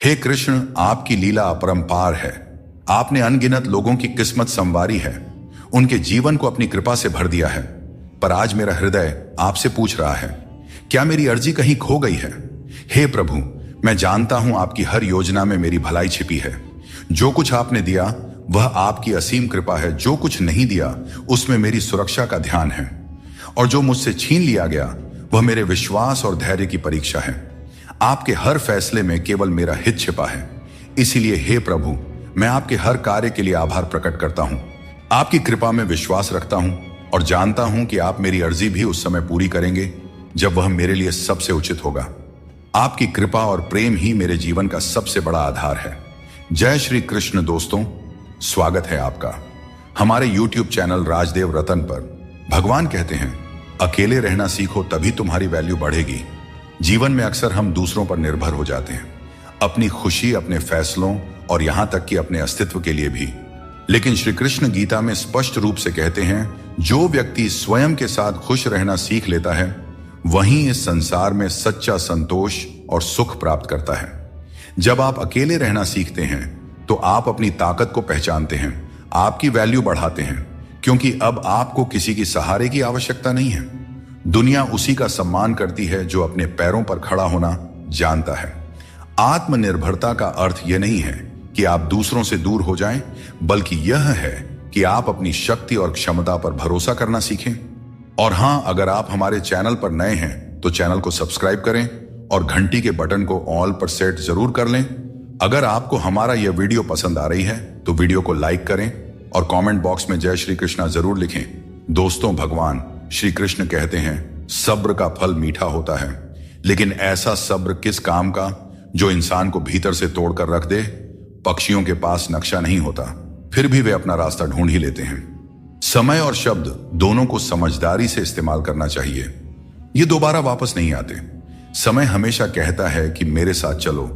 हे कृष्ण, आपकी लीला अपरंपार है। आपने अनगिनत लोगों की किस्मत संवारी है, उनके जीवन को अपनी कृपा से भर दिया है। पर आज मेरा हृदय आपसे पूछ रहा है, क्या मेरी अर्जी कहीं खो गई है? हे प्रभु, मैं जानता हूं आपकी हर योजना में मेरी भलाई छिपी है। जो कुछ आपने दिया वह आपकी असीम कृपा है, जो कुछ नहीं दिया उसमें मेरी सुरक्षा का ध्यान है, और जो मुझसे छीन लिया गया वह मेरे विश्वास और धैर्य की परीक्षा है। आपके हर फैसले में केवल मेरा हित छिपा है। इसीलिए हे प्रभु, मैं आपके हर कार्य के लिए आभार प्रकट करता हूं, आपकी कृपा में विश्वास रखता हूं और जानता हूं कि आप मेरी अर्जी भी उस समय पूरी करेंगे जब वह मेरे लिए सबसे उचित होगा। आपकी कृपा और प्रेम ही मेरे जीवन का सबसे बड़ा आधार है। जय श्री कृष्ण। दोस्तों, स्वागत है आपका हमारे YouTube चैनल राजदेव रतन पर। भगवान कहते हैं, अकेले रहना सीखो, तभी तुम्हारी वैल्यू बढ़ेगी। जीवन में अक्सर हम दूसरों पर निर्भर हो जाते हैं, अपनी खुशी, अपने फैसलों और यहां तक कि अपने अस्तित्व के लिए भी। लेकिन श्री कृष्ण गीता में स्पष्ट रूप से कहते हैं, जो व्यक्ति स्वयं के साथ खुश रहना सीख लेता है वहीं इस संसार में सच्चा संतोष और सुख प्राप्त करता है। जब आप अकेले रहना सीखते हैं तो आप अपनी ताकत को पहचानते हैं, आपकी वैल्यू बढ़ाते हैं, क्योंकि अब आपको किसी की सहारे की आवश्यकता नहीं है। दुनिया उसी का सम्मान करती है जो अपने पैरों पर खड़ा होना जानता है। आत्मनिर्भरता का अर्थ यह नहीं है कि आप दूसरों से दूर हो जाएं, बल्कि यह है कि आप अपनी शक्ति और क्षमता पर भरोसा करना सीखें। और हां, अगर आप हमारे चैनल पर नए हैं तो चैनल को सब्सक्राइब करें और घंटी के बटन को ऑल पर सेट जरूर कर लें। अगर आपको हमारा यह वीडियो पसंद आ रही है तो वीडियो को लाइक करें और कमेंट बॉक्स में जय श्री कृष्णा जरूर लिखें। दोस्तों, भगवान श्री कृष्ण कहते हैं, सब्र का फल मीठा होता है, लेकिन ऐसा सब्र किस काम का जो इंसान को भीतर से तोड़कर रख दे। पक्षियों के पास नक्शा नहीं होता, फिर भी वे अपना रास्ता ढूंढ ही लेते हैं। समय और शब्द दोनों को समझदारी से इस्तेमाल करना चाहिए, ये दोबारा वापस नहीं आते। समय हमेशा कहता है कि मेरे साथ चलो,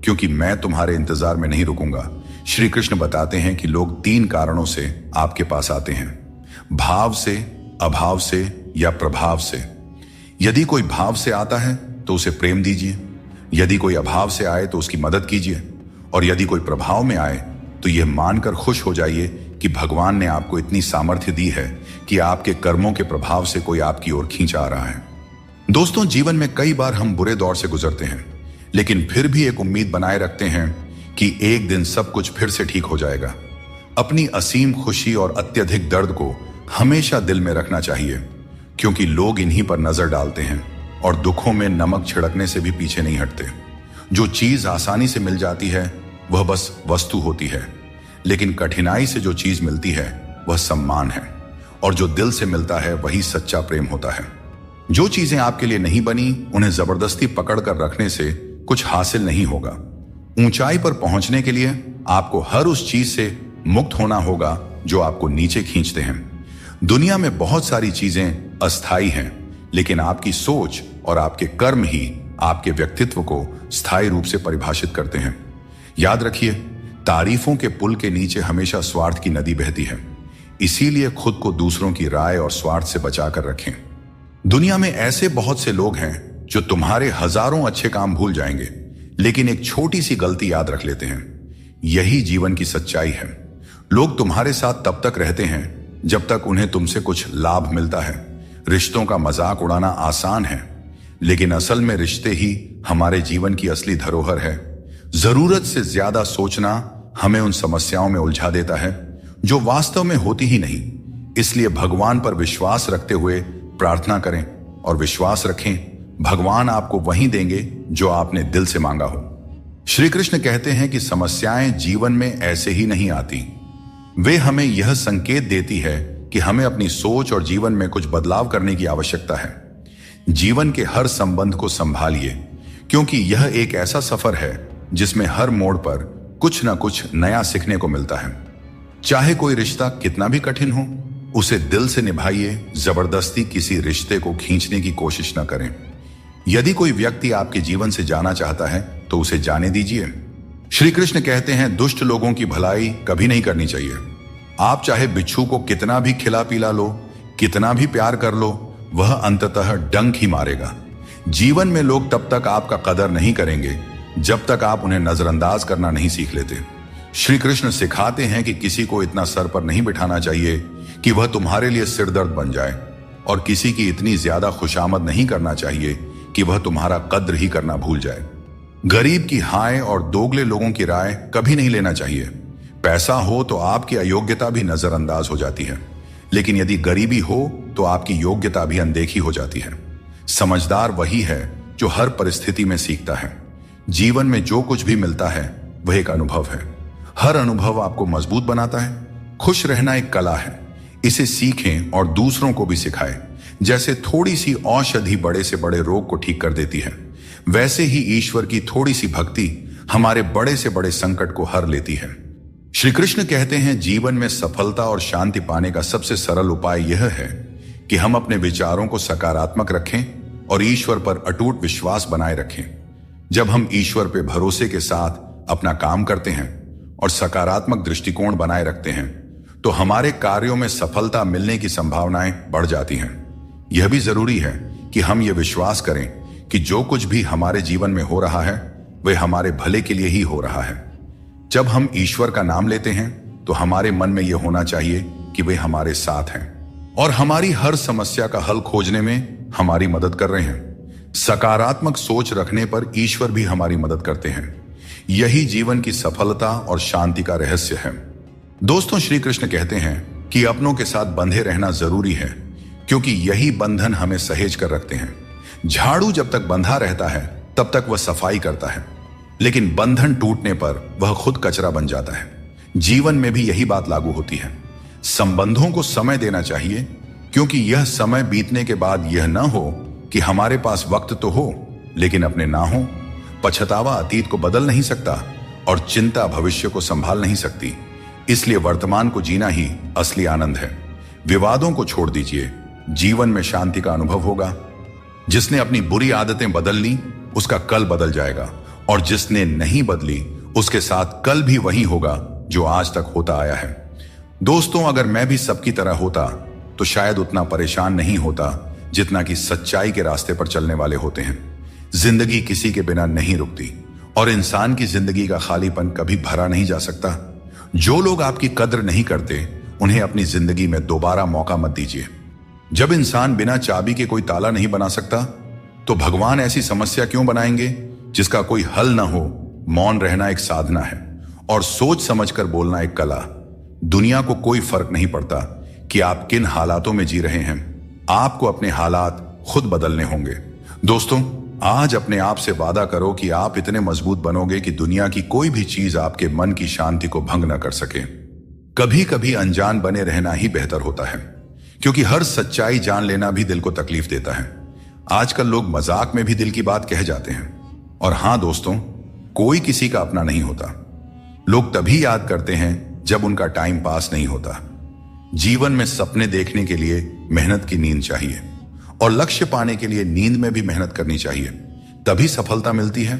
क्योंकि मैं तुम्हारे इंतजार में नहीं रुकूंगा। श्री कृष्ण बताते हैं कि लोग 3 कारणों से आपके पास आते हैं, भाव से, अभाव से या प्रभाव से। यदि कोई भाव से आता है तो उसे प्रेम दीजिए, यदि कोई अभाव से आए तो उसकी मदद कीजिए, और यदि कोई प्रभाव में आए तो यह मानकर खुश हो जाइए कि भगवान ने आपको इतनी सामर्थ्य दी है कि आपके कर्मों के प्रभाव से कोई आपकी ओर खींच आ रहा है। दोस्तों, जीवन में कई बार हम बुरे दौर से गुजरते हैं, लेकिन फिर भी एक उम्मीद बनाए रखते हैं कि एक दिन सब कुछ फिर से ठीक हो जाएगा। अपनी असीम खुशी और अत्यधिक दर्द को हमेशा दिल में रखना चाहिए, क्योंकि लोग इन्हीं पर नजर डालते हैं और दुखों में नमक छिड़कने से भी पीछे नहीं हटते। जो चीज आसानी से मिल जाती है वह बस वस्तु होती है, लेकिन कठिनाई से जो चीज मिलती है वह सम्मान है, और जो दिल से मिलता है वही सच्चा प्रेम होता है। जो चीजें आपके लिए नहीं बनी, उन्हें जबरदस्ती पकड़ कर रखने से कुछ हासिल नहीं होगा। ऊंचाई पर पहुंचने के लिए आपको हर उस चीज से मुक्त होना होगा जो आपको नीचे खींचते हैं। दुनिया में बहुत सारी चीजें अस्थायी हैं, लेकिन आपकी सोच और आपके कर्म ही आपके व्यक्तित्व को स्थायी रूप से परिभाषित करते हैं। याद रखिए, तारीफों के पुल के नीचे हमेशा स्वार्थ की नदी बहती है। इसीलिए खुद को दूसरों की राय और स्वार्थ से बचाकर रखें। दुनिया में ऐसे बहुत से लोग हैं जो तुम्हारे हजारों अच्छे काम भूल जाएंगे, लेकिन एक छोटी सी गलती याद रख लेते हैं। यही जीवन की सच्चाई है। लोग तुम्हारे साथ तब तक रहते हैं जब तक उन्हें तुमसे कुछ लाभ मिलता है। रिश्तों का मजाक उड़ाना आसान है, लेकिन असल में रिश्ते ही हमारे जीवन की असली धरोहर है। जरूरत से ज्यादा सोचना हमें उन समस्याओं में उलझा देता है जो वास्तव में होती ही नहीं। इसलिए भगवान पर विश्वास रखते हुए प्रार्थना करें और विश्वास रखें, भगवान आपको वही देंगे जो आपने दिल से मांगा हो। श्री कृष्ण कहते हैं कि समस्याएं जीवन में ऐसे ही नहीं आती, वे हमें यह संकेत देती है कि हमें अपनी सोच और जीवन में कुछ बदलाव करने की आवश्यकता है। जीवन के हर संबंध को संभालिए, क्योंकि यह एक ऐसा सफर है जिसमें हर मोड़ पर कुछ ना कुछ नया सीखने को मिलता है। चाहे कोई रिश्ता कितना भी कठिन हो, उसे दिल से निभाइए, जबरदस्ती किसी रिश्ते को खींचने की कोशिश न करें। यदि कोई व्यक्ति आपके जीवन से जाना चाहता है तो उसे जाने दीजिए। श्री कृष्ण कहते हैं, दुष्ट लोगों की भलाई कभी नहीं करनी चाहिए। आप चाहे बिच्छू को कितना भी खिला पिला लो, कितना भी प्यार कर लो, वह अंततः डंक ही मारेगा। जीवन में लोग तब तक आपका कदर नहीं करेंगे जब तक आप उन्हें नजरअंदाज करना नहीं सीख लेते। श्री कृष्ण सिखाते हैं कि किसी को इतना सर पर नहीं बिठाना चाहिए कि वह तुम्हारे लिए सिरदर्द बन जाए, और किसी की इतनी ज्यादा खुशामद नहीं करना चाहिए कि वह तुम्हारा कद्र ही करना भूल जाए। गरीब की हाय और दोगले लोगों की राय कभी नहीं लेना चाहिए। पैसा हो तो आपकी अयोग्यता भी नजरअंदाज हो जाती है, लेकिन यदि गरीबी हो तो आपकी योग्यता भी अनदेखी हो जाती है। समझदार वही है जो हर परिस्थिति में सीखता है। जीवन में जो कुछ भी मिलता है वह एक अनुभव है। हर अनुभव आपको मजबूत बनाता है। खुश रहना एक कला है, इसे सीखें और दूसरों को भी सिखाएं। जैसे थोड़ी सी औषधि बड़े से बड़े रोग को ठीक कर देती है, वैसे ही ईश्वर की थोड़ी सी भक्ति हमारे बड़े से बड़े संकट को हर लेती है। श्री कृष्ण कहते हैं, जीवन में सफलता और शांति पाने का सबसे सरल उपाय यह है कि हम अपने विचारों को सकारात्मक रखें और ईश्वर पर अटूट विश्वास बनाए रखें। जब हम ईश्वर पे भरोसे के साथ अपना काम करते हैं और सकारात्मक दृष्टिकोण बनाए रखते हैं तो हमारे कार्यों में सफलता मिलने की संभावनाएं बढ़ जाती हैं। यह भी जरूरी है कि हम ये विश्वास करें कि जो कुछ भी हमारे जीवन में हो रहा है वह हमारे भले के लिए ही हो रहा है। जब हम ईश्वर का नाम लेते हैं तो हमारे मन में यह होना चाहिए कि वे हमारे साथ हैं और हमारी हर समस्या का हल खोजने में हमारी मदद कर रहे हैं। सकारात्मक सोच रखने पर ईश्वर भी हमारी मदद करते हैं। यही जीवन की सफलता और शांति का रहस्य है। दोस्तों, श्री कृष्ण कहते हैं कि अपनों के साथ बंधे रहना जरूरी है, क्योंकि यही बंधन हमें सहेज कर रखते हैं। झाड़ू जब तक बंधा रहता है तब तक वह सफाई करता है, लेकिन बंधन टूटने पर वह खुद कचरा बन जाता है। जीवन में भी यही बात लागू होती है। संबंधों को समय देना चाहिए, क्योंकि यह समय बीतने के बाद यह न हो कि हमारे पास वक्त तो हो लेकिन अपने ना हो। पछतावा अतीत को बदल नहीं सकता और चिंता भविष्य को संभाल नहीं सकती। इसलिए वर्तमान को जीना ही असली आनंद है। विवादों को छोड़ दीजिए, जीवन में शांति का अनुभव होगा। जिसने अपनी बुरी आदतें बदल ली उसका कल बदल जाएगा, और जिसने नहीं बदली उसके साथ कल भी वही होगा जो आज तक होता आया है। दोस्तों, अगर मैं भी सबकी तरह होता तो शायद उतना परेशान नहीं होता जितना कि सच्चाई के रास्ते पर चलने वाले होते हैं। जिंदगी किसी के बिना नहीं रुकती और इंसान की जिंदगी का खालीपन कभी भरा नहीं जा सकता। जो लोग आपकी कद्र नहीं करते उन्हें अपनी जिंदगी में दोबारा मौका मत दीजिए। जब इंसान बिना चाबी के कोई ताला नहीं बना सकता तो भगवान ऐसी समस्या क्यों बनाएंगे जिसका कोई हल ना हो। मौन रहना एक साधना है और सोच समझकर बोलना एक कला। दुनिया को कोई फर्क नहीं पड़ता कि आप किन हालातों में जी रहे हैं, आपको अपने हालात खुद बदलने होंगे। दोस्तों, आज अपने आप से वादा करो कि आप इतने मजबूत बनोगे कि दुनिया की कोई भी चीज आपके मन की शांति को भंग न कर सके। कभी कभी अनजान बने रहना ही बेहतर होता है, क्योंकि हर सच्चाई जान लेना भी दिल को तकलीफ देता है। आजकल लोग मजाक में भी दिल की बात कह जाते हैं। और हां दोस्तों, कोई किसी का अपना नहीं होता। लोग तभी याद करते हैं जब उनका टाइम पास नहीं होता। जीवन में सपने देखने के लिए मेहनत की नींद चाहिए, और लक्ष्य पाने के लिए नींद में भी मेहनत करनी चाहिए, तभी सफलता मिलती है।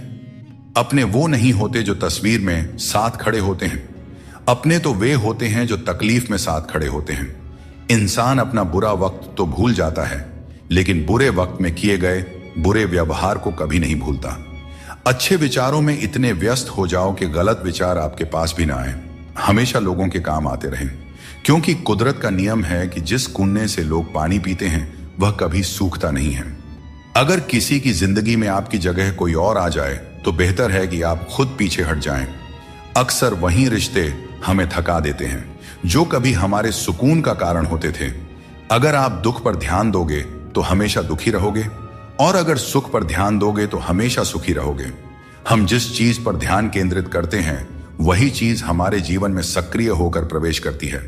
अपने वो नहीं होते जो तस्वीर में साथ खड़े होते हैं, अपने तो वे होते हैं जो तकलीफ में साथ खड़े होते हैं। इंसान अपना बुरा वक्त तो भूल जाता है, लेकिन बुरे वक्त में किए गए बुरे व्यवहार को कभी नहीं भूलता। अच्छे विचारों में इतने व्यस्त हो जाओ कि गलत विचार आपके पास भी ना आए। हमेशा लोगों के काम आते रहें, क्योंकि कुदरत का नियम है कि जिस कुएं से लोग पानी पीते हैं वह कभी सूखता नहीं है। अगर किसी की जिंदगी में आपकी जगह कोई और आ जाए तो बेहतर है कि आप खुद पीछे हट जाएं। अक्सर वही रिश्ते हमें थका देते हैं जो कभी हमारे सुकून का कारण होते थे। अगर आप दुख पर ध्यान दोगे तो हमेशा दुखी रहोगे, और अगर सुख पर ध्यान दोगे तो हमेशा सुखी रहोगे। हम जिस चीज पर ध्यान केंद्रित करते हैं वही चीज हमारे जीवन में सक्रिय होकर प्रवेश करती है।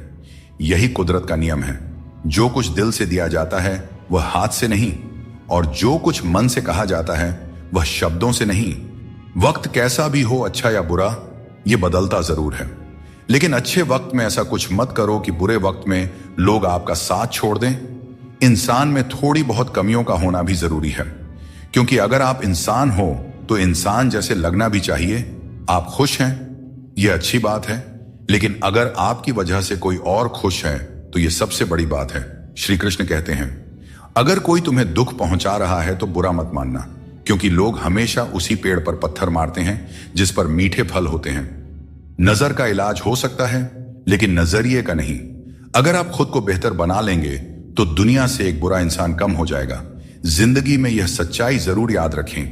यही कुदरत का नियम है। जो कुछ दिल से दिया जाता है वह हाथ से नहीं, और जो कुछ मन से कहा जाता है वह शब्दों से नहीं। वक्त कैसा भी हो, अच्छा या बुरा, यह बदलता जरूर है, लेकिन अच्छे वक्त में ऐसा कुछ मत करो कि बुरे वक्त में लोग आपका साथ छोड़ दें। इंसान में थोड़ी बहुत कमियों का होना भी जरूरी है, क्योंकि अगर आप इंसान हो तो इंसान जैसे लगना भी चाहिए। आप खुश हैं, यह अच्छी बात है, लेकिन अगर आपकी वजह से कोई और खुश है तो यह सबसे बड़ी बात है। श्री कृष्ण कहते हैं, अगर कोई तुम्हें दुख पहुंचा रहा है तो बुरा मत मानना, क्योंकि लोग हमेशा उसी पेड़ पर पत्थर मारते हैं जिस पर मीठे फल होते हैं। नजर का इलाज हो सकता है, लेकिन नजरिए का नहीं। अगर आप खुद को बेहतर बना लेंगे तो दुनिया से एक बुरा इंसान कम हो जाएगा। जिंदगी में यह सच्चाई जरूर याद रखें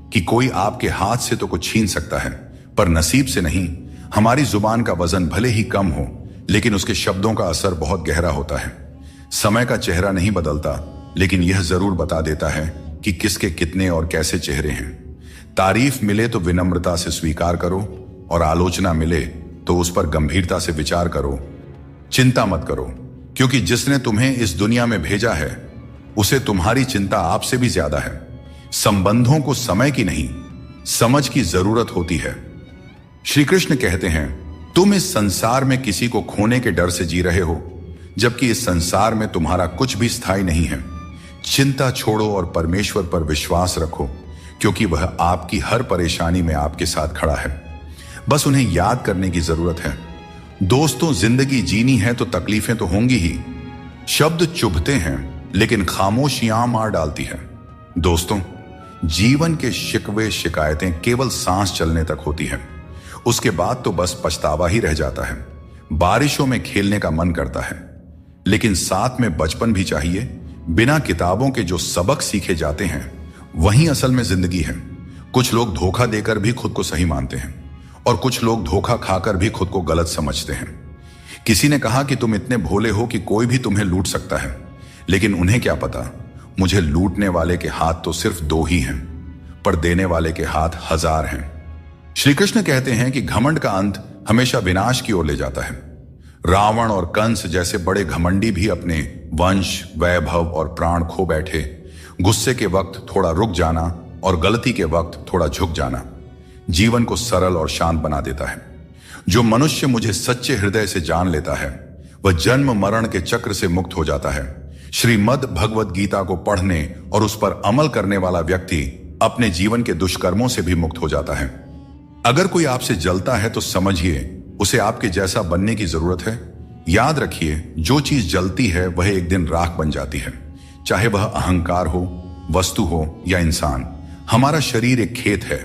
कि कोई आपके हाथ से तो कुछ छीन सकता है, पर नसीब से नहीं। हमारी जुबान का वजन भले ही कम हो, लेकिन उसके शब्दों का असर बहुत गहरा होता है। समय का चेहरा नहीं बदलता, लेकिन यह जरूर बता देता है कि किसके कितने और कैसे चेहरे हैं। तारीफ मिले तो विनम्रता से स्वीकार करो, और आलोचना मिले तो उस पर गंभीरता से विचार करो। चिंता मत करो, क्योंकि जिसने तुम्हें इस दुनिया में भेजा है उसे तुम्हारी चिंता आपसे भी ज्यादा है। संबंधों को समय की नहीं, समझ की जरूरत होती है। श्री कृष्ण कहते हैं, तुम इस संसार में किसी को खोने के डर से जी रहे हो, जबकि इस संसार में तुम्हारा कुछ भी स्थायी नहीं है। चिंता छोड़ो और परमेश्वर पर विश्वास रखो, क्योंकि वह आपकी हर परेशानी में आपके साथ खड़ा है। बस उन्हें याद करने की जरूरत है। दोस्तों, जिंदगी जीनी है तो तकलीफें तो होंगी ही। शब्द चुभते हैं, लेकिन खामोशियां मार डालती है। दोस्तों, जीवन के शिकवे शिकायतें केवल सांस चलने तक होती हैं। उसके बाद तो बस पछतावा ही रह जाता है। बारिशों में खेलने का मन करता है, लेकिन साथ में बचपन भी चाहिए। बिना किताबों के जो सबक सीखे जाते हैं वही असल में जिंदगी है। कुछ लोग धोखा देकर भी खुद को सही मानते हैं, और कुछ लोग धोखा खाकर भी खुद को गलत समझते हैं। किसी ने कहा कि तुम इतने भोले हो कि कोई भी तुम्हें लूट सकता है, लेकिन उन्हें क्या पता, मुझे लूटने वाले के हाथ तो सिर्फ 2 ही हैं, पर देने वाले के हाथ 1000 हैं। श्री कृष्ण कहते हैं कि घमंड का अंत हमेशा विनाश की ओर ले जाता है। रावण और कंस जैसे बड़े घमंडी भी अपने वंश, वैभव और प्राण खो बैठे। गुस्से के वक्त थोड़ा रुक जाना और गलती के वक्त थोड़ा झुक जाना जीवन को सरल और शांत बना देता है। जो मनुष्य मुझे सच्चे हृदय से जान लेता है वह जन्म मरण के चक्र से मुक्त हो जाता है। श्रीमद् भगवद गीता को पढ़ने और उस पर अमल करने वाला व्यक्ति अपने जीवन के दुष्कर्मों से भी मुक्त हो जाता है। अगर कोई आपसे जलता है तो समझिए उसे आपके जैसा बनने की जरूरत है। याद रखिए, जो चीज जलती है वह एक दिन राख बन जाती है, चाहे वह अहंकार हो, वस्तु हो या इंसान। हमारा शरीर एक खेत है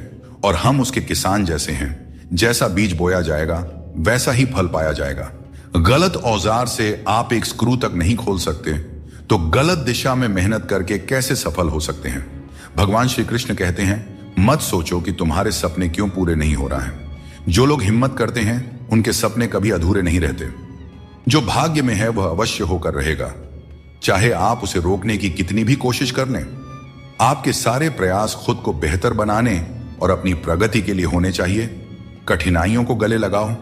और हम उसके किसान जैसे हैं। जैसा बीज बोया जाएगा वैसा ही फल पाया जाएगा। गलत औजार से आप एक स्क्रू तक नहीं खोल सकते, तो गलत दिशा में मेहनत करके कैसे सफल हो सकते हैं। भगवान श्री कृष्ण कहते हैं, मत सोचो कि तुम्हारे सपने क्यों पूरे नहीं हो रहा है। जो लोग हिम्मत करते हैं उनके सपने कभी अधूरे नहीं रहते। जो भाग्य में है वह अवश्य होकर रहेगा, चाहे आप उसे रोकने की कितनी भी कोशिश कर लें। आपके सारे प्रयास खुद को बेहतर बनाने और अपनी प्रगति के लिए होने चाहिए। कठिनाइयों को गले लगाओ,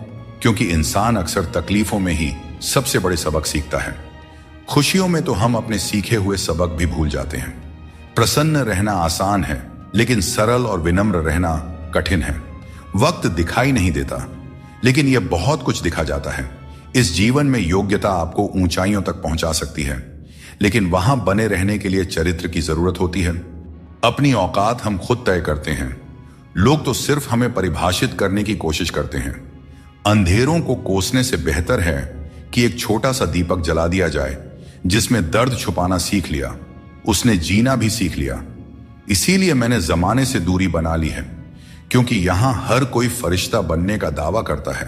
क्योंकि इंसान अक्सर तकलीफों में ही सबसे बड़े सबक सीखता है। खुशियों में तो हम अपने सीखे हुए सबक भी भूल जाते हैं। प्रसन्न रहना आसान है, लेकिन सरल और विनम्र रहना कठिन है। वक्त दिखाई नहीं देता, लेकिन यह बहुत कुछ दिखा जाता है। इस जीवन में योग्यता आपको ऊंचाइयों तक पहुंचा सकती है, लेकिन वहां बने रहने के लिए चरित्र की जरूरत होती है। अपनी औकात हम खुद तय करते हैं। लोग तो सिर्फ हमें परिभाषित करने की कोशिश करते हैं। अंधेरों को कोसने से बेहतर है कि एक छोटा सा दीपक जला दिया जाए। जिसमें दर्द छुपाना सीख लिया, उसने जीना भी सीख लिया। इसीलिए मैंने जमाने से दूरी बना ली है, क्योंकि यहां हर कोई फरिश्ता बनने का दावा करता है,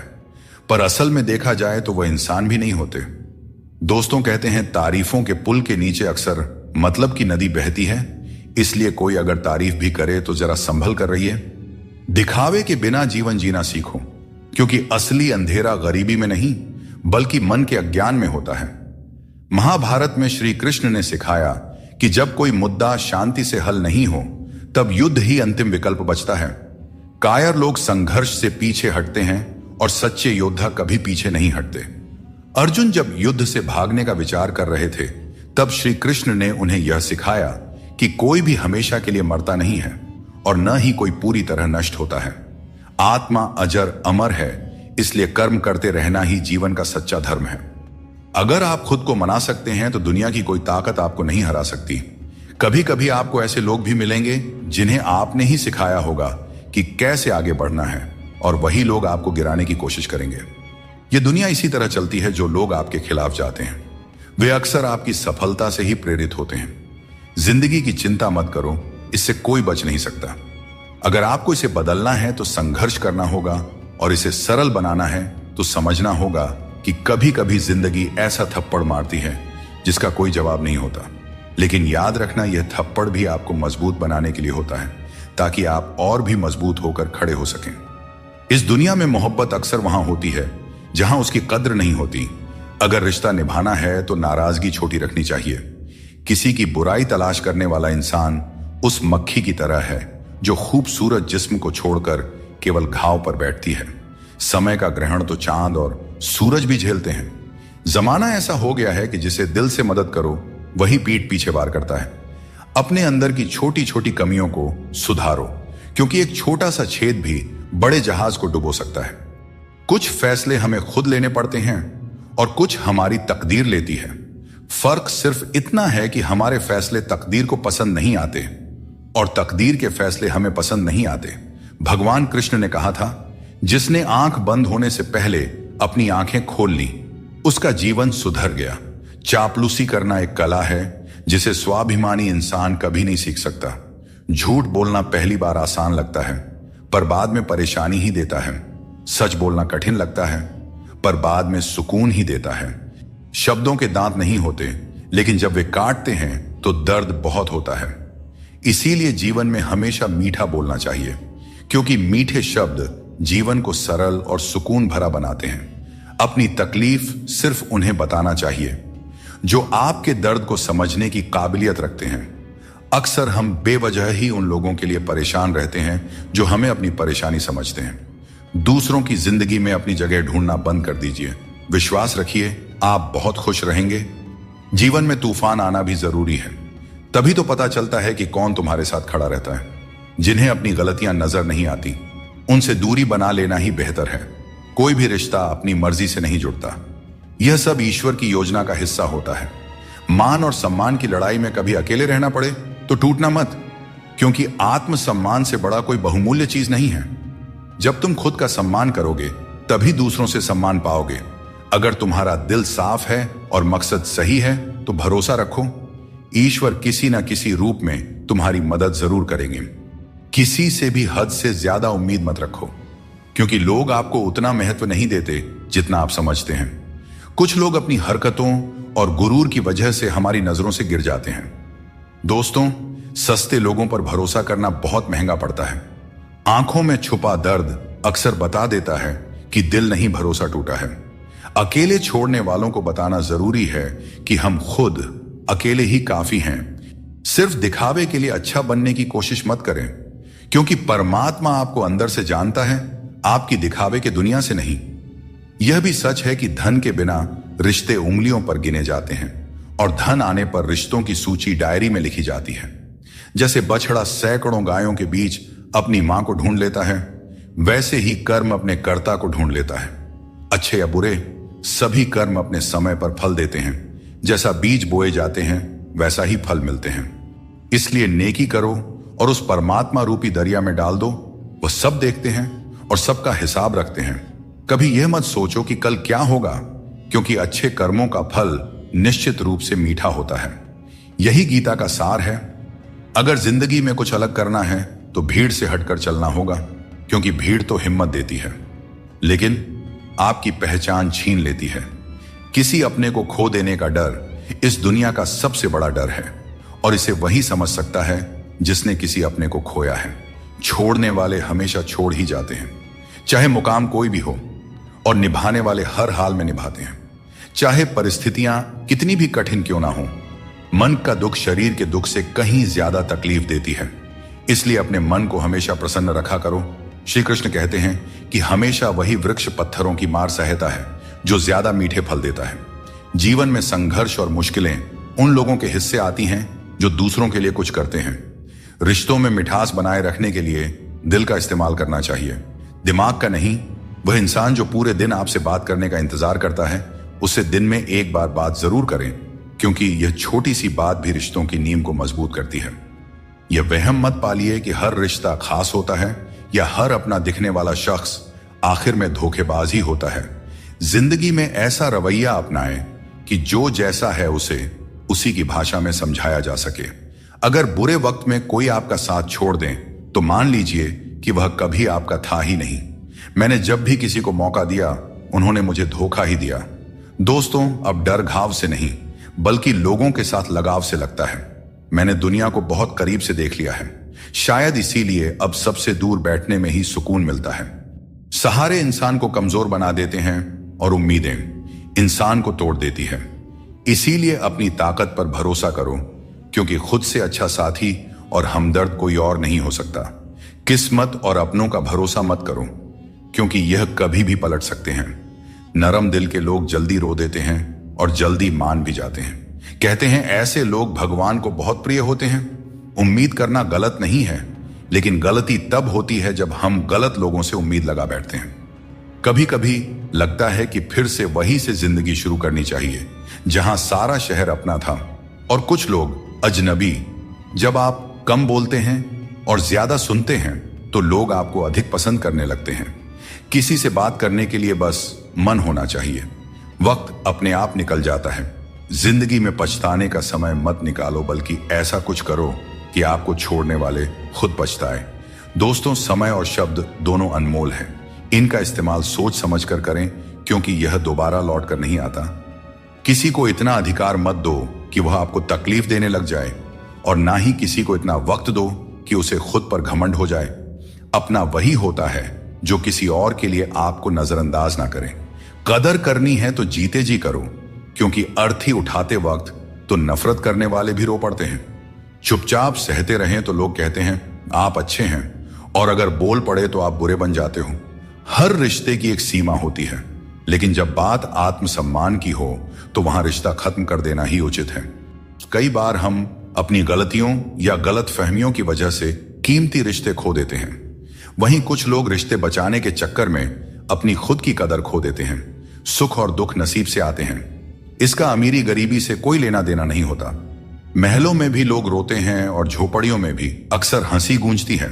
पर असल में देखा जाए तो वह इंसान भी नहीं होते। दोस्तों कहते हैं, तारीफों के पुल के नीचे अक्सर मतलब की नदी बहती है। इसलिए कोई अगर तारीफ भी करे तो जरा संभल कर रहिए। दिखावे के बिना जीवन जीना सीखो, क्योंकि असली अंधेरा गरीबी में नहीं बल्कि मन के अज्ञान में होता है। महाभारत में श्री कृष्ण ने सिखाया कि जब कोई मुद्दा शांति से हल नहीं हो तब युद्ध ही अंतिम विकल्प बचता है। कायर लोग संघर्ष से पीछे हटते हैं और सच्चे योद्धा कभी पीछे नहीं हटते। अर्जुन जब युद्ध से भागने का विचार कर रहे थे तब श्री कृष्ण ने उन्हें यह सिखाया कि कोई भी हमेशा के लिए मरता नहीं है और न ही कोई पूरी तरह नष्ट होता है। आत्मा अजर अमर है, इसलिए कर्म करते रहना ही जीवन का सच्चा धर्म है। अगर आप खुद को मना सकते हैं तो दुनिया की कोई ताकत आपको नहीं हरा सकती। कभी कभी आपको ऐसे लोग भी मिलेंगे जिन्हें आपने ही सिखाया होगा कि कैसे आगे बढ़ना है, और वही लोग आपको गिराने की कोशिश करेंगे। ये दुनिया इसी तरह चलती है। जो लोग आपके खिलाफ जाते हैं वे अक्सर आपकी सफलता से ही प्रेरित होते हैं। जिंदगी की चिंता मत करो, इससे कोई बच नहीं सकता। अगर आपको इसे बदलना है तो संघर्ष करना होगा, और इसे सरल बनाना है तो समझना होगा कि कभी कभी जिंदगी ऐसा थप्पड़ मारती है जिसका कोई जवाब नहीं होता। लेकिन याद रखना, यह थप्पड़ भी आपको मजबूत बनाने के लिए होता है, ताकि आप और भी मजबूत होकर खड़े हो सकें। इस दुनिया में मोहब्बत अक्सर वहां होती है जहां उसकी कद्र नहीं होती। अगर रिश्ता निभाना है तो नाराजगी छोटी रखनी चाहिए। किसी की बुराई तलाश करने वाला इंसान उस मक्खी की तरह है जो खूबसूरत जिस्म को छोड़कर केवल घाव पर बैठती है। समय का ग्रहण तो चांद और सूरज भी झेलते हैं। जमाना ऐसा हो गया है कि जिसे दिल से मदद करो वही पीठ पीछे वार करता है। अपने अंदर की छोटी छोटी कमियों को सुधारो, क्योंकि एक छोटा सा छेद भी बड़े जहाज को डुबो सकता है। कुछ फैसले हमें खुद लेने पड़ते हैं और कुछ हमारी तकदीर लेती है। फर्क सिर्फ इतना है कि हमारे फैसले तकदीर को पसंद नहीं आते और तकदीर के फैसले हमें पसंद नहीं आते। भगवान कृष्ण ने कहा था, जिसने आंख बंद होने से पहले अपनी आंखें खोल ली उसका जीवन सुधर गया। चापलूसी करना एक कला है जिसे स्वाभिमानी इंसान कभी नहीं सीख सकता। झूठ बोलना पहली बार आसान लगता है पर बाद में परेशानी ही देता है। सच बोलना कठिन लगता है पर बाद में सुकून ही देता है। शब्दों के दांत नहीं होते, लेकिन जब वे काटते हैं तो दर्द बहुत होता है। इसीलिए जीवन में हमेशा मीठा बोलना चाहिए, क्योंकि मीठे शब्द जीवन को सरल और सुकून भरा बनाते हैं। अपनी तकलीफ सिर्फ उन्हें बताना चाहिए जो आपके दर्द को समझने की काबिलियत रखते हैं। अक्सर हम बेवजह ही उन लोगों के लिए परेशान रहते हैं जो हमें अपनी परेशानी समझते हैं। दूसरों की जिंदगी में अपनी जगह ढूंढना बंद कर दीजिए। विश्वास रखिए, आप बहुत खुश रहेंगे। जीवन में तूफान आना भी जरूरी है, तभी तो पता चलता है कि कौन तुम्हारे साथ खड़ा रहता है। जिन्हें अपनी गलतियां नजर नहीं आती उनसे दूरी बना लेना ही बेहतर है। कोई भी रिश्ता अपनी मर्जी से नहीं जुड़ता, यह सब ईश्वर की योजना का हिस्सा होता है। मान और सम्मान की लड़ाई में कभी अकेले रहना पड़े तो टूटना मत, क्योंकि आत्मसम्मान से बड़ा कोई बहुमूल्य चीज नहीं है। जब तुम खुद का सम्मान करोगे तभी दूसरों से सम्मान पाओगे। अगर तुम्हारा दिल साफ है और मकसद सही है तो भरोसा रखो, ईश्वर किसी न किसी रूप में तुम्हारी मदद जरूर करेंगे। किसी से भी हद से ज्यादा उम्मीद मत रखो, क्योंकि लोग आपको उतना महत्व नहीं देते जितना आप समझते हैं। कुछ लोग अपनी हरकतों और गुरूर की वजह से हमारी नजरों से गिर जाते हैं। दोस्तों, सस्ते लोगों पर भरोसा करना बहुत महंगा पड़ता है। आंखों में छुपा दर्द अक्सर बता देता है कि दिल नहीं भरोसा टूटा है। अकेले छोड़ने वालों को बताना जरूरी है कि हम खुद अकेले ही काफी हैं। सिर्फ दिखावे के लिए अच्छा बनने की कोशिश मत करें, क्योंकि परमात्मा आपको अंदर से जानता है, आपकी दिखावे के दुनिया से नहीं। यह भी सच है कि धन के बिना रिश्ते उंगलियों पर गिने जाते हैं और धन आने पर रिश्तों की सूची डायरी में लिखी जाती है। जैसे बछड़ा सैकड़ों गायों के बीच अपनी मां को ढूंढ लेता है, वैसे ही कर्म अपने कर्ता को ढूंढ लेता है। अच्छे या बुरे, सभी कर्म अपने समय पर फल देते हैं। जैसा बीज बोए जाते हैं वैसा ही फल मिलते हैं। इसलिए नेकी करो और उस परमात्मा रूपी दरिया में डाल दो। वह सब देखते हैं और सबका हिसाब रखते हैं। कभी यह मत सोचो कि कल क्या होगा, क्योंकि अच्छे कर्मों का फल निश्चित रूप से मीठा होता है। यही गीता का सार है। अगर जिंदगी में कुछ अलग करना है तो भीड़ से हटकर चलना होगा, क्योंकि भीड़ तो हिम्मत देती है लेकिन आपकी पहचान छीन लेती है। किसी अपने को खो देने का डर इस दुनिया का सबसे बड़ा डर है, और इसे वही समझ सकता है जिसने किसी अपने को खोया है। छोड़ने वाले हमेशा छोड़ ही जाते हैं, चाहे मुकाम कोई भी हो, और निभाने वाले हर हाल में निभाते हैं, चाहे परिस्थितियां कितनी भी कठिन क्यों ना हो। मन का दुख शरीर के दुख से कहीं ज्यादा तकलीफ देती है, इसलिए अपने मन को हमेशा प्रसन्न रखा करो। श्री कृष्ण कहते हैं कि हमेशा वही वृक्ष पत्थरों की मार सहता है जो ज्यादा मीठे फल देता है। जीवन में संघर्ष और मुश्किलें उन लोगों के हिस्से आती हैं जो दूसरों के लिए कुछ करते हैं। रिश्तों में मिठास बनाए रखने के लिए दिल का इस्तेमाल करना चाहिए, दिमाग का नहीं। वह इंसान जो पूरे दिन आपसे बात करने का इंतजार करता है, उससे दिन में एक बार बात जरूर करें, क्योंकि यह छोटी सी बात भी रिश्तों की नींव को मजबूत करती है। यह वहम मत पालिए कि हर रिश्ता खास होता है या हर अपना दिखने वाला शख्स आखिर में धोखेबाज ही होता है। जिंदगी में ऐसा रवैया अपनाएं कि जो जैसा है उसे उसी की भाषा में समझाया जा सके। अगर बुरे वक्त में कोई आपका साथ छोड़ दें तो मान लीजिए कि वह कभी आपका था ही नहीं। मैंने जब भी किसी को मौका दिया उन्होंने मुझे धोखा ही दिया। दोस्तों, अब डर घाव से नहीं बल्कि लोगों के साथ लगाव से लगता है। मैंने दुनिया को बहुत करीब से देख लिया है, शायद इसीलिए अब सबसे दूर बैठने में ही सुकून मिलता है। सहारे इंसान को कमजोर बना देते हैं और उम्मीदें इंसान को तोड़ देती है। इसीलिए अपनी ताकत पर भरोसा करो, क्योंकि खुद से अच्छा साथी और हमदर्द कोई और नहीं हो सकता। किस्मत और अपनों का भरोसा मत करो, क्योंकि यह कभी भी पलट सकते हैं। नरम दिल के लोग जल्दी रो देते हैं और जल्दी मान भी जाते हैं। कहते हैं ऐसे लोग भगवान को बहुत प्रिय होते हैं। उम्मीद करना गलत नहीं है, लेकिन गलती तब होती है जब हम गलत लोगों से उम्मीद लगा बैठते हैं। कभी कभी लगता है कि फिर से वहीं से जिंदगी शुरू करनी चाहिए जहां सारा शहर अपना था और कुछ लोग अजनबी। जब आप कम बोलते हैं और ज्यादा सुनते हैं तो लोग आपको अधिक पसंद करने लगते हैं। किसी से बात करने के लिए बस मन होना चाहिए। वक्त अपने आप निकल जाता है। जिंदगी में पछताने का समय मत निकालो, बल्कि ऐसा कुछ करो कि आपको छोड़ने वाले खुद पछताए। दोस्तों, समय और शब्द दोनों अनमोल हैं। इनका इस्तेमाल सोच समझ कर करें, क्योंकि यह दोबारा लौट कर नहीं आता। किसी को इतना अधिकार मत दो कि वह आपको तकलीफ देने लग जाए, और ना ही किसी को इतना वक्त दो कि उसे खुद पर घमंड हो जाए। अपना वही होता है जो किसी और के लिए आपको नजरअंदाज ना करे। कदर करनी है तो जीते जी करो, क्योंकि अर्थी उठाते वक्त तो नफरत करने वाले भी रो पड़ते हैं। चुपचाप सहते रहें तो लोग कहते हैं आप अच्छे हैं, और अगर बोल पड़े तो आप बुरे बन जाते हो। हर रिश्ते की एक सीमा होती है, लेकिन जब बात आत्मसम्मान की हो तो वहां रिश्ता खत्म कर देना ही उचित है। कई बार हम अपनी गलतियों या गलत फहमियों की वजह से कीमती रिश्ते खो देते हैं। वहीं कुछ लोग रिश्ते बचाने के चक्कर में अपनी खुद की कदर खो देते हैं। सुख और दुख नसीब से आते हैं। इसका अमीरी गरीबी से कोई लेना देना नहीं होता। महलों में भी लोग रोते हैं और झोपड़ियों में भी अक्सर हंसी गूंजती है।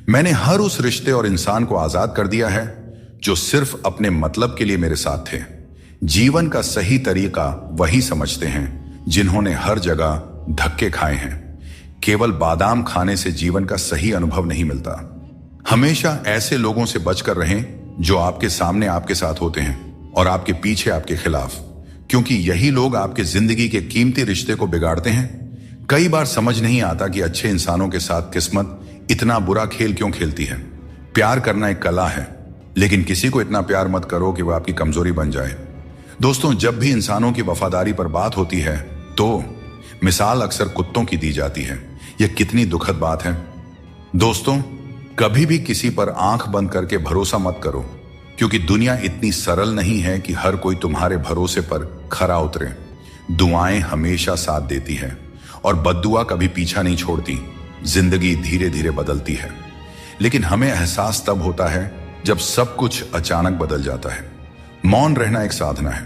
मैंने हर उस रिश्ते और इंसान को आजाद कर दिया है जो सिर्फ अपने मतलब के लिए मेरे साथ थे। जीवन का सही तरीका वही समझते हैं जिन्होंने हर जगह धक्के खाए हैं। केवल बादाम खाने से जीवन का सही अनुभव नहीं मिलता। हमेशा ऐसे लोगों से बचकर रहें जो आपके सामने आपके साथ होते हैं और आपके पीछे आपके खिलाफ, क्योंकि यही लोग आपके जिंदगी के कीमती रिश्ते को बिगाड़ते हैं। कई बार समझ नहीं आता कि अच्छे इंसानों के साथ किस्मत इतना बुरा खेल क्यों खेलती है। प्यार करना एक कला है, लेकिन किसी को इतना प्यार मत करो कि वह आपकी कमजोरी बन जाए। दोस्तों, जब भी इंसानों की वफादारी पर बात होती है तो मिसाल अक्सर कुत्तों की दी जाती है। यह कितनी दुखद बात है। दोस्तों, कभी भी किसी पर आंख बंद करके भरोसा मत करो, क्योंकि दुनिया इतनी सरल नहीं है कि हर कोई तुम्हारे भरोसे पर खरा उतरे। दुआएं हमेशा साथ देती है और बद्दुआ कभी पीछा नहीं छोड़ती। जिंदगी धीरे धीरे बदलती है, लेकिन हमें एहसास तब होता है जब सब कुछ अचानक बदल जाता है। मौन रहना एक साधना है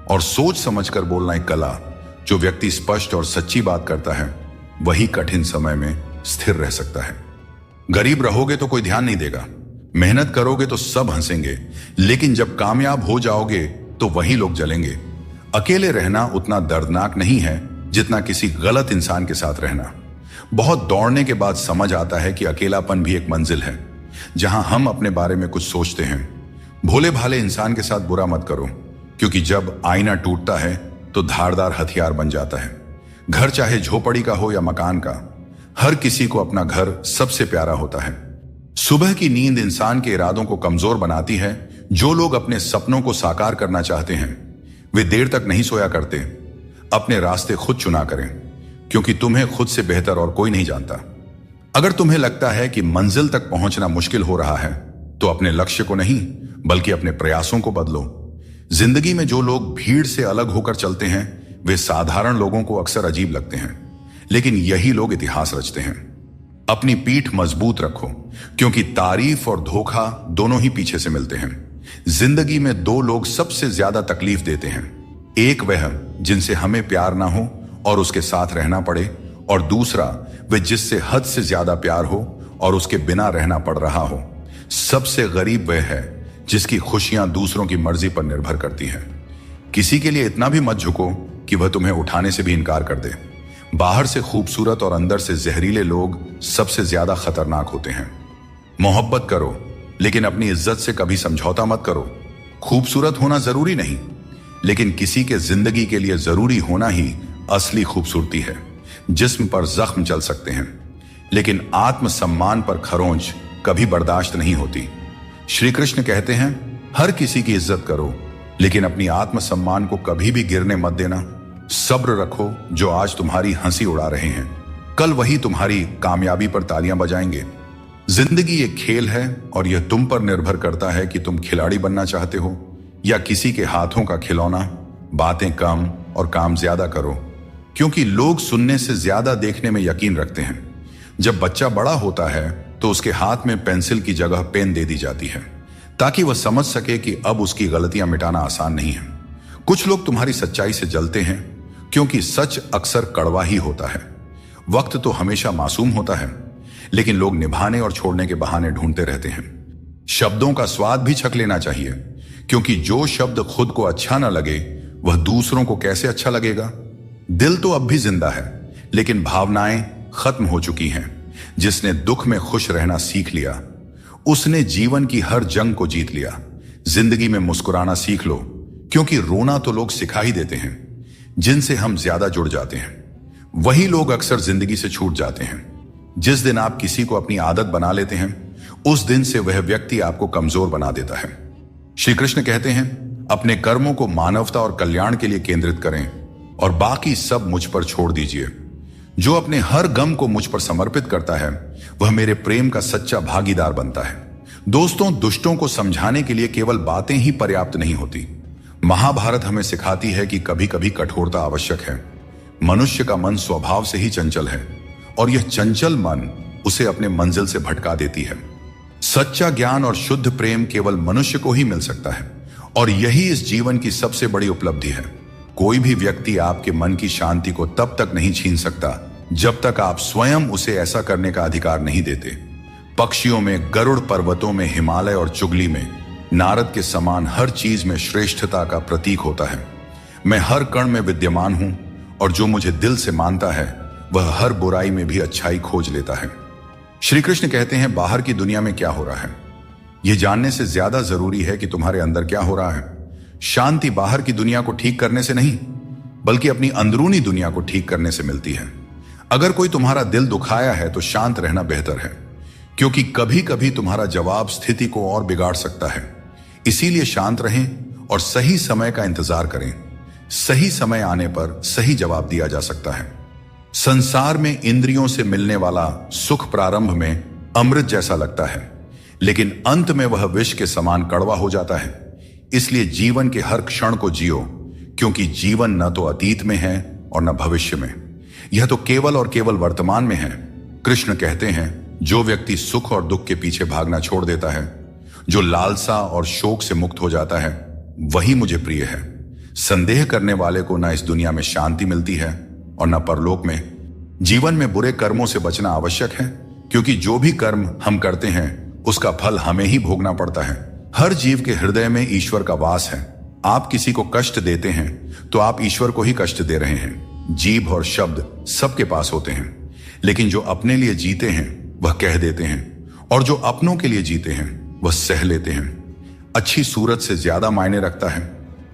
और सोच समझकर बोलना एक कला। जो व्यक्ति स्पष्ट और सच्ची बात करता है वही कठिन समय में स्थिर रह सकता है। गरीब रहोगे तो कोई ध्यान नहीं देगा, मेहनत करोगे तो सब हंसेंगे, लेकिन जब कामयाब हो जाओगे तो वही लोग जलेंगे। अकेले रहना उतना दर्दनाक नहीं है जितना किसी गलत इंसान के साथ रहना। बहुत दौड़ने के बाद समझ आता है कि अकेलापन भी एक मंजिल है जहां हम अपने बारे में कुछ सोचते हैं। भोले भाले इंसान के साथ बुरा मत करो, क्योंकि जब आईना टूटता है तो धारदार हथियार बन जाता है। घर चाहे झोपड़ी का हो या मकान का, हर किसी को अपना घर सबसे प्यारा होता है। सुबह की नींद इंसान के इरादों को कमजोर बनाती है। जो लोग अपने सपनों को साकार करना चाहते हैं वे देर तक नहीं सोया करते। अपने रास्ते खुद चुना करें, क्योंकि तुम्हें खुद से बेहतर और कोई नहीं जानता। अगर तुम्हें लगता है कि मंजिल तक पहुंचना मुश्किल हो रहा है तो अपने लक्ष्य को नहीं बल्कि अपने प्रयासों को बदलो। जिंदगी में जो लोग भीड़ से अलग होकर चलते हैं वे साधारण लोगों को अक्सर अजीब लगते हैं, लेकिन यही लोग इतिहास रचते हैं। अपनी पीठ मजबूत रखो, क्योंकि तारीफ और धोखा दोनों ही पीछे से मिलते हैं। जिंदगी में दो लोग सबसे ज्यादा तकलीफ देते हैं। एक वह जिनसे हमें प्यार ना हो और उसके साथ रहना पड़े, और दूसरा वह जिससे हद से ज्यादा प्यार हो और उसके बिना रहना पड़ रहा हो। सबसे गरीब वह है जिसकी खुशियां दूसरों की मर्जी पर निर्भर करती हैं। किसी के लिए इतना भी मत झुको कि वह तुम्हें उठाने से भी इनकार कर दे, बाहर से खूबसूरत और अंदर से जहरीले लोग सबसे ज्यादा खतरनाक होते हैं। मोहब्बत करो, लेकिन अपनी इज्जत से कभी समझौता मत करो। खूबसूरत होना जरूरी नहीं, लेकिन किसी के जिंदगी के लिए जरूरी होना ही असली खूबसूरती है। जिस्म पर जख्म चल सकते हैं, लेकिन आत्मसम्मान पर खरोंच कभी बर्दाश्त नहीं होती। श्री कृष्ण कहते हैं, हर किसी की इज्जत करो, लेकिन अपनी आत्मसम्मान को कभी भी गिरने मत देना। सब्र रखो, जो आज तुम्हारी हंसी उड़ा रहे हैं, कल वही तुम्हारी कामयाबी पर तालियां बजाएंगे। जिंदगी एक खेल है और यह तुम पर निर्भर करता है कि तुम खिलाड़ी बनना चाहते हो या किसी के हाथों का खिलौना। बातें कम और काम ज्यादा करो, क्योंकि लोग सुनने से ज्यादा देखने में यकीन रखते हैं। जब बच्चा बड़ा होता है तो उसके हाथ में पेंसिल की जगह पेन दे दी जाती है, ताकि वह समझ सके कि अब उसकी गलतियां मिटाना आसान नहीं है। कुछ लोग तुम्हारी सच्चाई से जलते हैं, क्योंकि सच अक्सर कड़वा ही होता है। वक्त तो हमेशा मासूम होता है, लेकिन लोग निभाने और छोड़ने के बहाने ढूंढते रहते हैं। शब्दों का स्वाद भी छक लेना चाहिए, क्योंकि जो शब्द खुद को अच्छा ना लगे वह दूसरों को कैसे अच्छा लगेगा। दिल तो अब भी जिंदा है, लेकिन भावनाएं खत्म हो चुकी हैं। जिसने दुख में खुश रहना सीख लिया, उसने जीवन की हर जंग को जीत लिया। जिंदगी में मुस्कुराना सीख लो, क्योंकि रोना तो लोग सिखा ही देते हैं। जिनसे हम ज्यादा जुड़ जाते हैं, वही लोग अक्सर जिंदगी से छूट जाते हैं। जिस दिन आप किसी को अपनी आदत बना लेते हैं, उस दिन से वह व्यक्ति आपको कमजोर बना देता है। श्री कृष्ण कहते हैं, अपने कर्मों को मानवता और कल्याण के लिए केंद्रित करें और बाकी सब मुझ पर छोड़ दीजिए। जो अपने हर गम को मुझ पर समर्पित करता है, वह मेरे प्रेम का सच्चा भागीदार बनता है। दोस्तों, दुष्टों को समझाने के लिए केवल बातें ही पर्याप्त नहीं होती। महाभारत हमें सिखाती है कि कभी कभी कठोरता आवश्यक है। मनुष्य का मन स्वभाव से ही चंचल है, और यह चंचल मन उसे अपने मंजिल से भटका देती है। सच्चा ज्ञान और शुद्ध प्रेम केवल मनुष्य को ही मिल सकता है, और यही इस जीवन की सबसे बड़ी उपलब्धि है। कोई भी व्यक्ति आपके मन की शांति को तब तक नहीं छीन सकता जब तक आप स्वयं उसे ऐसा करने का अधिकार नहीं देते। पक्षियों में गरुड़, पर्वतों में हिमालय और चुगली में नारद के समान हर चीज में श्रेष्ठता का प्रतीक होता है। मैं हर कण में विद्यमान हूं, और जो मुझे दिल से मानता है वह हर बुराई में भी अच्छाई खोज लेता है। श्री कृष्ण कहते हैं, बाहर की दुनिया में क्या हो रहा है यह जानने से ज्यादा जरूरी है कि तुम्हारे अंदर क्या हो रहा है। शांति बाहर की दुनिया को ठीक करने से नहीं, बल्कि अपनी अंदरूनी दुनिया को ठीक करने से मिलती है। अगर कोई तुम्हारा दिल दुखाया है तो शांत रहना बेहतर है, क्योंकि कभी कभी तुम्हारा जवाब स्थिति को और बिगाड़ सकता है। इसीलिए शांत रहें और सही समय का इंतजार करें। सही समय आने पर सही जवाब दिया जा सकता है। संसार में इंद्रियों से मिलने वाला सुख प्रारंभ में अमृत जैसा लगता है, लेकिन अंत में वह विष के समान कड़वा हो जाता है। इसलिए जीवन के हर क्षण को जियो, क्योंकि जीवन न तो अतीत में है और न भविष्य में, यह तो केवल और केवल वर्तमान में है। कृष्ण कहते हैं, जो व्यक्ति सुख और दुख के पीछे भागना छोड़ देता है, जो लालसा और शोक से मुक्त हो जाता है, वही मुझे प्रिय है। संदेह करने वाले को न इस दुनिया में शांति मिलती है और न परलोक में। जीवन में बुरे कर्मों से बचना आवश्यक है, क्योंकि जो भी कर्म हम करते हैं उसका फल हमें ही भोगना पड़ता है। हर जीव के हृदय में ईश्वर का वास है। आप किसी को कष्ट देते हैं तो आप ईश्वर को ही कष्ट दे रहे हैं। जीभ और शब्द सबके पास होते हैं, लेकिन जो अपने लिए जीते हैं वह कह देते हैं, और जो अपनों के लिए जीते हैं वह सह लेते हैं। अच्छी सूरत से ज्यादा मायने रखता है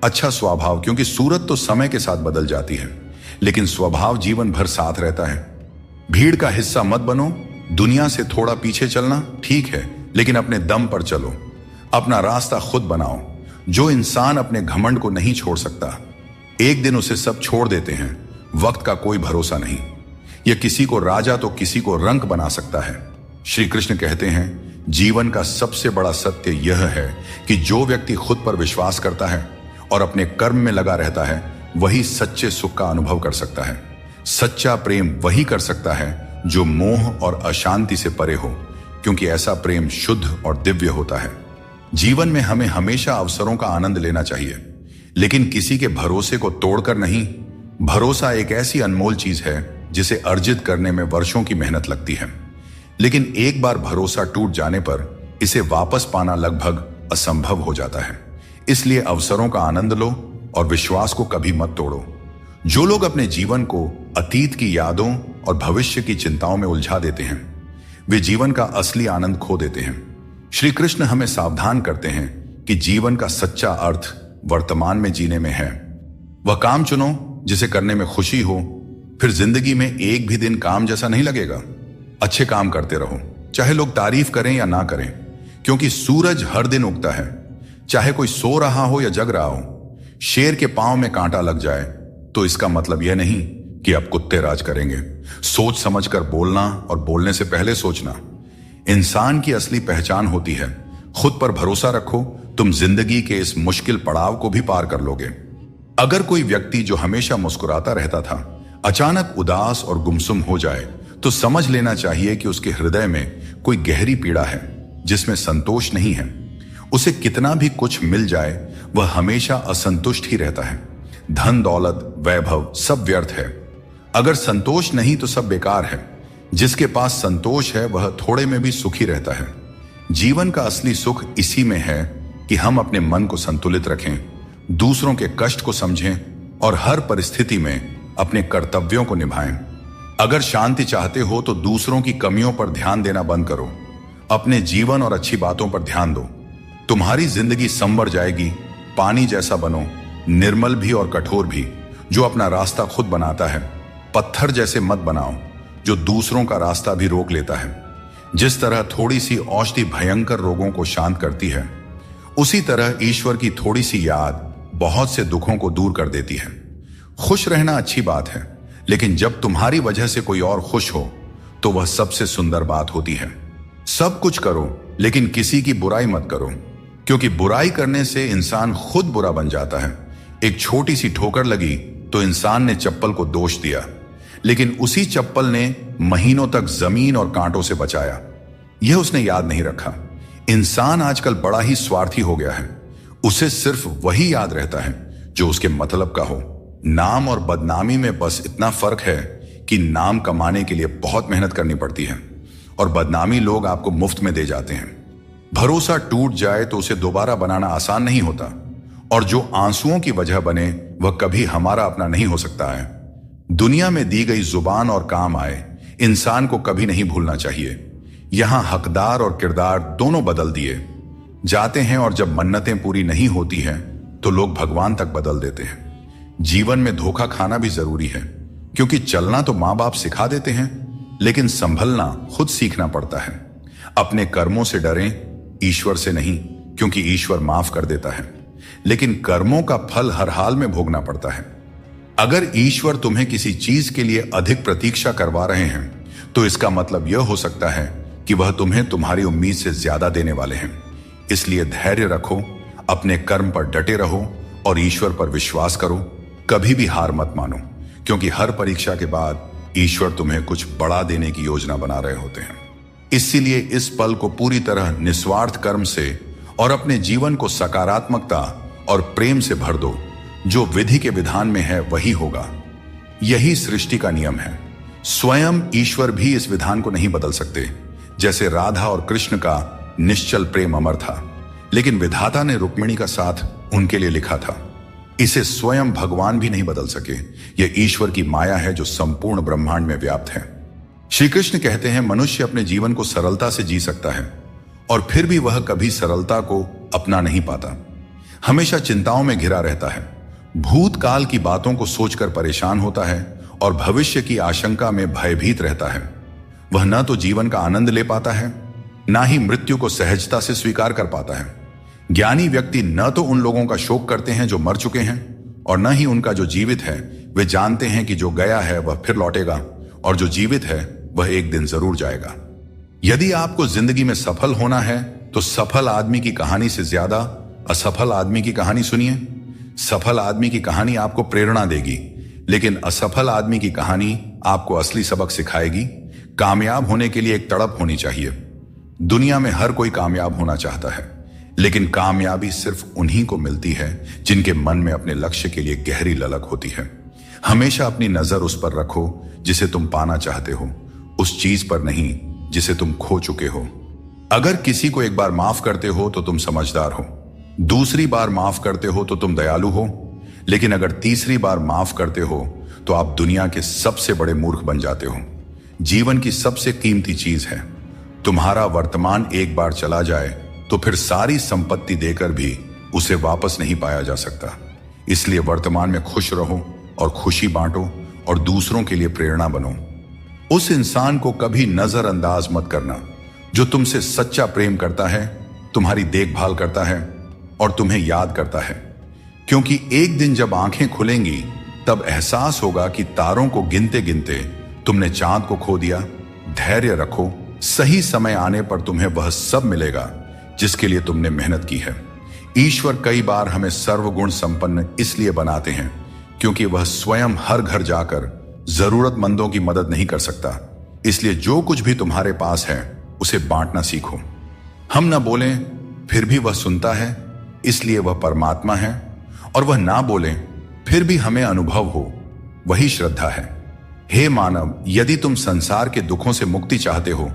अच्छा स्वभाव, क्योंकि सूरत तो समय के साथ बदल जाती है, लेकिन स्वभाव जीवन भर साथ रहता है। भीड़ का हिस्सा मत बनो। दुनिया से थोड़ा पीछे चलना ठीक है, लेकिन अपने दम पर चलो। अपना रास्ता खुद बनाओ। जो इंसान अपने घमंड को नहीं छोड़ सकता, एक दिन उसे सब छोड़ देते हैं। वक्त का कोई भरोसा नहीं। यह किसी को राजा तो किसी को रंक बना सकता है। श्री कृष्ण कहते हैं, जीवन का सबसे बड़ा सत्य यह है कि जो व्यक्ति खुद पर विश्वास करता है और अपने कर्म में लगा रहता है, वही सच्चे सुख का अनुभव कर सकता है। सच्चा प्रेम वही कर सकता है जो मोह और अशांति से परे हो, क्योंकि ऐसा प्रेम शुद्ध और दिव्य होता है। जीवन में हमें हमेशा अवसरों का आनंद लेना चाहिए, लेकिन किसी के भरोसे को तोड़कर नहीं। भरोसा एक ऐसी अनमोल चीज है जिसे अर्जित करने में वर्षों की मेहनत लगती है, लेकिन एक बार भरोसा टूट जाने पर इसे वापस पाना लगभग असंभव हो जाता है। इसलिए अवसरों का आनंद लो और विश्वास को कभी मत तोड़ो। जो लोग अपने जीवन को अतीत की यादों और भविष्य की चिंताओं में उलझा देते हैं, वे जीवन का असली आनंद खो देते हैं। श्री कृष्ण हमें सावधान करते हैं कि जीवन का सच्चा अर्थ वर्तमान में जीने में है। वह काम चुनो जिसे करने में खुशी हो, फिर जिंदगी में एक भी दिन काम जैसा नहीं लगेगा। अच्छे काम करते रहो, चाहे लोग तारीफ करें या ना करें, क्योंकि सूरज हर दिन उगता है, चाहे कोई सो रहा हो या जग रहा हो। शेर के पांव में कांटा लग जाए तो इसका मतलब यह नहीं कि अब कुत्ते राज करेंगे। सोच समझकर बोलना और बोलने से पहले सोचना इंसान की असली पहचान होती है। खुद पर भरोसा रखो, तुम जिंदगी के इस मुश्किल पड़ाव को भी पार कर लोगे। अगर कोई व्यक्ति जो हमेशा मुस्कुराता रहता था अचानक उदास और गुमसुम हो जाए तो समझ लेना चाहिए कि उसके हृदय में कोई गहरी पीड़ा है जिसमें संतोष नहीं है। उसे कितना भी कुछ मिल जाए वह हमेशा असंतुष्ट ही रहता है। धन दौलत वैभव सब व्यर्थ है, अगर संतोष नहीं तो सब बेकार है। जिसके पास संतोष है वह थोड़े में भी सुखी रहता है। जीवन का असली सुख इसी में है कि हम अपने मन को संतुलित रखें, दूसरों के कष्ट को समझें और हर परिस्थिति में अपने कर्तव्यों को निभाएं। अगर शांति चाहते हो तो दूसरों की कमियों पर ध्यान देना बंद करो, अपने जीवन और अच्छी बातों पर ध्यान दो। तुम्हारी जिंदगी संवर जाएगी। पानी जैसा बनो, निर्मल भी और कठोर भी, जो अपना रास्ता खुद बनाता है। पत्थर जैसे मत बनाओ जो दूसरों का रास्ता भी रोक लेता है। जिस तरह थोड़ी सी औषधि भयंकर रोगों को शांत करती है, उसी तरह ईश्वर की थोड़ी सी याद बहुत से दुखों को दूर कर देती है। खुश रहना अच्छी बात है, लेकिन जब तुम्हारी वजह से कोई और खुश हो तो वह सबसे सुंदर बात होती है। सब कुछ करो लेकिन किसी की बुराई मत करो, क्योंकि बुराई करने से इंसान खुद बुरा बन जाता है। एक छोटी सी ठोकर लगी तो इंसान ने चप्पल को दोष दिया, लेकिन उसी चप्पल ने महीनों तक जमीन और कांटों से बचाया। यह उसने याद नहीं रखा। इंसान आजकल बड़ा ही स्वार्थी हो गया है। उसे सिर्फ वही याद रहता है जो उसके मतलब का हो। नाम और बदनामी में बस इतना फर्क है कि नाम कमाने के लिए बहुत मेहनत करनी पड़ती है और बदनामी लोग आपको मुफ्त में दे जाते हैं। भरोसा टूट जाए तो उसे दोबारा बनाना आसान नहीं होता, और जो आंसुओं की वजह बने वह कभी हमारा अपना नहीं हो सकता है। दुनिया में दी गई जुबान और काम आए इंसान को कभी नहीं भूलना चाहिए। यहां हकदार और किरदार दोनों बदल दिए जाते हैं, और जब मन्नतें पूरी नहीं होती हैं तो लोग भगवान तक बदल देते हैं। जीवन में धोखा खाना भी जरूरी है, क्योंकि चलना तो मां बाप सिखा देते हैं, लेकिन संभलना खुद सीखना पड़ता है। अपने कर्मों से डरें, ईश्वर से नहीं, क्योंकि ईश्वर माफ कर देता है, लेकिन कर्मों का फल हर हाल में भोगना पड़ता है। अगर ईश्वर तुम्हें किसी चीज के लिए अधिक प्रतीक्षा करवा रहे हैं तो इसका मतलब यह हो सकता है कि वह तुम्हें तुम्हारी उम्मीद से ज्यादा देने वाले हैं। इसलिए धैर्य रखो, अपने कर्म पर डटे रहो और ईश्वर पर विश्वास करो। कभी भी हार मत मानो, क्योंकि हर परीक्षा के बाद ईश्वर तुम्हें कुछ बड़ा देने की योजना बना रहे होते हैं। इसीलिए इस पल को पूरी तरह निस्वार्थ कर्म से और अपने जीवन को सकारात्मकता और प्रेम से भर दो। जो विधि के विधान में है वही होगा। यही सृष्टि का नियम है। स्वयं ईश्वर भी इस विधान को नहीं बदल सकते। जैसे राधा और कृष्ण का निश्चल प्रेम अमर था, लेकिन विधाता ने रुक्मिणी का साथ उनके लिए लिखा था। इसे स्वयं भगवान भी नहीं बदल सके। यह ईश्वर की माया है जो संपूर्ण ब्रह्मांड में व्याप्त है। श्री कृष्ण कहते हैं, मनुष्य अपने जीवन को सरलता से जी सकता है और फिर भी वह कभी सरलता को अपना नहीं पाता। हमेशा चिंताओं में घिरा रहता है, भूतकाल की बातों को सोचकर परेशान होता है और भविष्य की आशंका में भयभीत रहता है। वह न तो जीवन का आनंद ले पाता है, ना ही मृत्यु को सहजता से स्वीकार कर पाता है। ज्ञानी व्यक्ति न तो उन लोगों का शोक करते हैं जो मर चुके हैं, और न ही उनका जो जीवित है। वे जानते हैं कि जो गया है वह फिर लौटेगा, और जो जीवित है वह एक दिन जरूर जाएगा। यदि आपको जिंदगी में सफल होना है तो सफल आदमी की कहानी से ज्यादा असफल आदमी की कहानी सुनिए। सफल आदमी की कहानी आपको प्रेरणा देगी, लेकिन असफल आदमी की कहानी आपको असली सबक सिखाएगी। कामयाब होने के लिए एक तड़प होनी चाहिए। दुनिया में हर कोई कामयाब होना चाहता है, लेकिन कामयाबी सिर्फ उन्हीं को मिलती है जिनके मन में अपने लक्ष्य के लिए गहरी ललक होती है। हमेशा अपनी नजर उस पर रखो जिसे तुम पाना चाहते हो, उस चीज पर नहीं जिसे तुम खो चुके हो। अगर किसी को एक बार माफ करते हो तो तुम समझदार हो, दूसरी बार माफ करते हो तो तुम दयालु हो, लेकिन अगर तीसरी बार माफ करते हो तो आप दुनिया के सबसे बड़े मूर्ख बन जाते हो। जीवन की सबसे कीमती चीज है तुम्हारा वर्तमान। एक बार चला जाए तो फिर सारी संपत्ति देकर भी उसे वापस नहीं पाया जा सकता। इसलिए वर्तमान में खुश रहो और खुशी बांटो और दूसरों के लिए प्रेरणा बनो। उस इंसान को कभी नजरअंदाज मत करना जो तुमसे सच्चा प्रेम करता है, तुम्हारी देखभाल करता है और तुम्हें याद करता है। क्योंकि एक दिन जब आंखें खुलेंगी तब एहसास होगा कि तारों को गिनते गिनते तुमने चांद को खो दिया। धैर्य रखो, सही समय आने पर तुम्हें वह सब मिलेगा जिसके लिए तुमने मेहनत की है। ईश्वर कई बार हमें सर्वगुण संपन्न इसलिए बनाते हैं क्योंकि वह स्वयं हर घर जाकर जरूरतमंदों की मदद नहीं कर सकता। इसलिए जो कुछ भी तुम्हारे पास है उसे बांटना सीखो। हम न बोलें फिर भी वह सुनता है, इसलिए वह परमात्मा है। और वह ना बोले फिर भी हमें अनुभव हो, वही श्रद्धा है। हे मानव, यदि तुम संसार के दुखों से मुक्ति चाहते हो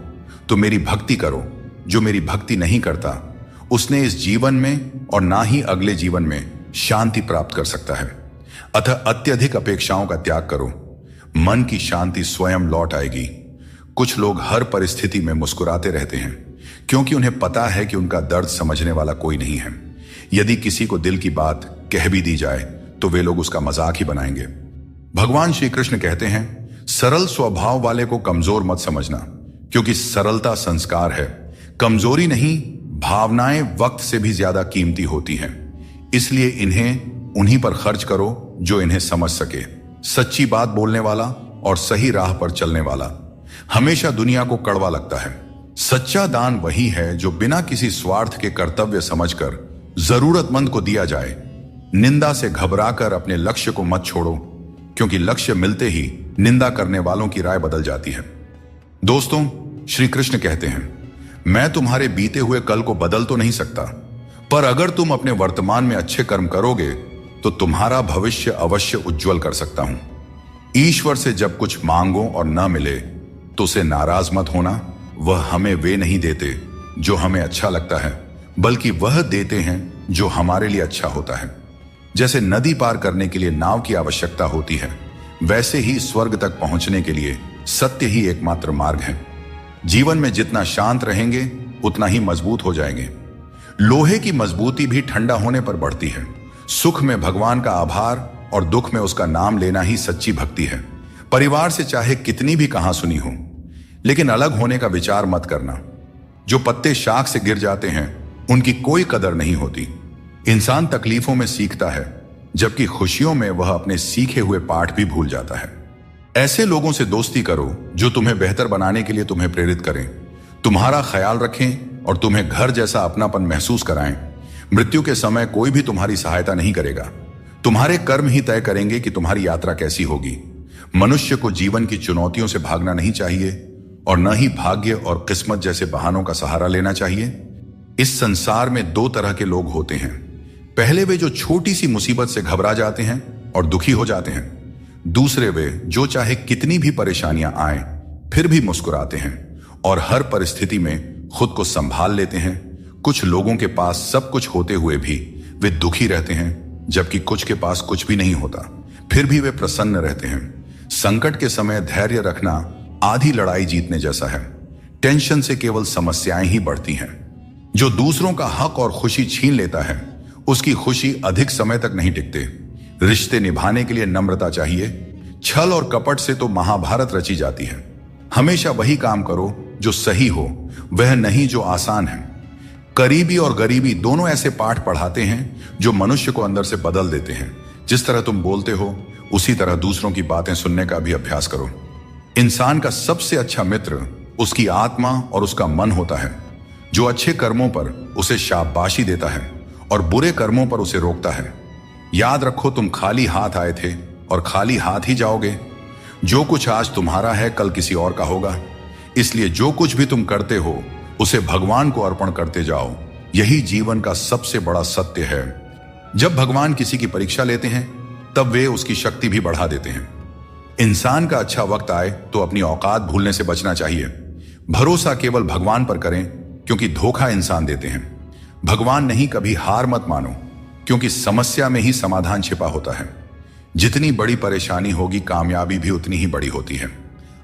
तो मेरी भक्ति करो। जो मेरी भक्ति नहीं करता उसने इस जीवन में और ना ही अगले जीवन में शांति प्राप्त कर सकता है। अतः अत्यधिक अपेक्षाओं का त्याग करो, मन की शांति स्वयं लौट आएगी। कुछ लोग हर परिस्थिति में मुस्कुराते रहते हैं क्योंकि उन्हें पता है कि उनका दर्द समझने वाला कोई नहीं है। यदि किसी को दिल की बात कह भी दी जाए तो वे लोग उसका मजाक ही बनाएंगे। भगवान श्री कृष्ण कहते हैं, सरल स्वभाव वाले को कमजोर मत समझना, क्योंकि सरलता संस्कार है। कमजोरी नहीं, भावनाएं वक्त से भी ज्यादा कीमती होती हैं। इसलिए इन्हें उन्हीं पर खर्च करो जो इन्हें समझ सके। सच्ची बात बोलने वाला और सही राह पर चलने वाला हमेशा दुनिया को कड़वा लगता है। सच्चा दान वही है जो बिना किसी स्वार्थ के कर्तव्य समझकर जरूरतमंद को दिया जाए। निंदा से घबराकर अपने लक्ष्य को मत छोड़ो, क्योंकि लक्ष्य मिलते ही निंदा करने वालों की राय बदल जाती है। दोस्तों, श्री कृष्ण कहते हैं, मैं तुम्हारे बीते हुए कल को बदल तो नहीं सकता, पर अगर तुम अपने वर्तमान में अच्छे कर्म करोगे तो तुम्हारा भविष्य अवश्य उज्जवल कर सकता हूं। ईश्वर से जब कुछ मांगो और न मिले तो उसे नाराज मत होना। वह हमें वे नहीं देते जो हमें अच्छा लगता है, बल्कि वह देते हैं जो हमारे लिए अच्छा होता है। जैसे नदी पार करने के लिए नाव की आवश्यकता होती है, वैसे ही स्वर्ग तक पहुंचने के लिए सत्य ही एकमात्र मार्ग है। जीवन में जितना शांत रहेंगे उतना ही मजबूत हो जाएंगे। लोहे की मजबूती भी ठंडा होने पर बढ़ती है। सुख में भगवान का आभार और दुख में उसका नाम लेना ही सच्ची भक्ति है। परिवार से चाहे कितनी भी कहां सुनी हो, लेकिन अलग होने का विचार मत करना। जो पत्ते शाख से गिर जाते हैं उनकी कोई कदर नहीं होती। इंसान तकलीफों में सीखता है, जबकि खुशियों में वह अपने सीखे हुए पाठ भी भूल जाता है। ऐसे लोगों से दोस्ती करो जो तुम्हें बेहतर बनाने के लिए तुम्हें प्रेरित करें, तुम्हारा ख्याल रखें और तुम्हें घर जैसा अपनापन महसूस कराएं। मृत्यु के समय कोई भी तुम्हारी सहायता नहीं करेगा। तुम्हारे कर्म ही तय करेंगे कि तुम्हारी यात्रा कैसी होगी। मनुष्य को जीवन की चुनौतियों से भागना नहीं चाहिए और न ही भाग्य और किस्मत जैसे बहानों का सहारा लेना चाहिए। इस संसार में दो तरह के लोग होते हैं। पहले वे जो छोटी सी मुसीबत से घबरा जाते हैं और दुखी हो जाते हैं। दूसरे वे जो चाहे कितनी भी परेशानियां आए फिर भी मुस्कुराते हैं और हर परिस्थिति में खुद को संभाल लेते हैं। कुछ लोगों के पास सब कुछ होते हुए भी वे दुखी रहते हैं, जबकि कुछ के पास कुछ भी नहीं होता, फिर भी वे प्रसन्न रहते हैं। संकट के समय धैर्य रखना आधी लड़ाई जीतने जैसा है। टेंशन से केवल समस्याएं ही बढ़ती हैं। जो दूसरों का हक और खुशी छीन लेता है उसकी खुशी अधिक समय तक नहीं टिकते। रिश्ते निभाने के लिए नम्रता चाहिए। छल और कपट से तो महाभारत रची जाती है। हमेशा वही काम करो जो सही हो, वह नहीं जो आसान है। करीबी और गरीबी दोनों ऐसे पाठ पढ़ाते हैं जो मनुष्य को अंदर से बदल देते हैं। जिस तरह तुम बोलते हो उसी तरह दूसरों की बातें सुनने का भी अभ्यास करो। इंसान का सबसे अच्छा मित्र उसकी आत्मा और उसका मन होता है, जो अच्छे कर्मों पर उसे शाबाशी देता है और बुरे कर्मों पर उसे रोकता है। याद रखो, तुम खाली हाथ आए थे और खाली हाथ ही जाओगे। जो कुछ आज तुम्हारा है कल किसी और का होगा। इसलिए जो कुछ भी तुम करते हो उसे भगवान को अर्पण करते जाओ। यही जीवन का सबसे बड़ा सत्य है। जब भगवान किसी की परीक्षा लेते हैं तब वे उसकी शक्ति भी बढ़ा देते हैं। इंसान का अच्छा वक्त आए तो अपनी औकात भूलने से बचना चाहिए। भरोसा केवल भगवान पर करें, क्योंकि धोखा इंसान देते हैं। भगवान नहीं, कभी हार मत मानो। क्योंकि समस्या में ही समाधान छिपा होता है। जितनी बड़ी परेशानी होगी, कामयाबी भी उतनी ही बड़ी होती है।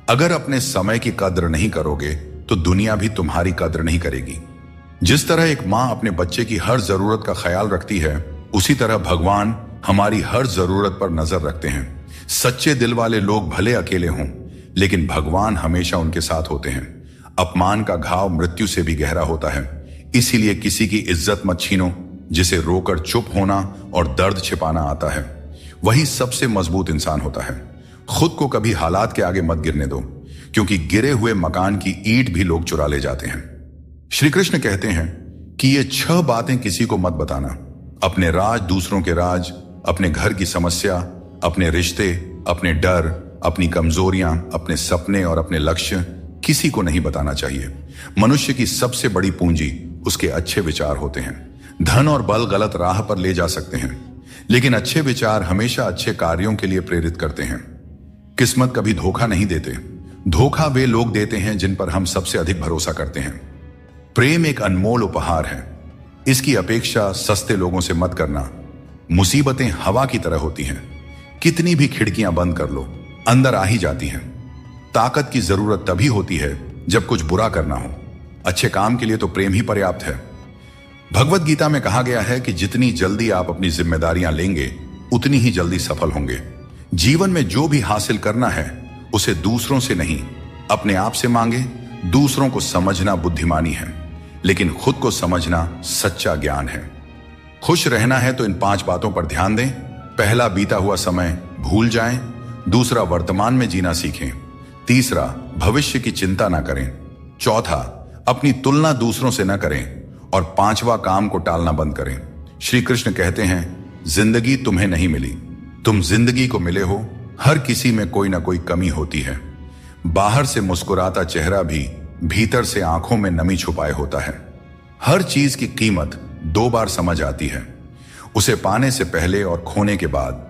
अगर अपने समय की कद्र नहीं करोगे तो दुनिया भी तुम्हारी कद्र नहीं करेगी। जिस तरह एक माँ अपने बच्चे की हर जरूरत का ख्याल रखती है, उसी तरह भगवान हमारी हर जरूरत पर नजर रखते हैं। सच्चे दिल वाले लोग भले अकेले हों, लेकिन भगवान हमेशा उनके साथ होते हैं। अपमान का घाव मृत्यु से भी गहरा होता है, इसीलिए किसी की इज्जत मत छीनो। जिसे रोकर चुप होना और दर्द छिपाना आता है, वही सबसे मजबूत इंसान होता है। खुद को कभी हालात के आगे मत गिरने दो, क्योंकि गिरे हुए मकान की ईंट भी लोग चुरा ले जाते हैं। श्री कृष्ण कहते हैं कि ये 6 बातें किसी को मत बताना। अपने राज, दूसरों के राज, अपने घर की समस्या, अपने रिश्ते, अपने डर, अपनी कमजोरियां, अपने सपने और अपने लक्ष्य किसी को नहीं बताना चाहिए। मनुष्य की सबसे बड़ी पूंजी उसके अच्छे विचार होते हैं। धन और बल गलत राह पर ले जा सकते हैं, लेकिन अच्छे विचार हमेशा अच्छे कार्यों के लिए प्रेरित करते हैं। किस्मत कभी धोखा नहीं देते। धोखा वे लोग देते हैं जिन पर हम सबसे अधिक भरोसा करते हैं। प्रेम एक अनमोल उपहार है, इसकी अपेक्षा सस्ते लोगों से मत करना। मुसीबतें हवा की तरह होती हैं, कितनी भी खिड़कियां बंद कर लो, अंदर आ ही जाती हैं। ताकत की जरूरत तभी होती है जब कुछ बुरा करना हो। अच्छे काम के लिए तो प्रेम ही पर्याप्त है। भगवत गीता में कहा गया है कि जितनी जल्दी आप अपनी जिम्मेदारियां लेंगे, उतनी ही जल्दी सफल होंगे। जीवन में जो भी हासिल करना है, उसे दूसरों से नहीं, अपने आप से मांगे। दूसरों को समझना बुद्धिमानी है, लेकिन खुद को समझना सच्चा ज्ञान है। खुश रहना है तो इन 5 बातों पर ध्यान दें। पहला, बीता हुआ समय भूल जाएं। दूसरा, वर्तमान में जीना सीखें। तीसरा, भविष्य की चिंता ना करें। चौथा, अपनी तुलना दूसरों से न करें। और 5वां, काम को टालना बंद करें। श्री कृष्ण कहते हैं, जिंदगी तुम्हें नहीं मिली, तुम जिंदगी को मिले हो। हर किसी में कोई ना कोई कमी होती है। बाहर से मुस्कुराता चेहरा भी भीतर से आंखों में नमी छुपाए होता है। हर चीज की कीमत 2 बार समझ आती है, उसे पाने से पहले और खोने के बाद।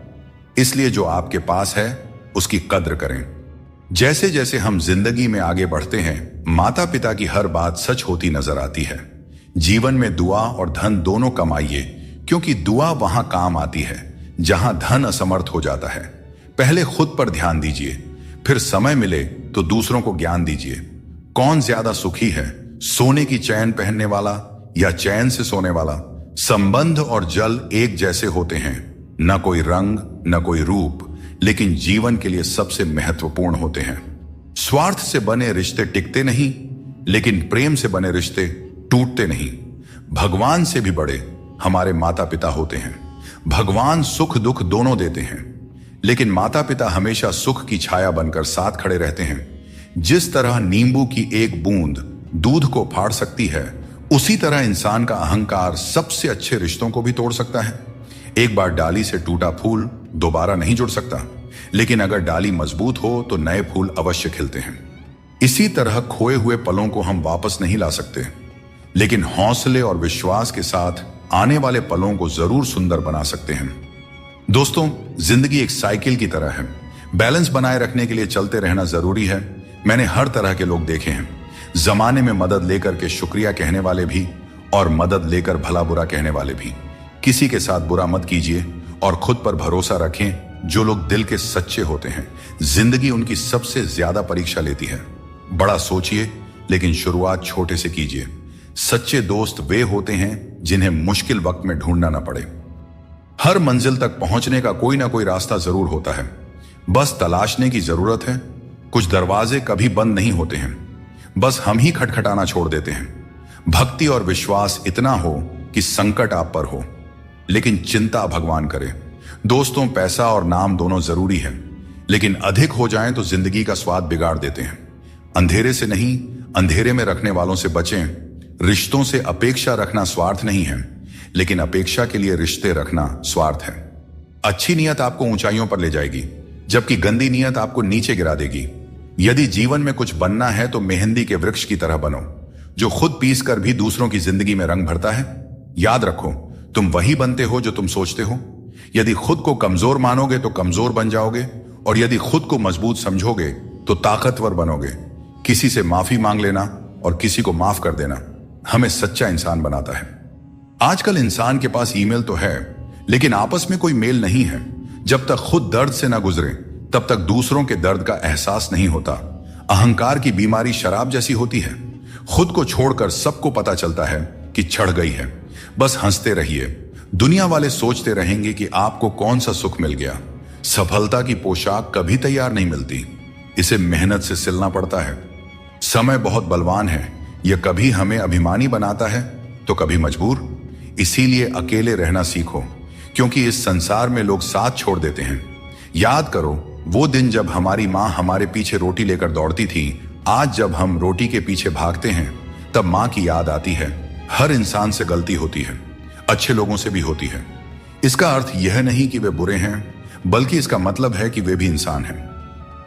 इसलिए जो आपके पास है उसकी कद्र करें। जैसे जैसे हम जिंदगी में आगे बढ़ते हैं, माता पिता की हर बात सच होती नजर आती है। जीवन में दुआ और धन दोनों कमाइए, क्योंकि दुआ वहां काम आती है जहां धन असमर्थ हो जाता है। पहले खुद पर ध्यान दीजिए, फिर समय मिले तो दूसरों को ज्ञान दीजिए। कौन ज्यादा सुखी है, सोने की चैन पहनने वाला या चैन से सोने वाला? संबंध और जल एक जैसे होते हैं, न कोई रंग न कोई रूप, लेकिन जीवन के लिए सबसे महत्वपूर्ण होते हैं। स्वार्थ से बने रिश्ते टिकते नहीं, लेकिन प्रेम से बने रिश्ते टूटते नहीं। भगवान से भी बड़े हमारे माता पिता होते हैं। भगवान सुख दुख दोनों देते हैं, लेकिन माता पिता हमेशा सुख की छाया बनकर साथ खड़े रहते हैं। जिस तरह नींबू की एक बूंद दूध को फाड़ सकती है, उसी तरह इंसान का अहंकार सबसे अच्छे रिश्तों को भी तोड़ सकता है। एक बार डाली से टूटा फूल दोबारा नहीं जुड़ सकता, लेकिन अगर डाली मजबूत हो तो नए फूल अवश्य खिलते हैं। इसी तरह खोए हुए पलों को हम वापस नहीं ला सकते, लेकिन हौसले और विश्वास के साथ आने वाले पलों को जरूर सुंदर बना सकते हैं। दोस्तों, जिंदगी एक साइकिल की तरह है। बैलेंस बनाए रखने के लिए चलते रहना जरूरी है। मैंने हर तरह के लोग देखे हैं। जमाने में मदद लेकर के शुक्रिया कहने वाले भी, और मदद लेकर भला बुरा कहने वाले भी। किसी के साथ बुरा मत कीजिए और खुद पर भरोसा रखें। जो लोग दिल के सच्चे होते हैं, जिंदगी उनकी सबसे ज्यादा परीक्षा लेती है। बड़ा सोचिए, लेकिन शुरुआत छोटे से कीजिए। सच्चे दोस्त वे होते हैं जिन्हें मुश्किल वक्त में ढूंढना न पड़े। हर मंजिल तक पहुंचने का कोई ना कोई रास्ता जरूर होता है, बस तलाशने की जरूरत है। कुछ दरवाजे कभी बंद नहीं होते हैं, बस हम ही खटखटाना छोड़ देते हैं। भक्ति और विश्वास इतना हो कि संकट आप पर हो, लेकिन चिंता भगवान करे। दोस्तों, पैसा और नाम दोनों जरूरी है, लेकिन अधिक हो जाएं तो जिंदगी का स्वाद बिगाड़ देते हैं। अंधेरे से नहीं, अंधेरे में रखने वालों से बचें। रिश्तों से अपेक्षा रखना स्वार्थ नहीं है, लेकिन अपेक्षा के लिए रिश्ते रखना स्वार्थ है। अच्छी नीयत आपको ऊंचाइयों पर ले जाएगी, जबकि गंदी नीयत आपको नीचे गिरा देगी। यदि जीवन में कुछ बनना है तो मेहंदी के वृक्ष की तरह बनो, जो खुद पीस कर भी दूसरों की जिंदगी में रंग भरता है। याद रखो, तुम वही बनते हो जो तुम सोचते हो। यदि खुद को कमजोर मानोगे तो कमजोर बन जाओगे, और यदि खुद को मजबूत समझोगे तो ताकतवर बनोगे। किसी से माफी मांग लेना और किसी को माफ कर देना हमें सच्चा इंसान बनाता है। आजकल इंसान के पास ईमेल तो है, लेकिन आपस में कोई मेल नहीं है। जब तक खुद दर्द से ना गुजरे तब तक दूसरों के दर्द का एहसास नहीं होता। अहंकार की बीमारी शराब जैसी होती है। खुद को छोड़कर सबको पता चलता है कि चढ़ गई है। बस हंसते रहिए। दुनिया वाले सोचते रहेंगे कि आपको कौन सा सुख मिल गया। सफलता की पोशाक कभी तैयार नहीं मिलती, इसे मेहनत से सिलना पड़ता है। समय बहुत बलवान है, यह कभी हमें अभिमानी बनाता है तो कभी मजबूर। इसीलिए अकेले रहना सीखो, क्योंकि इस संसार में लोग साथ छोड़ देते हैं। याद करो वो दिन जब हमारी माँ हमारे पीछे रोटी लेकर दौड़ती थी। आज जब हम रोटी के पीछे भागते हैं तब माँ की याद आती है। हर इंसान से गलती होती है, अच्छे लोगों से भी होती है। इसका अर्थ यह नहीं कि वे बुरे हैं, बल्कि इसका मतलब है कि वे भी इंसान हैं।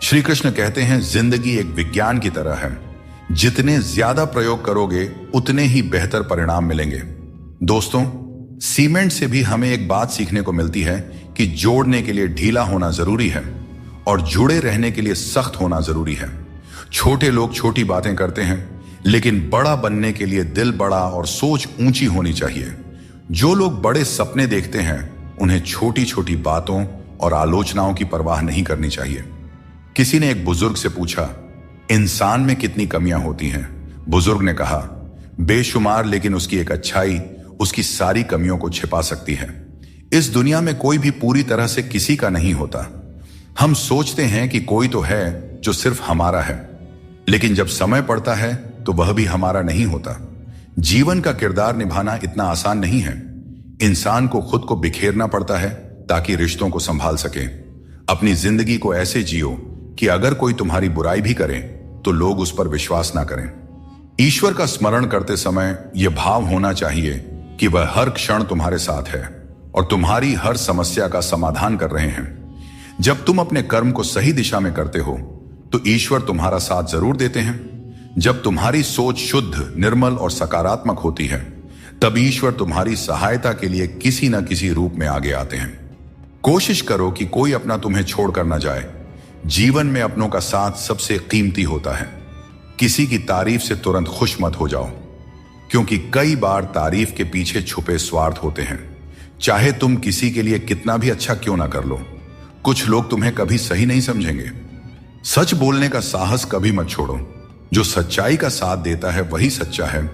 श्री कृष्ण कहते हैं, जिंदगी एक विज्ञान की तरह है। जितने ज्यादा प्रयोग करोगे उतने ही बेहतर परिणाम मिलेंगे। दोस्तों, सीमेंट से भी हमें एक बात सीखने को मिलती है कि जोड़ने के लिए ढीला होना जरूरी है और जुड़े रहने के लिए सख्त होना जरूरी है। छोटे लोग छोटी बातें करते हैं, लेकिन बड़ा बनने के लिए दिल बड़ा और सोच ऊंची होनी चाहिए। जो लोग बड़े सपने देखते हैं उन्हें छोटी छोटी बातों और आलोचनाओं की परवाह नहीं करनी चाहिए। किसी ने एक बुजुर्ग से पूछा, इंसान में कितनी कमियां होती हैं? बुजुर्ग ने कहा, बेशुमार, लेकिन उसकी एक अच्छाई उसकी सारी कमियों को छिपा सकती है। इस दुनिया में कोई भी पूरी तरह से किसी का नहीं होता। हम सोचते हैं कि कोई तो है जो सिर्फ हमारा है, लेकिन जब समय पड़ता है तो वह भी हमारा नहीं होता। जीवन का किरदार निभाना इतना आसान नहीं है। इंसान को खुद को बिखेरना पड़ता है ताकि रिश्तों को संभाल सके। अपनी जिंदगी को ऐसे जियो कि अगर कोई तुम्हारी बुराई भी करे तो लोग उस पर विश्वास ना करें। ईश्वर का स्मरण करते समय यह भाव होना चाहिए कि वह हर क्षण तुम्हारे साथ है और तुम्हारी हर समस्या का समाधान कर रहे हैं। जब तुम अपने कर्म को सही दिशा में करते हो तो ईश्वर तुम्हारा साथ जरूर देते हैं। जब तुम्हारी सोच शुद्ध, निर्मल और सकारात्मक होती है तब ईश्वर तुम्हारी सहायता के लिए किसी न किसी रूप में आगे आते हैं। कोशिश करो कि कोई अपना तुम्हें छोड़कर न जाए। जीवन में अपनों का साथ सबसे कीमती होता है। किसी की तारीफ से तुरंत खुश मत हो जाओ, क्योंकि कई बार तारीफ के पीछे छुपे स्वार्थ होते हैं। चाहे तुम किसी के लिए कितना भी अच्छा क्यों ना कर लो, कुछ लोग तुम्हें कभी सही नहीं समझेंगे। सच बोलने का साहस कभी मत छोड़ो। जो सच्चाई का साथ देता है वही सच्चा है।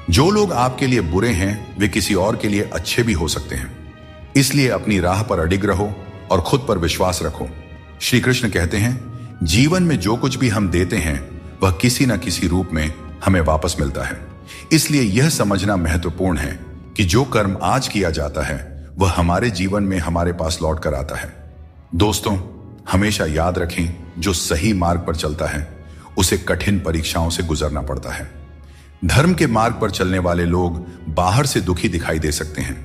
जो लोग आपके लिए बुरे हैं वे किसी और के लिए अच्छे भी हो सकते हैं। इसलिए अपनी राह पर अडिग रहो और खुद पर विश्वास रखो। श्री कृष्ण कहते हैं, जीवन में जो कुछ भी हम देते हैं वह किसी न किसी रूप में हमें वापस मिलता है। इसलिए यह समझना महत्वपूर्ण है कि जो कर्म आज किया जाता है वह हमारे जीवन में हमारे पास लौट कर आता है। दोस्तों, हमेशा याद रखें, जो सही मार्ग पर चलता है उसे कठिन परीक्षाओं से गुजरना पड़ता है। धर्म के मार्ग पर चलने वाले लोग बाहर से दुखी दिखाई दे सकते हैं,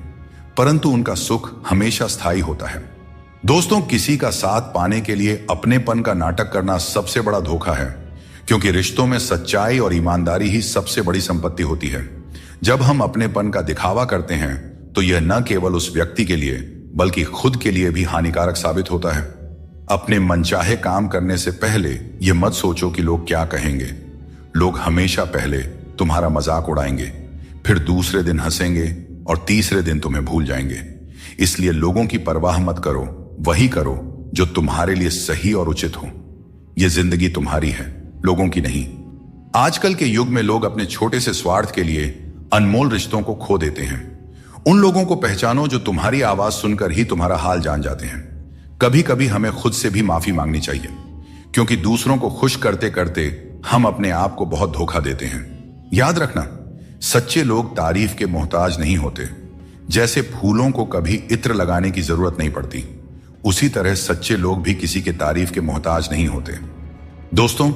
परंतु उनका सुख हमेशा स्थायी होता है। दोस्तों, किसी का साथ पाने के लिए अपनेपन का नाटक करना सबसे बड़ा धोखा है, क्योंकि रिश्तों में सच्चाई और ईमानदारी ही सबसे बड़ी संपत्ति होती है। जब हम अपनेपन का दिखावा करते हैं तो यह न केवल उस व्यक्ति के लिए बल्कि खुद के लिए भी हानिकारक साबित होता है। अपने मनचाहे काम करने से पहले यह मत सोचो कि लोग क्या कहेंगे। लोग हमेशा पहले तुम्हारा मजाक उड़ाएंगे, फिर दूसरे दिन हंसेंगे और तीसरे दिन तुम्हें भूल जाएंगे। इसलिए लोगों की परवाह मत करो, वही करो जो तुम्हारे लिए सही और उचित हो। यह जिंदगी तुम्हारी है, लोगों की नहीं। आजकल के युग में लोग अपने छोटे से स्वार्थ के लिए अनमोल रिश्तों को खो देते हैं। उन लोगों को पहचानो जो तुम्हारी आवाज सुनकर ही तुम्हारा हाल जान जाते हैं। कभी कभी हमें खुद से भी माफी मांगनी चाहिए, क्योंकि दूसरों को खुश करते करते हम अपने आप को बहुत धोखा देते हैं। याद रखना, सच्चे लोग तारीफ के मोहताज नहीं होते। जैसे फूलों को कभी इत्र लगाने की जरूरत नहीं पड़ती, उसी तरह सच्चे लोग भी किसी के तारीफ के मोहताज नहीं होते। दोस्तों,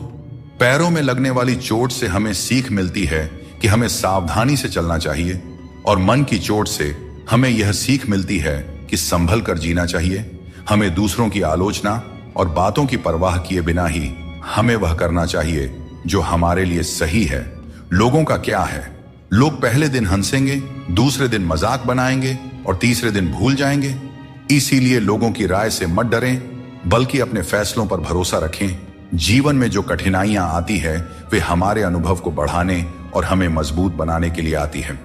पैरों में लगने वाली चोट से हमें सीख मिलती है कि हमें सावधानी से चलना चाहिए, और मन की चोट से हमें यह सीख मिलती है कि संभल कर जीना चाहिए। हमें दूसरों की आलोचना और बातों की परवाह किए बिना ही हमें वह करना चाहिए जो हमारे लिए सही है। लोगों का क्या है, लोग पहले दिन हंसेंगे, दूसरे दिन मजाक बनाएंगे और तीसरे दिन भूल जाएंगे। इसीलिए लोगों की राय से मत डरें, बल्कि अपने फैसलों पर भरोसा रखें। जीवन में जो कठिनाइयां आती है वे हमारे अनुभव को बढ़ाने और हमें मजबूत बनाने के लिए आती है।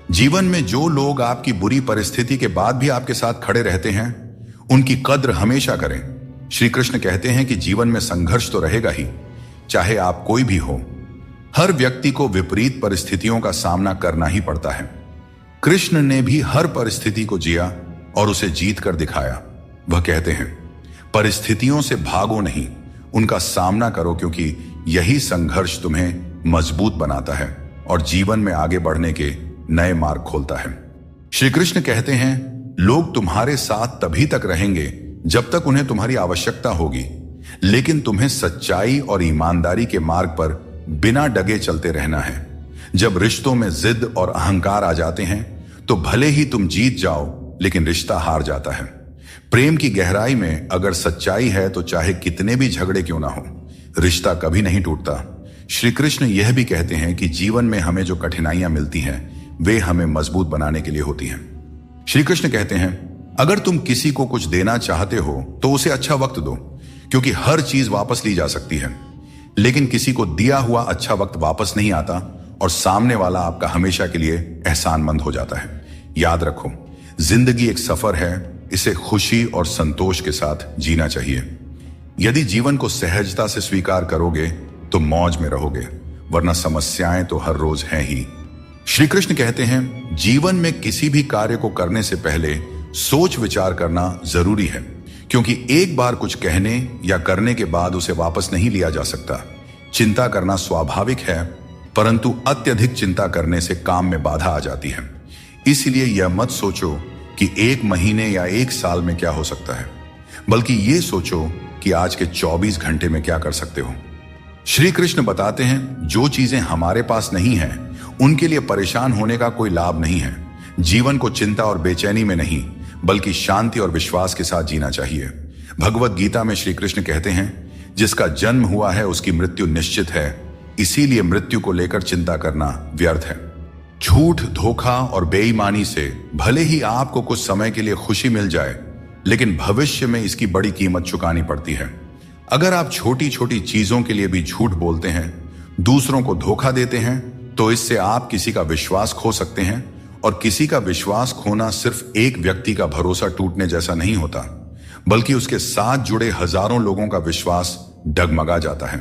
जीवन में जो लोग आपकी बुरी परिस्थिति के बाद भी आपके साथ खड़े रहते हैं, उनकी कद्र हमेशा करें। श्री कृष्ण कहते हैं कि जीवन में संघर्ष तो रहेगा ही, चाहे आप कोई भी हो। हर व्यक्ति को विपरीत परिस्थितियों का सामना करना ही पड़ता है। कृष्ण ने भी हर परिस्थिति को जिया और उसे जीत कर दिखाया। वह कहते हैं, परिस्थितियों से भागो नहीं, उनका सामना करो, क्योंकि यही संघर्ष तुम्हें मजबूत बनाता है और जीवन में आगे बढ़ने के नए मार्ग खोलता है। श्री कृष्ण कहते हैं, लोग तुम्हारे साथ तभी तक रहेंगे जब तक उन्हें तुम्हारी आवश्यकता होगी, लेकिन तुम्हें सच्चाई और ईमानदारी के मार्ग पर बिना डगे चलते रहना है। जब रिश्तों में जिद और अहंकार आ जाते हैं तो भले ही तुम जीत जाओ, लेकिन रिश्ता हार जाता है। प्रेम की गहराई में अगर सच्चाई है तो चाहे कितने भी झगड़े क्यों ना हो, रिश्ता कभी नहीं टूटता। श्री कृष्ण यह भी कहते हैं कि जीवन में हमें जो कठिनाइयां मिलती हैं वे हमें मजबूत बनाने के लिए होती हैं। श्री कृष्ण कहते हैं, अगर तुम किसी को कुछ देना चाहते हो तो उसे अच्छा वक्त दो, क्योंकि हर चीज वापस ली जा सकती है, लेकिन किसी को दिया हुआ अच्छा वक्त वापस नहीं आता और सामने वाला आपका हमेशा के लिए एहसानमंद हो जाता है। याद रखो, जिंदगी एक सफर है, इसे खुशी और संतोष के साथ जीना चाहिए। यदि जीवन को सहजता से स्वीकार करोगे तो मौज में रहोगे, वरना समस्याएं तो हर रोज हैं ही। श्री कृष्ण कहते हैं, जीवन में किसी भी कार्य को करने से पहले सोच विचार करना जरूरी है, क्योंकि एक बार कुछ कहने या करने के बाद उसे वापस नहीं लिया जा सकता। चिंता करना स्वाभाविक है, परंतु अत्यधिक चिंता करने से काम में बाधा आ जाती है। इसलिए यह मत सोचो कि 1 महीने या 1 साल में क्या हो सकता है, बल्कि ये सोचो कि आज के 24 घंटे में क्या कर सकते हो। श्री कृष्ण बताते हैं, जो चीजें हमारे पास नहीं है उनके लिए परेशान होने का कोई लाभ नहीं है। जीवन को चिंता और बेचैनी में नहीं, बल्कि शांति और विश्वास के साथ जीना चाहिए। भगवत गीता में श्री कृष्ण कहते हैं, जिसका जन्म हुआ है उसकी मृत्यु निश्चित है, इसीलिए मृत्यु को लेकर चिंता करना व्यर्थ है। झूठ, धोखा और बेईमानी से भले ही आपको कुछ समय के लिए खुशी मिल जाए, लेकिन भविष्य में इसकी बड़ी कीमत चुकानी पड़ती है। अगर आप छोटी छोटी चीजों के लिए भी झूठ बोलते हैं, दूसरों को धोखा देते हैं, तो इससे आप किसी का विश्वास खो सकते हैं। और किसी का विश्वास खोना सिर्फ एक व्यक्ति का भरोसा टूटने जैसा नहीं होता, बल्कि उसके साथ जुड़े हजारों लोगों का विश्वास डगमगा जाता है।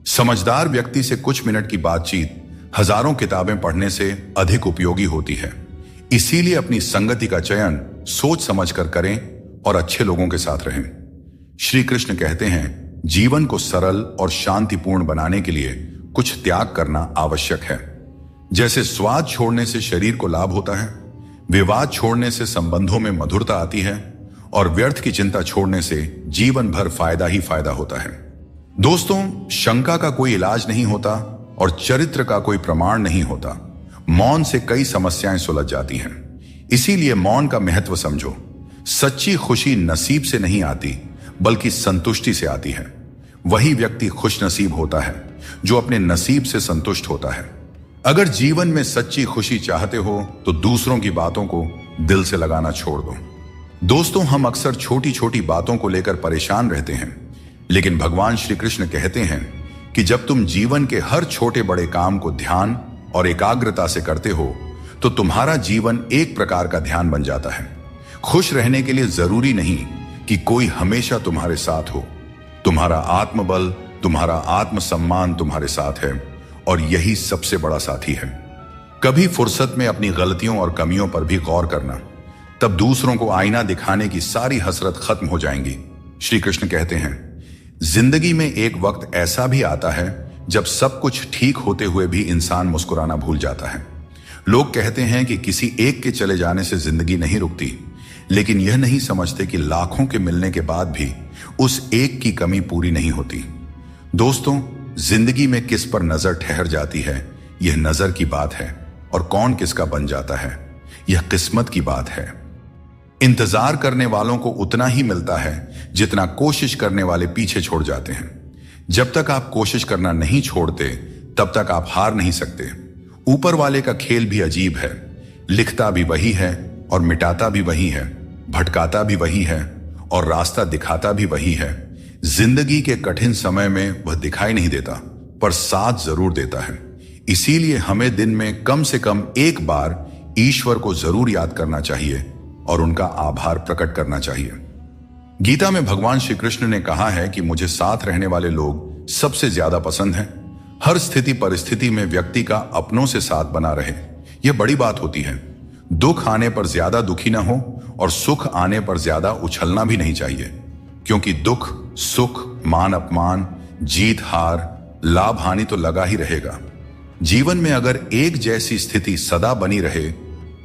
समझदार व्यक्ति से कुछ मिनट की बातचीत हजारों किताबें पढ़ने से अधिक उपयोगी होती है। इसीलिए अपनी संगति का चयन सोच समझकर करें और अच्छे लोगों के साथ रहें। श्री कृष्ण कहते हैं, जीवन को सरल और शांतिपूर्ण बनाने के लिए कुछ त्याग करना आवश्यक है। जैसे स्वाद छोड़ने से शरीर को लाभ होता है, विवाद छोड़ने से संबंधों में मधुरता आती है और व्यर्थ की चिंता छोड़ने से जीवन भर फायदा ही फायदा होता है। दोस्तों, शंका का कोई इलाज नहीं होता और चरित्र का कोई प्रमाण नहीं होता। मौन से कई समस्याएं सुलझ जाती हैं। इसीलिए मौन का महत्व समझो। सच्ची खुशी नसीब से नहीं आती, बल्कि संतुष्टि से आती है। वही व्यक्ति खुशनसीब होता है जो अपने नसीब से संतुष्ट होता है। अगर जीवन में सच्ची खुशी चाहते हो तो दूसरों की बातों को दिल से लगाना छोड़ दो। दोस्तों, हम अक्सर छोटी छोटी बातों को लेकर परेशान रहते हैं, लेकिन भगवान श्री कृष्ण कहते हैं कि जब तुम जीवन के हर छोटे बड़े काम को ध्यान और एकाग्रता से करते हो तो तुम्हारा जीवन एक प्रकार का ध्यान बन जाता है। खुश रहने के लिए जरूरी नहीं कि कोई हमेशा तुम्हारे साथ हो। तुम्हारा आत्मबल, तुम्हारा आत्मसम्मान तुम्हारे साथ है और यही सबसे बड़ा साथी है। कभी फुर्सत में अपनी गलतियों और कमियों पर भी गौर करना, तब दूसरों को आईना दिखाने की सारी हसरत खत्म हो जाएंगी। श्री कृष्ण कहते हैं, जिंदगी में एक वक्त ऐसा भी आता है जब सब कुछ ठीक होते हुए भी इंसान मुस्कुराना भूल जाता है। लोग कहते हैं कि किसी एक के चले जाने से जिंदगी नहीं रुकती, लेकिन यह नहीं समझते कि लाखों के मिलने के बाद भी उस एक की कमी पूरी नहीं होती। दोस्तों, जिंदगी में किस पर नजर ठहर जाती है यह नजर की बात है, और कौन किसका बन जाता है यह किस्मत की बात है। इंतजार करने वालों को उतना ही मिलता है जितना कोशिश करने वाले पीछे छोड़ जाते हैं। जब तक आप कोशिश करना नहीं छोड़ते तब तक आप हार नहीं सकते। ऊपर वाले का खेल भी अजीब है, लिखता भी वही है और मिटाता भी वही है, भटकाता भी वही है और रास्ता दिखाता भी वही है। जिंदगी के कठिन समय में वह दिखाई नहीं देता, पर साथ जरूर देता है। इसीलिए हमें दिन में कम से कम एक बार ईश्वर को जरूर याद करना चाहिए और उनका आभार प्रकट करना चाहिए। गीता में भगवान श्री कृष्ण ने कहा है कि मुझे साथ रहने वाले लोग सबसे ज्यादा पसंद हैं। हर स्थिति परिस्थिति में व्यक्ति का अपनों से साथ बना रहे, यह बड़ी बात होती है। दुख आने पर ज्यादा दुखी ना हो और सुख आने पर ज्यादा उछलना भी नहीं चाहिए, क्योंकि दुख सुख मान अपमान जीत हार लाभ हानि तो लगा ही रहेगा। जीवन में अगर एक जैसी स्थिति सदा बनी रहे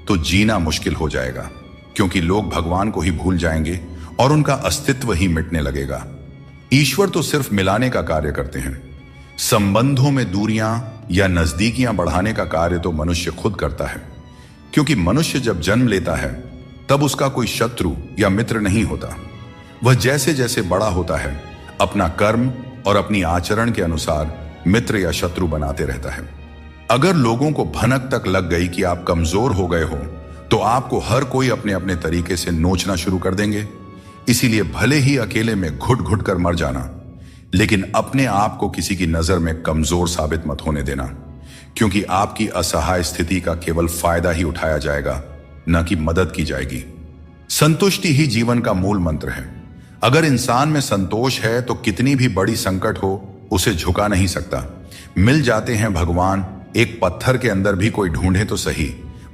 तो जीना मुश्किल हो जाएगा, क्योंकि लोग भगवान को ही भूल जाएंगे और उनका अस्तित्व ही मिटने लगेगा। ईश्वर तो सिर्फ मिलाने का कार्य करते हैं। संबंधों में दूरियां या नजदीकियां बढ़ाने का कार्य तो मनुष्य खुद करता है, क्योंकि मनुष्य जब जन्म लेता है तब उसका कोई शत्रु या मित्र नहीं होता। वह जैसे जैसे बड़ा होता है अपना कर्म और अपनी आचरण के अनुसार मित्र या शत्रु बनाते रहता है। अगर लोगों को भनक तक लग गई कि आप कमजोर हो गए हो तो आपको हर कोई अपने अपने तरीके से नोचना शुरू कर देंगे। इसीलिए भले ही अकेले में घुट घुट कर मर जाना, लेकिन अपने आप को किसी की नजर में कमजोर साबित मत होने देना, क्योंकि आपकी असहाय स्थिति का केवल फायदा ही उठाया जाएगा, न कि मदद की जाएगी। संतुष्टि ही जीवन का मूल मंत्र है। अगर इंसान में संतोष है तो कितनी भी बड़ी संकट हो उसे झुका नहीं सकता। मिल जाते हैं भगवान, एक पत्थर के अंदर भी कोई ढूंढे तो सही।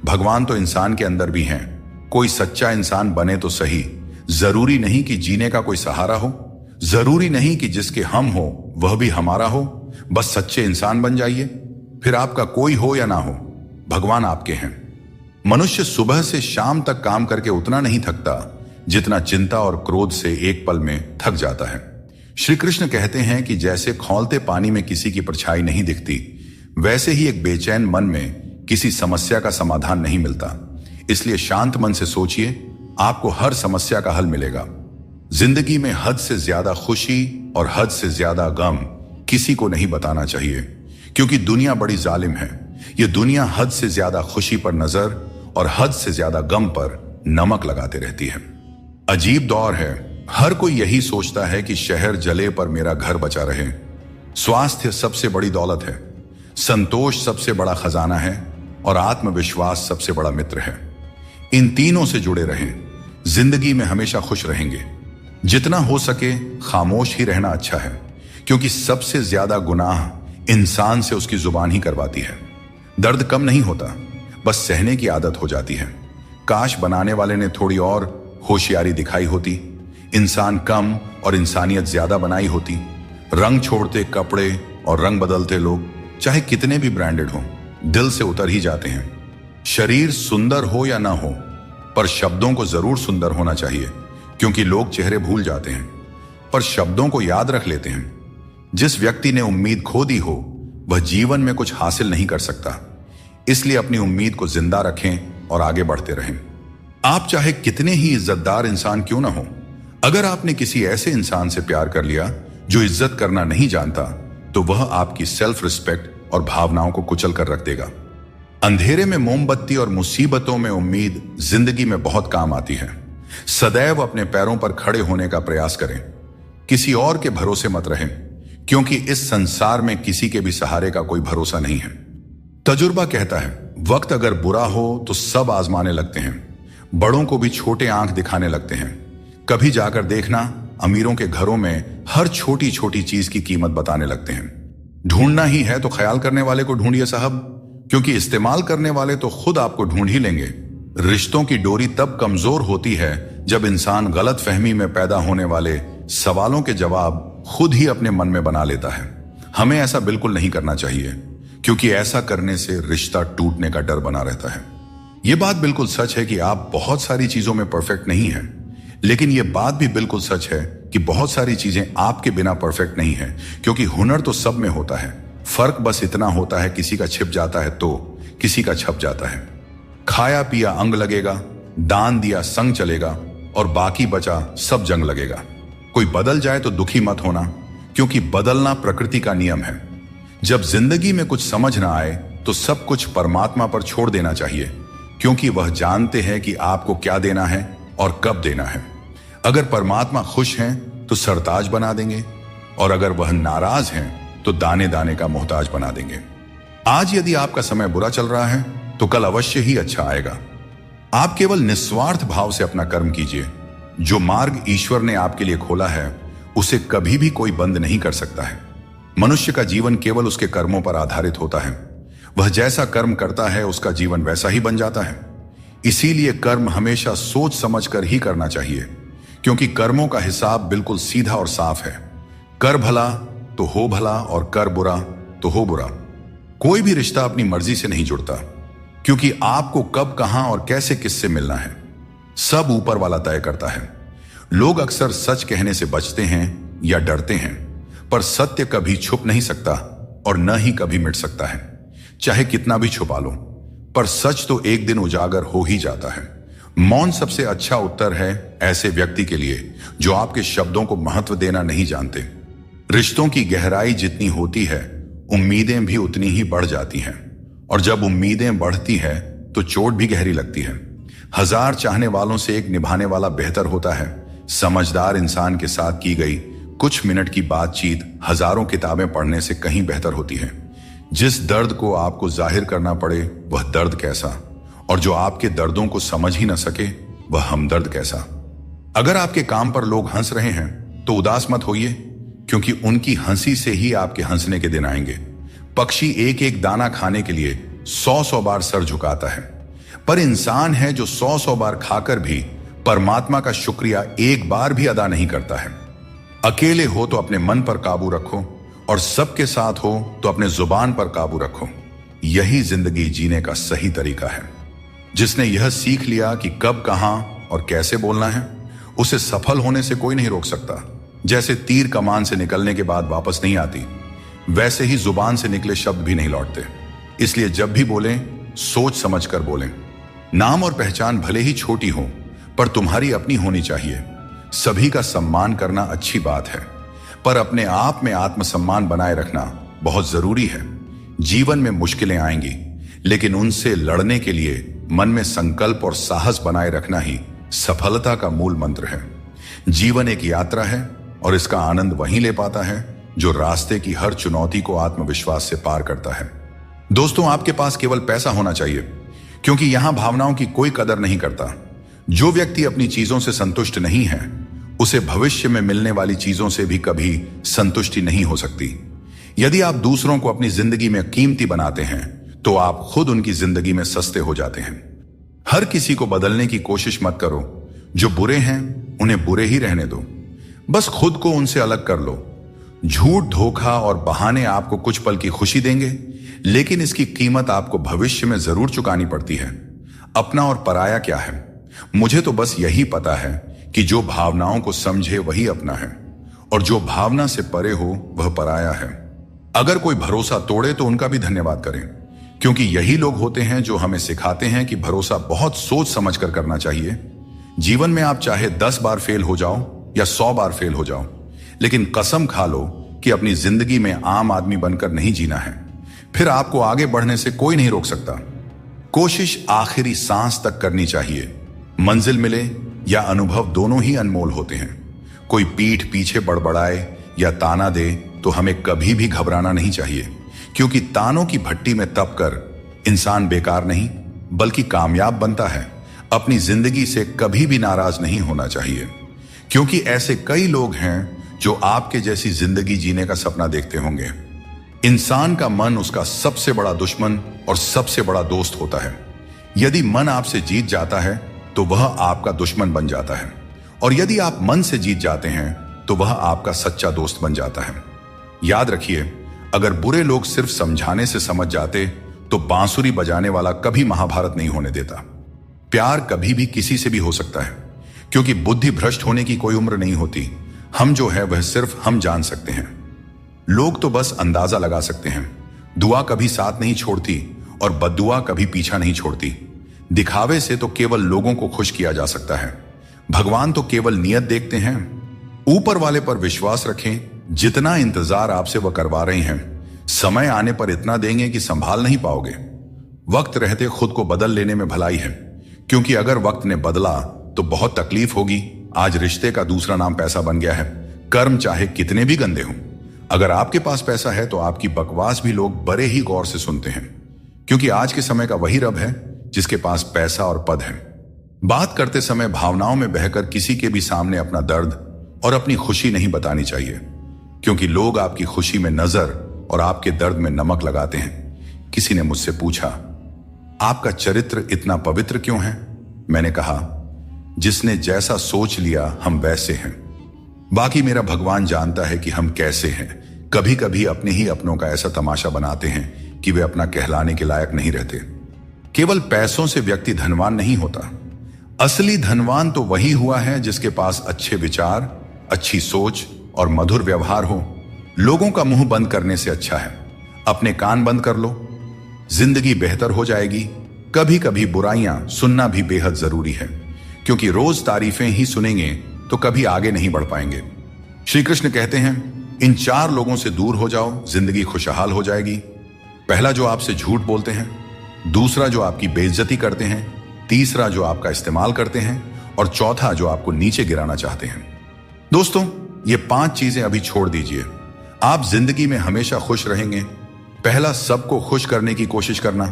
भगवान तो इंसान के अंदर भी हैं। कोई सच्चा इंसान बने तो सही। जरूरी नहीं कि जीने का कोई सहारा हो, जरूरी नहीं कि जिसके हम हो वह भी हमारा हो। बस सच्चे इंसान बन जाइए, फिर आपका कोई हो या ना हो, भगवान आपके हैं। मनुष्य सुबह से शाम तक काम करके उतना नहीं थकता जितना चिंता और क्रोध से एक पल में थक जाता है। श्री कृष्ण कहते हैं कि जैसे खौलते पानी में किसी की परछाई नहीं दिखती, वैसे ही एक बेचैन मन में किसी समस्या का समाधान नहीं मिलता। इसलिए शांत मन से सोचिए, आपको हर समस्या का हल मिलेगा। जिंदगी में हद से ज्यादा खुशी और हद से ज्यादा गम किसी को नहीं बताना चाहिए, क्योंकि दुनिया बड़ी जालिम है। यह दुनिया हद से ज्यादा खुशी पर नजर और हद से ज्यादा गम पर नमक लगाते रहती है। अजीब दौर है, हर कोई यही सोचता है कि शहर जले पर मेरा घर बचा रहे। स्वास्थ्य सबसे बड़ी दौलत है, संतोष सबसे बड़ा खजाना है और आत्मविश्वास सबसे बड़ा मित्र है। इन तीनों से जुड़े रहें, जिंदगी में हमेशा खुश रहेंगे। जितना हो सके खामोश ही रहना अच्छा है, क्योंकि सबसे ज्यादा गुनाह इंसान से उसकी जुबान ही करवाती है। दर्द कम नहीं होता, बस सहने की आदत हो जाती है। काश बनाने वाले ने थोड़ी और होशियारी दिखाई होती, इंसान कम और इंसानियत ज्यादा बनाई होती। रंग छोड़ते कपड़े और रंग बदलते लोग चाहे कितने भी ब्रांडेड हों, दिल से उतर ही जाते हैं। शरीर सुंदर हो या ना हो, पर शब्दों को जरूर सुंदर होना चाहिए, क्योंकि लोग चेहरे भूल जाते हैं पर शब्दों को याद रख लेते हैं। जिस व्यक्ति ने उम्मीद खो दी हो वह जीवन में कुछ हासिल नहीं कर सकता। इसलिए अपनी उम्मीद को जिंदा रखें और आगे बढ़ते रहें। आप चाहे कितने ही इज्जतदार इंसान क्यों ना हो, अगर आपने किसी ऐसे इंसान से प्यार कर लिया जो इज्जत करना नहीं जानता, तो वह आपकी सेल्फ रिस्पेक्ट और भावनाओं को कुचल कर रख देगा। अंधेरे में मोमबत्ती और मुसीबतों में उम्मीद जिंदगी में बहुत काम आती है। सदैव अपने पैरों पर खड़े होने का प्रयास करें, किसी और के भरोसे मत रहें, क्योंकि इस संसार में किसी के भी सहारे का कोई भरोसा नहीं है। तजुर्बा कहता है, वक्त अगर बुरा हो तो सब आजमाने लगते हैं, बड़ों को भी छोटे आंख दिखाने लगते हैं। कभी जाकर देखना, अमीरों के घरों में हर छोटी छोटी चीज की कीमत बताने लगते हैं। ढूंढना ही है तो ख्याल करने वाले को ढूंढिए साहब, क्योंकि इस्तेमाल करने वाले तो खुद आपको ढूंढ ही लेंगे। रिश्तों की डोरी तब कमजोर होती है जब इंसान गलत फहमी में पैदा होने वाले सवालों के जवाब खुद ही अपने मन में बना लेता है। हमें ऐसा बिल्कुल नहीं करना चाहिए, क्योंकि ऐसा करने से रिश्ता टूटने का डर बना रहता है। यह बात बिल्कुल सच है कि आप बहुत सारी चीजों में परफेक्ट नहीं हैं, लेकिन यह बात भी बिल्कुल सच है कि बहुत सारी चीजें आपके बिना परफेक्ट नहीं है, क्योंकि हुनर तो सब में होता है। फर्क बस इतना होता है, किसी का छिप जाता है तो किसी का छप जाता है। खाया पिया अंग लगेगा, दान दिया संग चलेगा और बाकी बचा सब जंग लगेगा। कोई बदल जाए तो दुखी मत होना, क्योंकि बदलना प्रकृति का नियम है। जब जिंदगी में कुछ समझ ना आए तो सब कुछ परमात्मा पर छोड़ देना चाहिए, क्योंकि वह जानते हैं कि आपको क्या देना है और कब देना है। अगर परमात्मा खुश हैं तो सरताज बना देंगे, और अगर वह नाराज हैं तो दाने दाने का मोहताज बना देंगे। आज यदि आपका समय बुरा चल रहा है तो कल अवश्य ही अच्छा आएगा। आप केवल निस्वार्थ भाव से अपना कर्म कीजिए। जो मार्ग ईश्वर ने आपके लिए खोला है उसे कभी भी कोई बंद नहीं कर सकता है। मनुष्य का जीवन केवल उसके कर्मों पर आधारित होता है। वह जैसा कर्म करता है उसका जीवन वैसा ही बन जाता है। इसीलिए कर्म हमेशा सोच समझ कर ही करना चाहिए, क्योंकि कर्मों का हिसाब बिल्कुल सीधा और साफ है। कर भला तो हो भला और कर बुरा तो हो बुरा। कोई भी रिश्ता अपनी मर्जी से नहीं जुड़ता, क्योंकि आपको कब, कहां और कैसे किससे मिलना है सब ऊपर वाला तय करता है। लोग अक्सर सच कहने से बचते हैं या डरते हैं, पर सत्य कभी छुप नहीं सकता और न ही कभी मिट सकता है। चाहे कितना भी छुपा लो, पर सच तो एक दिन उजागर हो ही जाता है। मौन सबसे अच्छा उत्तर है ऐसे व्यक्ति के लिए जो आपके शब्दों को महत्व देना नहीं जानते। रिश्तों की गहराई जितनी होती है, उम्मीदें भी उतनी ही बढ़ जाती हैं, और जब उम्मीदें बढ़ती है तो चोट भी गहरी लगती है। 1000 चाहने वालों से एक निभाने वाला बेहतर होता है। समझदार इंसान के साथ की गई कुछ मिनट की बातचीत हजारों किताबें पढ़ने से कहीं बेहतर होती है। जिस दर्द को आपको जाहिर करना पड़े वह दर्द कैसा, और जो आपके दर्दों को समझ ही न सके वह हमदर्द कैसा। अगर आपके काम पर लोग हंस रहे हैं तो उदास मत होइए, क्योंकि उनकी हंसी से ही आपके हंसने के दिन आएंगे। पक्षी एक एक दाना खाने के लिए 100 बार सर झुकाता है, पर इंसान है जो 100 बार खाकर भी परमात्मा का शुक्रिया एक बार भी अदा नहीं करता है। अकेले हो तो अपने मन पर काबू रखो, और सबके साथ हो तो अपने जुबान पर काबू रखो। यही जिंदगी जीने का सही तरीका है। जिसने यह सीख लिया कि कब, कहां और कैसे बोलना है, उसे सफल होने से कोई नहीं रोक सकता। जैसे तीर कमान से निकलने के बाद वापस नहीं आती, वैसे ही जुबान से निकले शब्द भी नहीं लौटते। इसलिए जब भी बोलें सोच समझ कर बोलें। नाम और पहचान भले ही छोटी हो, पर तुम्हारी अपनी होनी चाहिए। सभी का सम्मान करना अच्छी बात है, पर अपने आप में आत्मसम्मान बनाए रखना बहुत जरूरी है। जीवन में मुश्किलें आएंगी, लेकिन उनसे लड़ने के लिए मन में संकल्प और साहस बनाए रखना ही सफलता का मूल मंत्र है। जीवन एक यात्रा है, और इसका आनंद वहीं ले पाता है जो रास्ते की हर चुनौती को आत्मविश्वास से पार करता है। दोस्तों, आपके पास केवल पैसा होना चाहिए, क्योंकि यहां भावनाओं की कोई कदर नहीं करता। जो व्यक्ति अपनी चीजों से संतुष्ट नहीं है, उसे भविष्य में मिलने वाली चीजों से भी कभी संतुष्टि नहीं हो सकती। यदि आप दूसरों को अपनी जिंदगी में कीमती बनाते हैं, तो आप खुद उनकी जिंदगी में सस्ते हो जाते हैं। हर किसी को बदलने की कोशिश मत करो। जो बुरे हैं उन्हें बुरे ही रहने दो, बस खुद को उनसे अलग कर लो। झूठ, धोखा और बहाने आपको कुछ पल की खुशी देंगे, लेकिन इसकी कीमत आपको भविष्य में जरूर चुकानी पड़ती है। अपना और पराया क्या है? मुझे तो बस यही पता है कि जो भावनाओं को समझे वही अपना है, और जो भावना से परे हो वह पराया है। अगर कोई भरोसा तोड़े तो उनका भी धन्यवाद करें, क्योंकि यही लोग होते हैं जो हमें सिखाते हैं कि भरोसा बहुत सोच समझ कर करना चाहिए। जीवन में आप चाहे 10 बार फेल हो जाओ या 100 बार फेल हो जाओ, लेकिन कसम खा लो कि अपनी जिंदगी में आम आदमी बनकर नहीं जीना है। फिर आपको आगे बढ़ने से कोई नहीं रोक सकता। कोशिश आखिरी सांस तक करनी चाहिए। मंजिल मिले या अनुभव दोनों ही अनमोल होते हैं। कोई पीठ पीछे बड़बड़ाए या ताना दे तो हमें कभी भी घबराना नहीं चाहिए, क्योंकि तानों की भट्टी में तपकर इंसान बेकार नहीं बल्कि कामयाब बनता है। अपनी जिंदगी से कभी भी नाराज नहीं होना चाहिए, क्योंकि ऐसे कई लोग हैं जो आपके जैसी जिंदगी जीने का सपना देखते होंगे। इंसान का मन उसका सबसे बड़ा दुश्मन और सबसे बड़ा दोस्त होता है। यदि मन आपसे जीत जाता है तो वह आपका दुश्मन बन जाता है, और यदि आप मन से जीत जाते हैं तो वह आपका सच्चा दोस्त बन जाता है। याद रखिए, अगर बुरे लोग सिर्फ समझाने से समझ जाते तो बांसुरी बजाने वाला कभी महाभारत नहीं होने देता। प्यार कभी भी किसी से भी हो सकता है, क्योंकि बुद्धि भ्रष्ट होने की कोई उम्र नहीं होती। हम जो है वह सिर्फ हम जान सकते हैं। लोग तो बस अंदाजा लगा सकते हैं। दुआ कभी साथ नहीं छोड़ती और बद्दुआ कभी पीछा नहीं छोड़ती। दिखावे से तो केवल लोगों को खुश किया जा सकता है। भगवान तो केवल नियत देखते हैं। ऊपर वाले पर विश्वास रखें। जितना इंतजार आपसे वह करवा रहे हैं, समय आने पर इतना देंगे कि संभाल नहीं पाओगे। वक्त रहते खुद को बदल लेने में भलाई है, क्योंकि अगर वक्त ने बदला तो बहुत तकलीफ होगी। आज रिश्ते का दूसरा नाम पैसा बन गया है। कर्म चाहे कितने भी गंदे हों, अगर आपके पास पैसा है तो आपकी बकवास भी लोग बड़े ही गौर से सुनते हैं, क्योंकि आज के समय का वही रब है जिसके पास पैसा और पद है। बात करते समय भावनाओं में बहकर किसी के भी सामने अपना दर्द और अपनी खुशी नहीं बतानी चाहिए, क्योंकि लोग आपकी खुशी में नजर और आपके दर्द में नमक लगाते हैं। किसी ने मुझसे पूछा, आपका चरित्र इतना पवित्र क्यों है? मैंने कहा, जिसने जैसा सोच लिया हम वैसे हैं। बाकी मेरा भगवान जानता है कि हम कैसे हैं। कभी कभी अपने ही अपनों का ऐसा तमाशा बनाते हैं कि वे अपना कहलाने के लायक नहीं रहते। केवल पैसों से व्यक्ति धनवान नहीं होता। असली धनवान तो वही हुआ है जिसके पास अच्छे विचार, अच्छी सोच और मधुर व्यवहार हो। लोगों का मुंह बंद करने से अच्छा है अपने कान बंद कर लो। जिंदगी बेहतर हो जाएगी। कभी कभी बुराइयां सुनना भी बेहद जरूरी है, क्योंकि रोज तारीफें ही सुनेंगे तो कभी आगे नहीं बढ़ पाएंगे। श्री कृष्ण कहते हैं, इन 4 लोगों से दूर हो जाओ, जिंदगी खुशहाल हो जाएगी। पहला, जो आपसे झूठ बोलते हैं। दूसरा, जो आपकी बेइज्जती करते हैं। तीसरा, जो आपका इस्तेमाल करते हैं। और चौथा, जो आपको नीचे गिराना चाहते हैं। दोस्तों, ये 5 चीजें अभी छोड़ दीजिए। आप जिंदगी में हमेशा खुश रहेंगे। पहला, सबको खुश करने की कोशिश करना।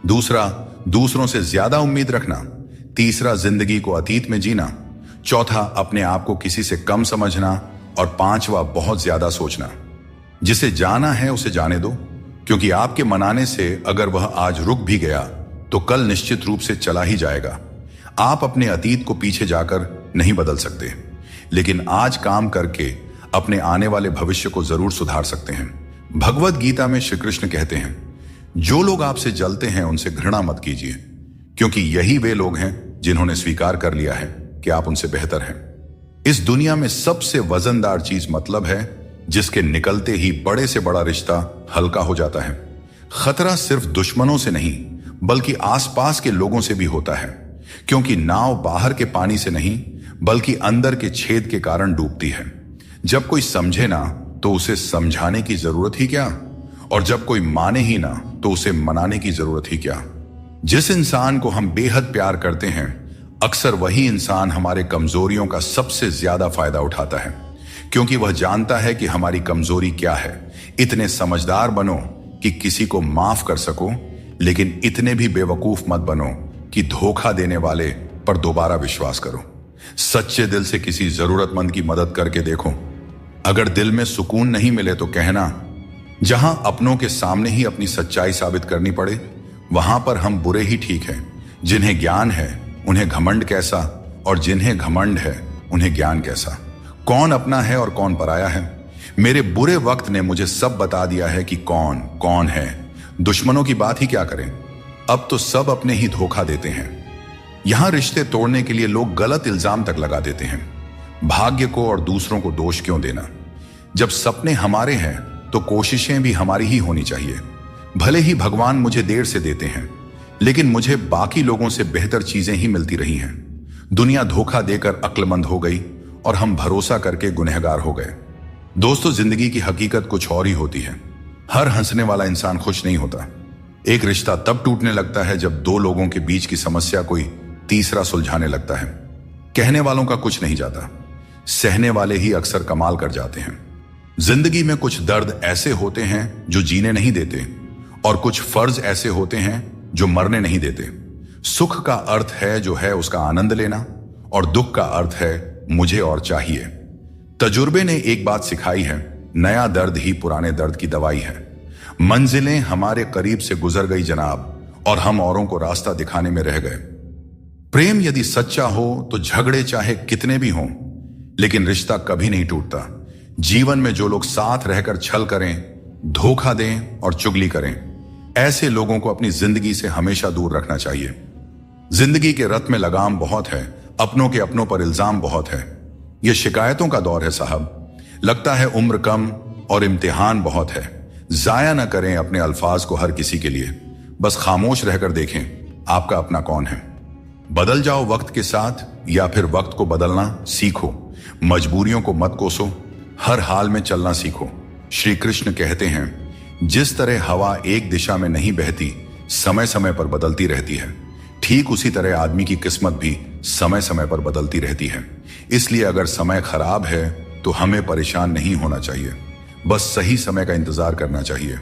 दूसरा, दूसरों से ज्यादा उम्मीद रखना। तीसरा, जिंदगी को अतीत में जीना। चौथा, अपने आप को किसी से कम समझना। और पांचवा, बहुत ज्यादा सोचना। जिसे जाना है उसे जाने दो, क्योंकि आपके मनाने से अगर वह आज रुक भी गया तो कल निश्चित रूप से चला ही जाएगा। आप अपने अतीत को पीछे जाकर नहीं बदल सकते, लेकिन आज काम करके अपने आने वाले भविष्य को जरूर सुधार सकते हैं। भगवद गीता में श्री कृष्ण कहते हैं, जो लोग आपसे जलते हैं उनसे घृणा मत कीजिए, क्योंकि यही वे लोग हैं जिन्होंने स्वीकार कर लिया है कि आप उनसे बेहतर हैं। इस दुनिया में सबसे वजनदार चीज मतलब है, जिसके निकलते ही बड़े से बड़ा रिश्ता हल्का हो जाता है। खतरा सिर्फ दुश्मनों से नहीं, बल्कि आसपास के लोगों से भी होता है, क्योंकि नाव बाहर के पानी से नहीं बल्कि अंदर के छेद के कारण डूबती है। जब कोई समझे ना तो उसे समझाने की जरूरत ही क्या, और जब कोई माने ही ना तो उसे मनाने की जरूरत ही क्या। जिस इंसान को हम बेहद प्यार करते हैं, अक्सर वही इंसान हमारे कमजोरियों का सबसे ज्यादा फायदा उठाता है, क्योंकि वह जानता है कि हमारी कमजोरी क्या है। इतने समझदार बनो कि किसी को माफ कर सको, लेकिन इतने भी बेवकूफ मत बनो कि धोखा देने वाले पर दोबारा विश्वास करो। सच्चे दिल से किसी जरूरतमंद की मदद करके देखो। अगर दिल में सुकून नहीं मिले तो कहना, जहां अपनों के सामने ही अपनी सच्चाई साबित करनी पड़े, वहां पर हम बुरे ही ठीक हैं। जिन्हें ज्ञान है उन्हें घमंड कैसा, और जिन्हें घमंड है उन्हें ज्ञान कैसा। कौन अपना है और कौन पराया है। मेरे बुरे वक्त ने मुझे सब बता दिया है कि कौन कौन है। दुश्मनों की बात ही क्या करें, अब तो सब अपने ही धोखा देते हैं। यहां रिश्ते तोड़ने के लिए लोग गलत इल्जाम तक लगा देते हैं। भाग्य को और दूसरों को दोष क्यों देना। जब सपने हमारे हैं तो कोशिशें भी हमारी ही होनी चाहिए। भले ही भगवान मुझे देर से देते हैं, लेकिन मुझे बाकी लोगों से बेहतर चीजें ही मिलती रही हैं। दुनिया धोखा देकर अक्लमंद हो गई और हम भरोसा करके गुनहगार हो गए। दोस्तों, जिंदगी की हकीकत कुछ और ही होती है। हर हंसने वाला इंसान खुश नहीं होता। एक रिश्ता तब टूटने लगता है जब 2 लोगों के बीच की समस्या कोई तीसरा सुलझाने लगता है। कहने वालों का कुछ नहीं जाता, सहने वाले ही अक्सर कमाल कर जाते हैं। जिंदगी में कुछ दर्द ऐसे होते हैं जो जीने नहीं देते, और कुछ फर्ज ऐसे होते हैं जो मरने नहीं देते। सुख का अर्थ है जो है उसका आनंद लेना, और दुख का अर्थ है मुझे और चाहिए। तजुर्बे ने एक बात सिखाई है, नया दर्द ही पुराने दर्द की दवाई है। मंजिलें हमारे करीब से गुजर गई जनाब, और हम औरों को रास्ता दिखाने में रह गए। प्रेम यदि सच्चा हो तो झगड़े चाहे कितने भी हों, लेकिन रिश्ता कभी नहीं टूटता। जीवन में जो लोग साथ रहकर छल करें, धोखा दें और चुगली करें, ऐसे लोगों को अपनी जिंदगी से हमेशा दूर रखना चाहिए। जिंदगी के रथ में लगाम बहुत है, अपनों के अपनों पर इल्जाम बहुत है। यह शिकायतों का दौर है साहब। लगता है उम्र कम और इम्तिहान बहुत है। जाया ना करें अपने अल्फाज को हर किसी के लिए। बस खामोश रहकर देखें आपका अपना कौन है। बदल जाओ वक्त के साथ, या फिर वक्त को बदलना सीखो। मजबूरियों को मत कोसो, हर हाल में चलना सीखो। श्री कृष्ण कहते हैं, जिस तरह हवा एक दिशा में नहीं बहती, समय समय पर बदलती रहती है, ठीक उसी तरह आदमी की किस्मत भी समय समय पर बदलती रहती है। इसलिए अगर समय खराब है तो हमें परेशान नहीं होना चाहिए, बस सही समय का इंतजार करना चाहिए।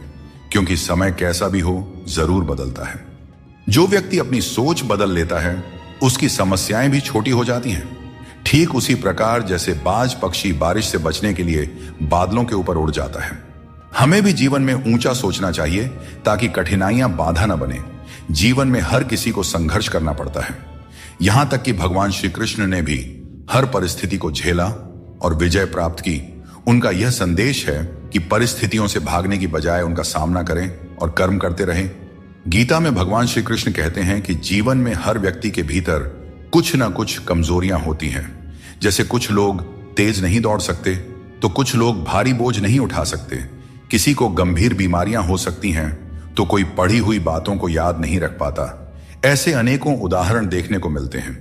क्योंकि समय कैसा भी हो जरूर बदलता है। जो व्यक्ति अपनी सोच बदल लेता है उसकी समस्याएं भी छोटी हो जाती हैं। ठीक उसी प्रकार जैसे बाज पक्षी बारिश से बचने के लिए बादलों के ऊपर उड़ जाता है, हमें भी जीवन में ऊंचा सोचना चाहिए ताकि कठिनाइयां बाधा न बने। जीवन में हर किसी को संघर्ष करना पड़ता है, यहां तक कि भगवान श्री कृष्ण ने भी हर परिस्थिति को झेला और विजय प्राप्त की। उनका यह संदेश है कि परिस्थितियों से भागने की बजाय उनका सामना करें और कर्म करते रहें। गीता में भगवान श्री कृष्ण कहते हैं कि जीवन में हर व्यक्ति के भीतर कुछ ना कुछ कमजोरियां होती हैं। जैसे कुछ लोग तेज नहीं दौड़ सकते तो कुछ लोग भारी बोझ नहीं उठा सकते, किसी को गंभीर बीमारियां हो सकती हैं तो कोई पढ़ी हुई बातों को याद नहीं रख पाता। ऐसे अनेकों उदाहरण देखने को मिलते हैं।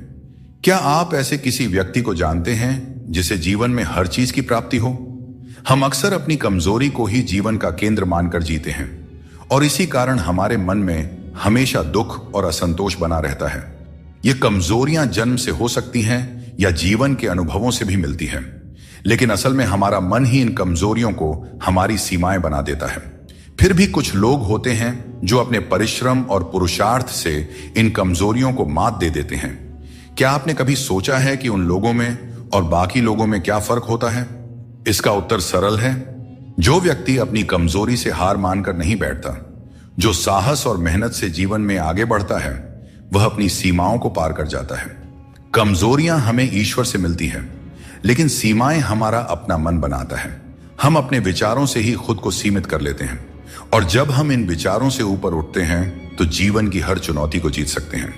क्या आप ऐसे किसी व्यक्ति को जानते हैं जिसे जीवन में हर चीज की प्राप्ति हो? हम अक्सर अपनी कमजोरी को ही जीवन का केंद्र मानकर जीते हैं और इसी कारण हमारे मन में हमेशा दुख और असंतोष बना रहता है। ये कमजोरियां जन्म से हो सकती हैं या जीवन के अनुभवों से भी मिलती हैं, लेकिन असल में हमारा मन ही इन कमजोरियों को हमारी सीमाएं बना देता है। फिर भी कुछ लोग होते हैं जो अपने परिश्रम और पुरुषार्थ से इन कमजोरियों को मात दे देते हैं। क्या आपने कभी सोचा है कि उन लोगों में और बाकी लोगों में क्या फर्क होता है? इसका उत्तर सरल है। जो व्यक्ति अपनी कमजोरी से हार मानकर नहीं बैठता, जो साहस और मेहनत से जीवन में आगे बढ़ता है, वह अपनी सीमाओं को पार कर जाता है। कमजोरियां हमें ईश्वर से मिलती हैं, लेकिन सीमाएं हमारा अपना मन बनाता है। हम अपने विचारों से ही खुद को सीमित कर लेते हैं और जब हम इन विचारों से ऊपर उठते हैं तो जीवन की हर चुनौती को जीत सकते हैं।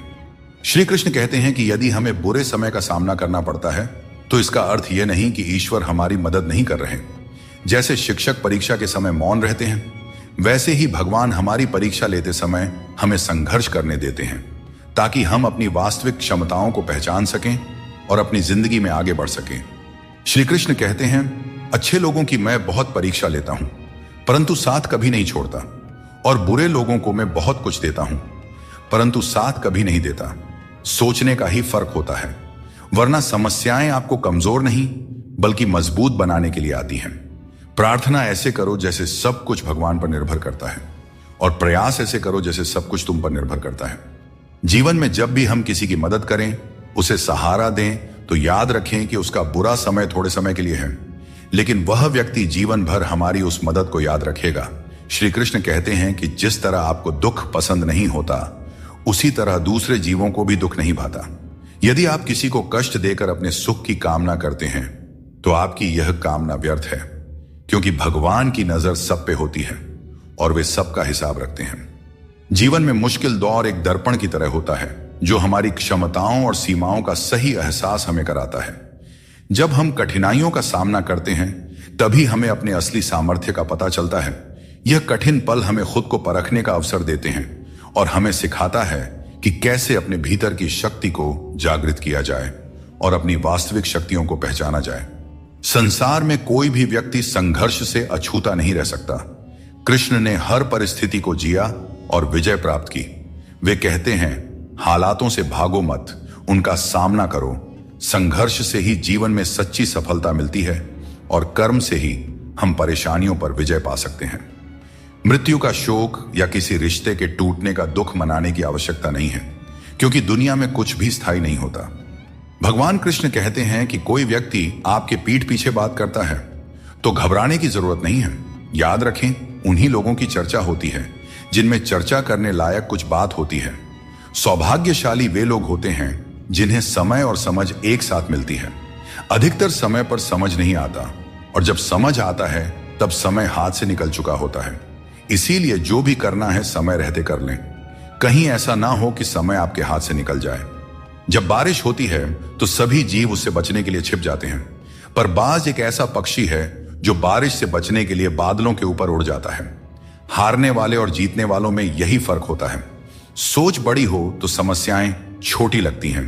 श्री कृष्ण कहते हैं कि यदि हमें बुरे समय का सामना करना पड़ता है तो इसका अर्थ यह नहीं कि ईश्वर हमारी मदद नहीं कर रहे। जैसे शिक्षक परीक्षा के समय मौन रहते हैं, वैसे ही भगवान हमारी परीक्षा लेते समय हमें संघर्ष करने देते हैं ताकि हम अपनी वास्तविक क्षमताओं को पहचान सकें और अपनी जिंदगी में आगे बढ़ सकें। श्री कृष्ण कहते हैं, अच्छे लोगों की मैं बहुत परीक्षा लेता हूं परंतु साथ कभी नहीं छोड़ता, और बुरे लोगों को मैं बहुत कुछ देता हूं परंतु साथ कभी नहीं देता। सोचने का ही फर्क होता है, वरना समस्याएं आपको कमजोर नहीं बल्कि मजबूत बनाने के लिए आती हैं। प्रार्थना ऐसे करो जैसे सब कुछ भगवान पर निर्भर करता है और प्रयास ऐसे करो जैसे सब कुछ तुम पर निर्भर करता है। जीवन में जब भी हम किसी की मदद करें, उसे सहारा दें, तो याद रखें कि उसका बुरा समय थोड़े समय के लिए है, लेकिन वह व्यक्ति जीवन भर हमारी उस मदद को याद रखेगा। श्री कृष्ण कहते हैं कि जिस तरह आपको दुख पसंद नहीं होता, उसी तरह दूसरे जीवों को भी दुख नहीं भाता। यदि आप किसी को कष्ट देकर अपने सुख की कामना करते हैं तो आपकी यह कामना व्यर्थ है, क्योंकि भगवान की नजर सब पे होती है और वे सबका हिसाब रखते हैं। जीवन में मुश्किल दौर एक दर्पण की तरह होता है जो हमारी क्षमताओं और सीमाओं का सही एहसास हमें कराता है। जब हम कठिनाइयों का सामना करते हैं तभी हमें अपने असली सामर्थ्य का पता चलता है। यह कठिन पल हमें खुद को परखने का अवसर देते हैं और हमें सिखाता है कि कैसे अपने भीतर की शक्ति को जागृत किया जाए और अपनी वास्तविक शक्तियों को पहचाना जाए। संसार में कोई भी व्यक्ति संघर्ष से अछूता नहीं रह सकता। कृष्ण ने हर परिस्थिति को जिया और विजय प्राप्त की। वे कहते हैं, हालातों से भागो मत, उनका सामना करो। संघर्ष से ही जीवन में सच्ची सफलता मिलती है और कर्म से ही हम परेशानियों पर विजय पा सकते हैं। मृत्यु का शोक या किसी रिश्ते के टूटने का दुख मनाने की आवश्यकता नहीं है, क्योंकि दुनिया में कुछ भी स्थायी नहीं होता। भगवान कृष्ण कहते हैं कि कोई व्यक्ति आपके पीठ पीछे बात करता है तो घबराने की जरूरत नहीं है। याद रखें, उन्हीं लोगों की चर्चा होती है जिनमें चर्चा करने लायक कुछ बात होती है। सौभाग्यशाली वे लोग होते हैं जिन्हें समय और समझ एक साथ मिलती है। अधिकतर समय पर समझ नहीं आता और जब समझ आता है तब समय हाथ से निकल चुका होता है। इसीलिए जो भी करना है समय रहते कर लें, कहीं ऐसा ना हो कि समय आपके हाथ से निकल जाए। जब बारिश होती है तो सभी जीव उससे बचने के लिए छिप जाते हैं, पर बाज एक ऐसा पक्षी है जो बारिश से बचने के लिए बादलों के ऊपर उड़ जाता है। हारने वाले और जीतने वालों में यही फर्क होता है। सोच बड़ी हो तो समस्याएं छोटी लगती हैं।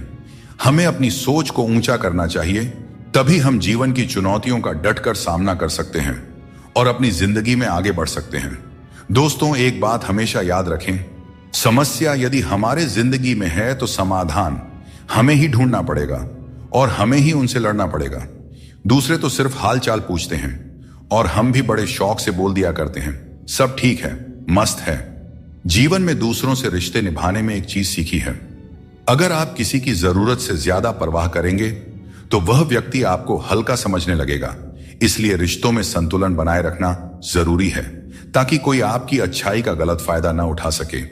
हमें अपनी सोच को ऊंचा करना चाहिए, तभी हम जीवन की चुनौतियों का डटकर सामना कर सकते हैं और अपनी जिंदगी में आगे बढ़ सकते हैं। दोस्तों, एक बात हमेशा याद रखें, समस्या यदि हमारे जिंदगी में है तो समाधान हमें ही ढूंढना पड़ेगा और हमें ही उनसे लड़ना पड़ेगा। दूसरे तो सिर्फ हाल चाल पूछते हैं और हम भी बड़े शौक से बोल दिया करते हैं, सब ठीक है, मस्त है। जीवन में दूसरों से रिश्ते निभाने में एक चीज सीखी है, अगर आप किसी की जरूरत से ज्यादा परवाह करेंगे तो वह व्यक्ति आपको हल्का समझने लगेगा। इसलिए रिश्तों में संतुलन बनाए रखना जरूरी है ताकि कोई आपकी अच्छाई का गलत फायदा ना उठा सके।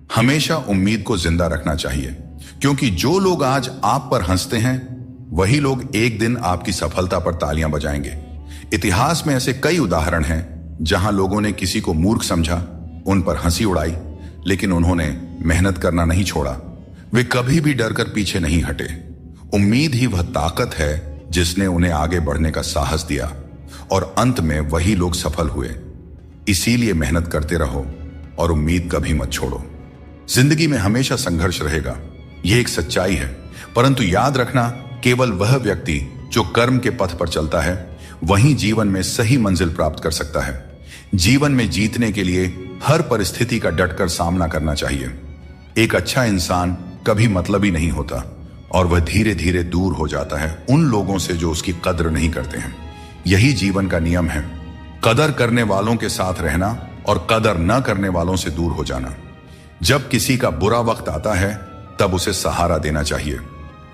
हमेशा उम्मीद को जिंदा रखना चाहिए, क्योंकि जो लोग आज आप पर हंसते हैं वही लोग एक दिन आपकी सफलता पर तालियां बजाएंगे। इतिहास में ऐसे कई उदाहरण हैं जहां लोगों ने किसी को मूर्ख समझा, उन पर हंसी उड़ाई, लेकिन उन्होंने मेहनत करना नहीं छोड़ा। वे कभी भी डरकर पीछे नहीं हटे। उम्मीद ही वह ताकत है जिसने उन्हें आगे बढ़ने का साहस दिया, और अंत में वही लोग सफल हुए। इसीलिए मेहनत करते रहो और उम्मीद कभी मत छोड़ो। जिंदगी में हमेशा संघर्ष रहेगा, यह एक सच्चाई है, परंतु याद रखना, केवल वह व्यक्ति जो कर्म के पथ पर चलता है वही जीवन में सही मंजिल प्राप्त कर सकता है। जीवन में जीतने के लिए हर परिस्थिति का डटकर सामना करना चाहिए। एक अच्छा इंसान कभी मतलबी नहीं होता, और वह धीरे धीरे दूर हो जाता है उन लोगों से जो उसकी कद्र नहीं करते हैं। यही जीवन का नियम है, कदर करने वालों के साथ रहना और कदर न करने वालों से दूर हो जाना। जब किसी का बुरा वक्त आता है तब उसे सहारा देना चाहिए,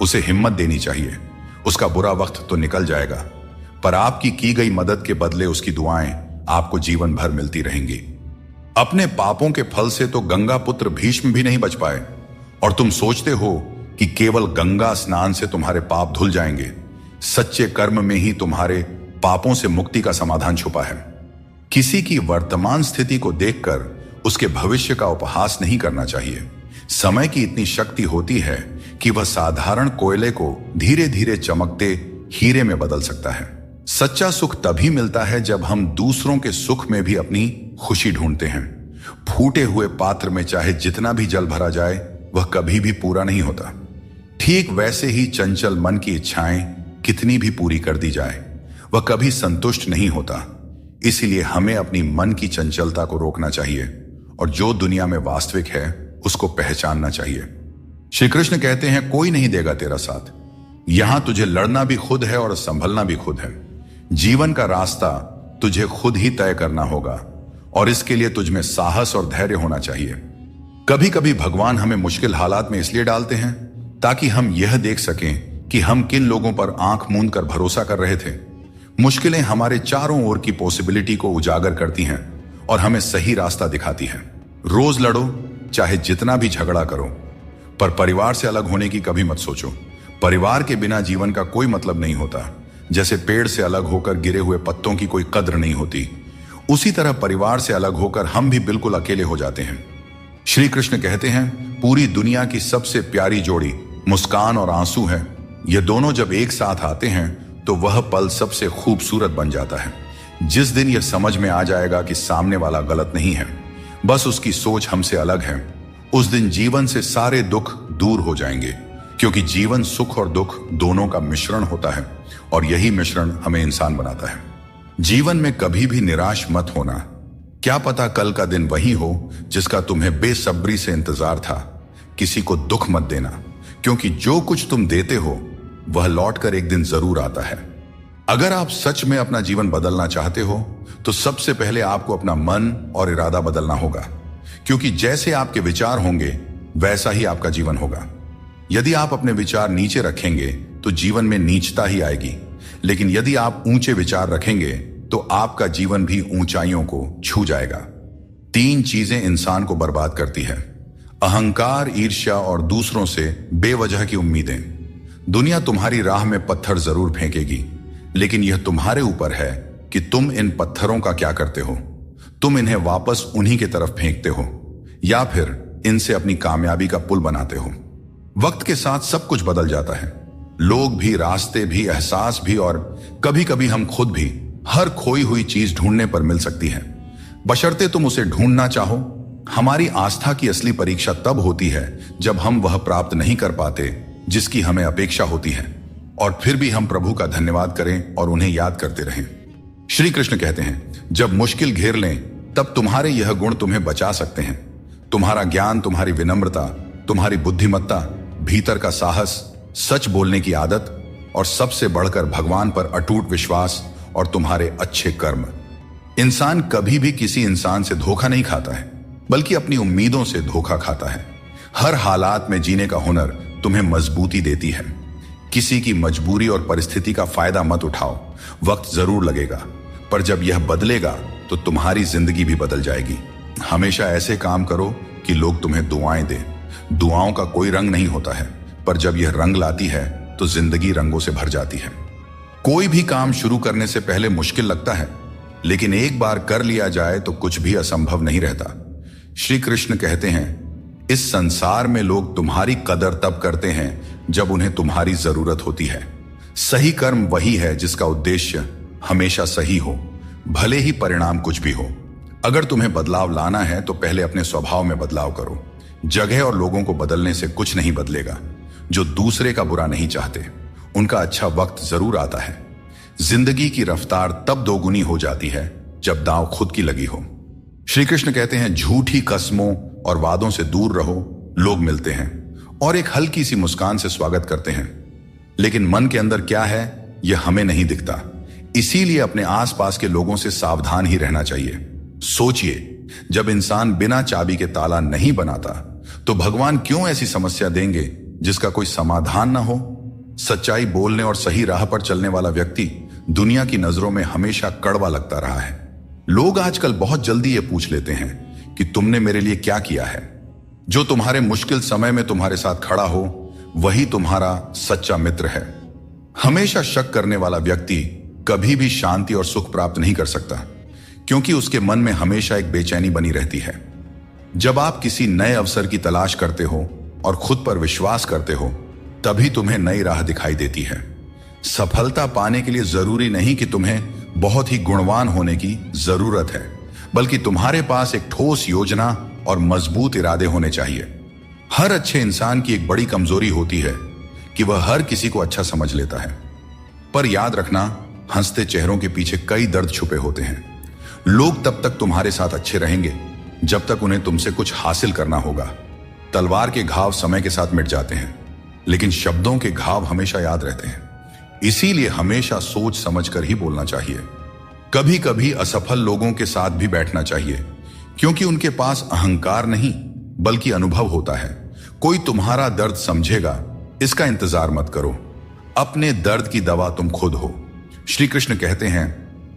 उसे हिम्मत देनी चाहिए। उसका बुरा वक्त तो निकल जाएगा, पर आपकी की गई मदद के बदले उसकी दुआएं आपको जीवन भर मिलती रहेंगी। अपने पापों के फल से तो गंगा पुत्र भीष्म भी नहीं बच पाए, और तुम सोचते हो कि केवल गंगा स्नान से तुम्हारे पाप धुल जाएंगे। सच्चे कर्म में ही तुम्हारे पापों से मुक्ति का समाधान छुपा है। किसी की वर्तमान स्थिति को देखकर उसके भविष्य का उपहास नहीं करना चाहिए। समय की इतनी शक्ति होती है कि वह साधारण कोयले को धीरे धीरे चमकते हीरे में बदल सकता है। सच्चा सुख तभी मिलता है जब हम दूसरों के सुख में भी अपनी खुशी ढूंढते हैं। फूटे हुए पात्र में चाहे जितना भी जल भरा जाए वह कभी भी पूरा नहीं होता। ठीक वैसे ही चंचल मन की इच्छाएं कितनी भी पूरी कर दी जाए वह कभी संतुष्ट नहीं होता। इसलिए हमें अपनी मन की चंचलता को रोकना चाहिए और जो दुनिया में वास्तविक है उसको पहचानना चाहिए। श्री कृष्ण कहते हैं, कोई नहीं देगा तेरा साथ। यहां तुझे लड़ना भी खुद है और संभलना भी खुद है। जीवन का रास्ता तुझे खुद ही तय करना होगा, और इसके लिए तुझ में साहस और धैर्य होना चाहिए। कभी कभी भगवान हमें मुश्किल हालात में इसलिए डालते हैं ताकि हम यह देख सकें कि हम किन लोगों पर आंख मूंद कर भरोसा कर रहे थे। मुश्किलें हमारे चारों ओर की पॉसिबिलिटी को उजागर करती हैं और हमें सही रास्ता दिखाती हैं। रोज लड़ो, चाहे जितना भी झगड़ा करो, पर परिवार से अलग होने की कभी मत सोचो। परिवार के बिना जीवन का कोई मतलब नहीं होता। जैसे पेड़ से अलग होकर गिरे हुए पत्तों की कोई कद्र नहीं होती, उसी तरह परिवार से अलग होकर हम भी बिल्कुल अकेले हो जाते हैं। श्री कृष्ण कहते हैं, पूरी दुनिया की सबसे प्यारी जोड़ी मुस्कान और आंसू है। ये दोनों जब एक साथ आते हैं तो वह पल सबसे खूबसूरत बन जाता है। जिस दिन यह समझ में आ जाएगा कि सामने वाला गलत नहीं है, बस उसकी सोच हमसे अलग है, उस दिन जीवन से सारे दुख दूर हो जाएंगे। क्योंकि जीवन सुख और दुख दोनों का मिश्रण होता है, और यही मिश्रण हमें इंसान बनाता है। जीवन में कभी भी निराश मत होना। क्या पता कल का दिन वही हो जिसका तुम्हें बेसब्री से इंतजार था। किसी को दुख मत देना, क्योंकि जो कुछ तुम देते हो वह लौटकर एक दिन जरूर आता है। अगर आप सच में अपना जीवन बदलना चाहते हो तो सबसे पहले आपको अपना मन और इरादा बदलना होगा, क्योंकि जैसे आपके विचार होंगे वैसा ही आपका जीवन होगा। यदि आप अपने विचार नीचे रखेंगे तो जीवन में नीचता ही आएगी, लेकिन यदि आप ऊंचे विचार रखेंगे तो आपका जीवन भी ऊंचाइयों को छू जाएगा। 3 चीजें इंसान को बर्बाद करती है: अहंकार, ईर्ष्या और दूसरों से बेवजह की उम्मीदें। दुनिया तुम्हारी राह में पत्थर जरूर फेंकेगी, लेकिन यह तुम्हारे ऊपर है कि तुम इन पत्थरों का क्या करते हो। तुम इन्हें वापस उन्हीं की तरफ फेंकते हो या फिर इनसे अपनी कामयाबी का पुल बनाते हो। वक्त के साथ सब कुछ बदल जाता है, लोग भी, रास्ते भी, एहसास भी, और कभी कभी हम खुद भी। हर खोई हुई चीज ढूंढने पर मिल सकती है, बशर्ते तुम उसे ढूंढना चाहो। हमारी आस्था की असली परीक्षा तब होती है जब हम वह प्राप्त नहीं कर पाते जिसकी हमें अपेक्षा होती है, और फिर भी हम प्रभु का धन्यवाद करें और उन्हें याद करते रहें। श्री कृष्ण कहते हैं, जब मुश्किल घेर लें तब तुम्हारे यह गुण तुम्हें बचा सकते हैं: तुम्हारा ज्ञान, तुम्हारी विनम्रता, तुम्हारी बुद्धिमत्ता, भीतर का साहस, सच बोलने की आदत, और सबसे बढ़कर भगवान पर अटूट विश्वास और तुम्हारे अच्छे कर्म। इंसान कभी भी किसी इंसान से धोखा नहीं खाता है, बल्कि अपनी उम्मीदों से धोखा खाता है। हर हालात में जीने का हुनर तुम्हें मजबूती देती है। किसी की मजबूरी और परिस्थिति का फायदा मत उठाओ। वक्त जरूर लगेगा, पर जब यह बदलेगा तो तुम्हारी जिंदगी भी बदल जाएगी। हमेशा ऐसे काम करो कि लोग तुम्हें दुआएं दें। दुआओं का कोई रंग नहीं होता है, पर जब यह रंग लाती है तो जिंदगी रंगों से भर जाती है। कोई भी काम शुरू करने से पहले मुश्किल लगता है, लेकिन एक बार कर लिया जाए तो कुछ भी असंभव नहीं रहता। श्री कृष्ण कहते हैं, इस संसार में लोग तुम्हारी कदर तब करते हैं जब उन्हें तुम्हारी जरूरत होती है। सही कर्म वही है जिसका उद्देश्य हमेशा सही हो, भले ही परिणाम कुछ भी हो। अगर तुम्हें बदलाव लाना है तो पहले अपने स्वभाव में बदलाव करो। जगह और लोगों को बदलने से कुछ नहीं बदलेगा। जो दूसरे का बुरा नहीं चाहते, उनका अच्छा वक्त जरूर आता है। जिंदगी की रफ्तार तब दोगुनी हो जाती है जब दांव खुद की लगी हो। श्री कृष्ण कहते हैं, झूठी कस्मों और वादों से दूर रहो। लोग मिलते हैं और एक हल्की सी मुस्कान से स्वागत करते हैं, लेकिन मन के अंदर क्या है यह हमें नहीं दिखता। इसीलिए अपने आसपास के लोगों से सावधान ही रहना चाहिए। सोचिए, जब इंसान बिना चाबी के ताला नहीं बनाता तो भगवान क्यों ऐसी समस्या देंगे जिसका कोई समाधान ना हो। सच्चाई बोलने और सही राह पर चलने वाला व्यक्ति दुनिया की नजरों में हमेशा कड़वा लगता रहा है। लोग आजकल बहुत जल्दी ये पूछ लेते हैं कि तुमने मेरे लिए क्या किया है। जो तुम्हारे मुश्किल समय में तुम्हारे साथ खड़ा हो, वही तुम्हारा सच्चा मित्र है। हमेशा शक करने वाला व्यक्ति कभी भी शांति और सुख प्राप्त नहीं कर सकता, क्योंकि उसके मन में हमेशा एक बेचैनी बनी रहती है। जब आप किसी नए अवसर की तलाश करते हो और खुद पर विश्वास करते हो, तभी तुम्हें नई राह दिखाई देती है। सफलता पाने के लिए जरूरी नहीं कि तुम्हें बहुत ही गुणवान होने की जरूरत है, बल्कि तुम्हारे पास एक ठोस योजना और मजबूत इरादे होने चाहिए। हर अच्छे इंसान की एक बड़ी कमजोरी होती है कि वह हर किसी को अच्छा समझ लेता है। पर याद रखना, हंसते चेहरों के पीछे कई दर्द छुपे होते हैं। लोग तब तक तुम्हारे साथ अच्छे रहेंगे जब तक उन्हें तुमसे कुछ हासिल करना होगा। तलवार के घाव समय के साथ मिट जाते हैं, लेकिन शब्दों के घाव हमेशा याद रहते हैं। इसीलिए हमेशा सोच समझकर ही बोलना चाहिए। कभी कभी असफल लोगों के साथ भी बैठना चाहिए, क्योंकि उनके पास अहंकार नहीं बल्कि अनुभव होता है। कोई तुम्हारा दर्द समझेगा, इसका इंतजार मत करो। अपने दर्द की दवा तुम खुद हो। श्री कृष्ण कहते हैं,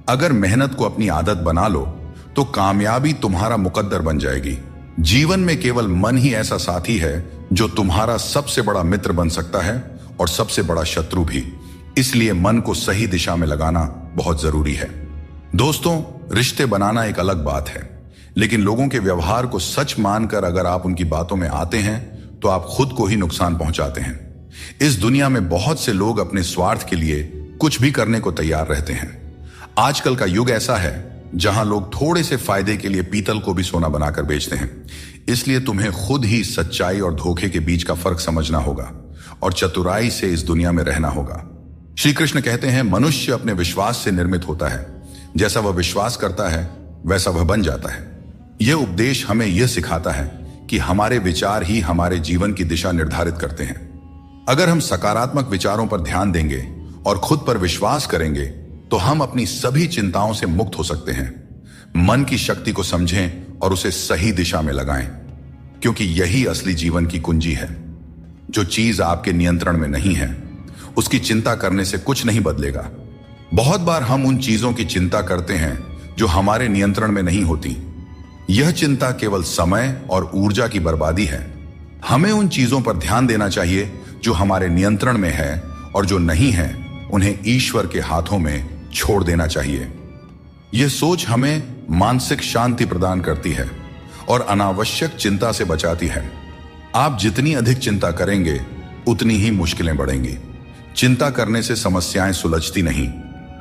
अगर मेहनत को अपनी आदत बना लो तो कामयाबी तुम्हारा मुकद्दर बन जाएगी। जीवन में केवल मन ही ऐसा साथी है जो तुम्हारा सबसे बड़ा मित्र बन सकता है और सबसे बड़ा शत्रु भी। इसलिए मन को सही दिशा में लगाना बहुत जरूरी है। दोस्तों, रिश्ते बनाना एक अलग बात है, लेकिन लोगों के व्यवहार को सच मानकर अगर आप उनकी बातों में आते हैं तो आप खुद को ही नुकसान पहुंचाते हैं। इस दुनिया में बहुत से लोग अपने स्वार्थ के लिए कुछ भी करने को तैयार रहते हैं। आजकल का युग ऐसा है जहां लोग थोड़े से फायदे के लिए पीतल को भी सोना बनाकर बेचते हैं। इसलिए तुम्हें खुद ही सच्चाई और धोखे के बीच का फर्क समझना होगा और चतुराई से इस दुनिया में रहना होगा। श्री कृष्ण कहते हैं, मनुष्य अपने विश्वास से निर्मित होता है। जैसा वह विश्वास करता है वैसा वह बन जाता है। यह उपदेश हमें यह सिखाता है कि हमारे विचार ही हमारे जीवन की दिशा निर्धारित करते हैं। अगर हम सकारात्मक विचारों पर ध्यान देंगे और खुद पर विश्वास करेंगे तो हम अपनी सभी चिंताओं से मुक्त हो सकते हैं। मन की शक्ति को समझें और उसे सही दिशा में लगाएं, क्योंकि यही असली जीवन की कुंजी है। जो चीज आपके नियंत्रण में नहीं है, उसकी चिंता करने से कुछ नहीं बदलेगा। बहुत बार हम उन चीजों की चिंता करते हैं जो हमारे नियंत्रण में नहीं होती। यह चिंता केवल समय और ऊर्जा की बर्बादी है। हमें उन चीजों पर ध्यान देना चाहिए जो हमारे नियंत्रण में है, और जो नहीं है उन्हें ईश्वर के हाथों में छोड़ देना चाहिए। यह सोच हमें मानसिक शांति प्रदान करती है और अनावश्यक चिंता से बचाती है। आप जितनी अधिक चिंता करेंगे उतनी ही मुश्किलें बढ़ेंगी। चिंता करने से समस्याएं सुलझती नहीं